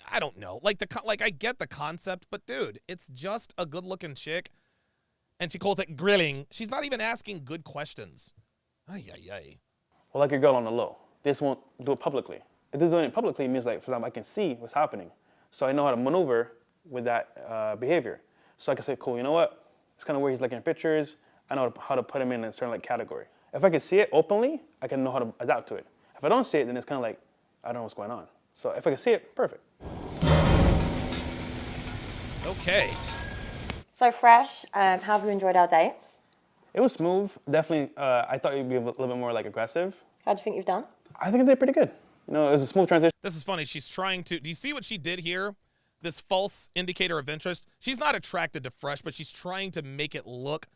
I don't know. I get the concept, but dude, it's just a good-looking chick, and she calls it grilling. She's not even asking good questions. Ay, ay, ay. Well, like your girl on the low. They just won't do it publicly. If they're doing it publicly, it means, like, for example, I can see what's happening. So I know how to maneuver with that behavior. So I can say, cool, you know what? It's kind of where he's looking at pictures. I know how to put him in a certain like category. If I can see it openly, I can know how to adapt to it. If I don't see it, then it's kind of like, I don't know what's going on. So if I can see it, perfect. Okay. So Fresh, how have you enjoyed our date? It was smooth. Definitely, I thought you'd be a little bit more like aggressive. How do you think you've done? I think I did pretty good. You know, it was a smooth transition. This is funny. She's trying to, do you see what she did here? This false indicator of interest. She's not attracted to Fresh, but she's trying to make it look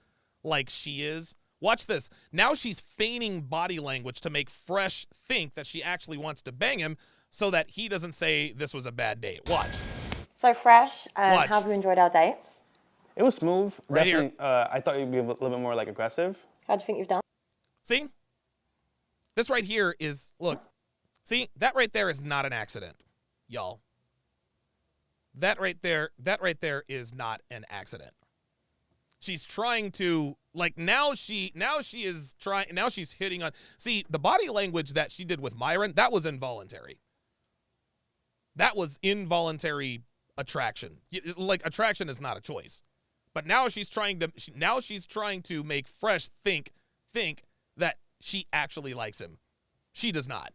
like she is. Watch this. Now she's feigning body language to make Fresh think that she actually wants to bang him so that he doesn't say this was a bad date. Watch. So Fresh, Watch. how have you enjoyed our date? It was smooth. Right Definitely, here. I thought you'd be a little bit more like aggressive. How do you think you've done? See? This right here is, look. See, that right there is not an accident, y'all. That right there is not an accident. She's trying to, like, now she's hitting on, see, the body language that she did with Myron, that was involuntary. That was involuntary attraction. Like, attraction is not a choice. But now she's trying to make Fresh think that she actually likes him. She does not.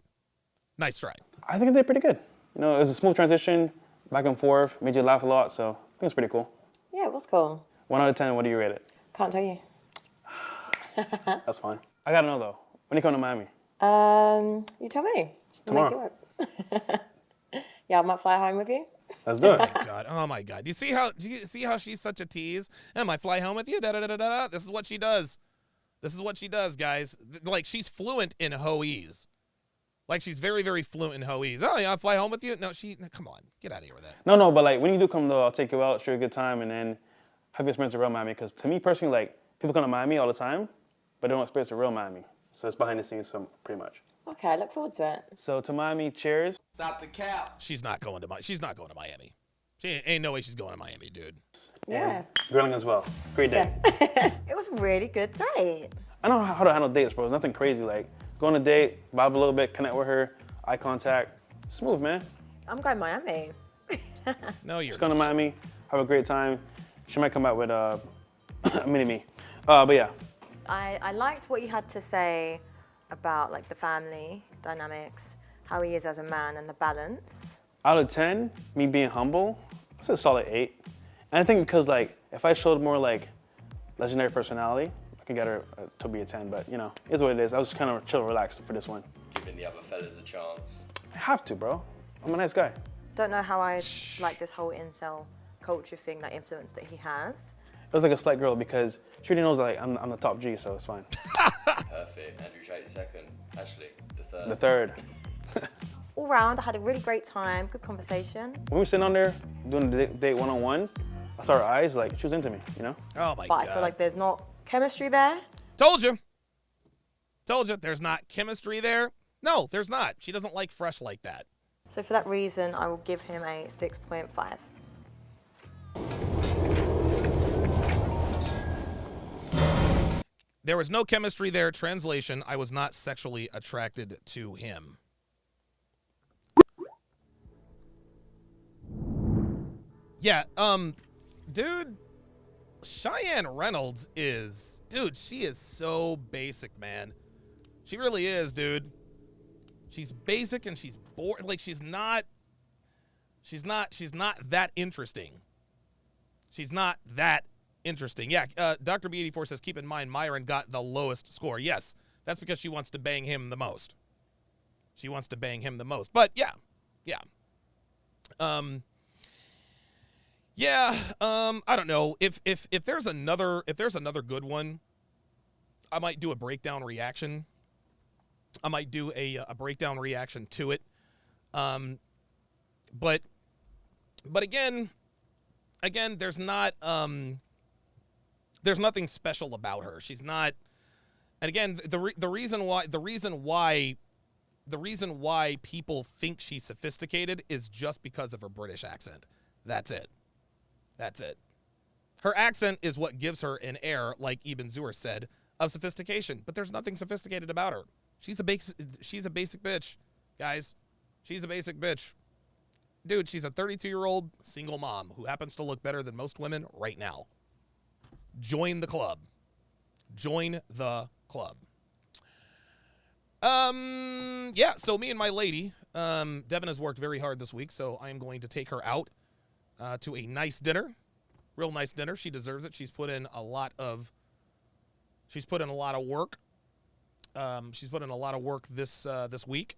Nice try. I think I did pretty good. You know, it was a smooth transition, back and forth, made you laugh a lot, so I think it's pretty cool. Yeah, it was cool. 1 out of 10, what do you rate it? Can't tell you. That's fine. I gotta know though, when you come to Miami? You tell me. Tomorrow. Make it work. Yeah, I might fly home with you. Let's do it. Oh my God. Do you see how she's such a tease? Am I fly home with you? Da, da, da, da, da. This is what she does. This is what she does, guys. Like, she's fluent in Hoese. Like, she's very, very fluent in Hoese. Oh, yeah, I'll fly home with you? No, come on. Get out of here with that. No, but like when you do come though, I'll take you out, show you a good time, and then have you experience the real Miami. Because to me personally, like, people come to Miami all the time, but they don't experience the real Miami. So it's behind the scenes, so pretty much. Okay, I look forward to it. So to Miami, cheers. Stop the cap. She's not going to Miami. She ain't no way she's going to Miami, dude. Yeah. And grilling as well. Great day. It was a really good date. I know how to handle dates, bro. It's nothing crazy. Like, go on a date, vibe a little bit, connect with her, eye contact. Smooth, man. I'm going Miami. No, you're Just go to Miami, have a great time. She might come back with a mini-me. But yeah. I liked what you had to say about like the family dynamics, how he is as a man and the balance. Out of 10, me being humble, I said a solid 8. And I think because like, if I showed more like legendary personality, I could get her to be a 10, but you know, it's what it is. I was just kind of chill, relaxed for this one. Giving the other fellas a chance. I have to, bro. I'm a nice guy. Don't know how I like this whole incel culture thing, that influence that he has. It was like a slight girl because she already knows that like, I'm the top G, so it's fine. Perfect. Andrew Tate second. Ashley, the third. The third. All round, I had a really great time, good conversation. When we were sitting on there doing the date one-on-one, I saw her eyes, like, she was into me, you know? Oh my But God. I feel like there's not chemistry there. Told you. Told you. There's not chemistry there. No, there's not. She doesn't like fresh like that. So for that reason, I will give him a 6.5. There was no chemistry there. Translation, I was not sexually attracted to him. Yeah, dude, Cheyenne Reynolds is, dude, she is so basic, man. She really is, dude. She's basic and she's bored. Like, she's not that interesting. She's not that interesting. Yeah, Dr. B84 says, keep in mind, Myron got the lowest score. Yes, that's because she wants to bang him the most. She wants to bang him the most. But, yeah. I don't know. If there's another good one, I might do a breakdown reaction. I might do a breakdown reaction to it. But again, there's nothing special about her. She's not. And again, the reason why people think she's sophisticated is just because of her British accent. That's it. Her accent is what gives her an air, like Ibn Zur said, of sophistication. But there's nothing sophisticated about her. She's a basic bitch, guys. She's a basic bitch. Dude, she's a 32-year-old single mom who happens to look better than most women right now. Join the club. Join the club. Yeah, so me and my lady, Devin has worked very hard this week, so I am going to take her out to a nice dinner. Real nice dinner. She deserves it. She's put in a lot of work. She's put in a lot of work this week,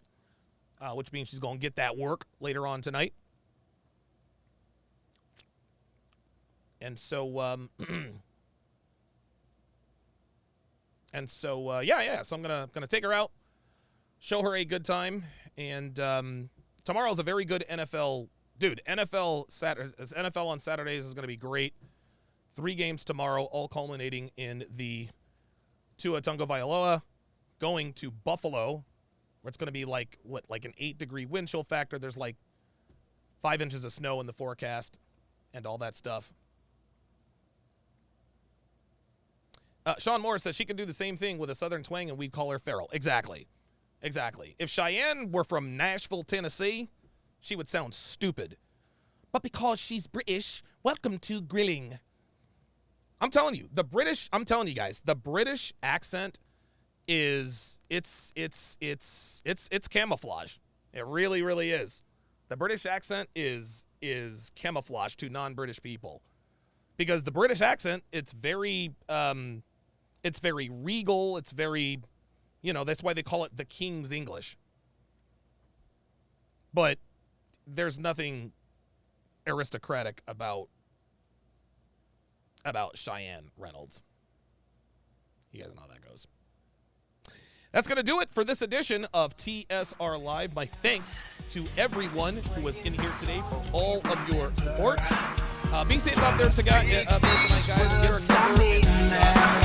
which means she's going to get that work later on tonight. And so, So I'm gonna take her out, show her a good time, and tomorrow's a very good NFL. Dude, NFL on Saturdays is gonna be great. 3 games tomorrow, all culminating in the Tua Tagovailoa going to Buffalo, where it's gonna be like an 8-degree wind chill factor. There's like 5 inches of snow in the forecast, and all that stuff. Sean Morris says she could do the same thing with a southern twang and we'd call her feral. Exactly. If Cheyenne were from Nashville, Tennessee, she would sound stupid. But because she's British, welcome to grilling. I'm telling you guys, the British accent is it's camouflage. It really, really is. The British accent is camouflage to non-British people. Because the British accent, it's very regal. It's very, that's why they call it the King's English. But there's nothing aristocratic about Cheyenne Reynolds. You guys know how that goes. That's going to do it for this edition of TSR Live. My thanks to everyone who was in here today for all of your support. Be safe out there tonight, guys. Get our number.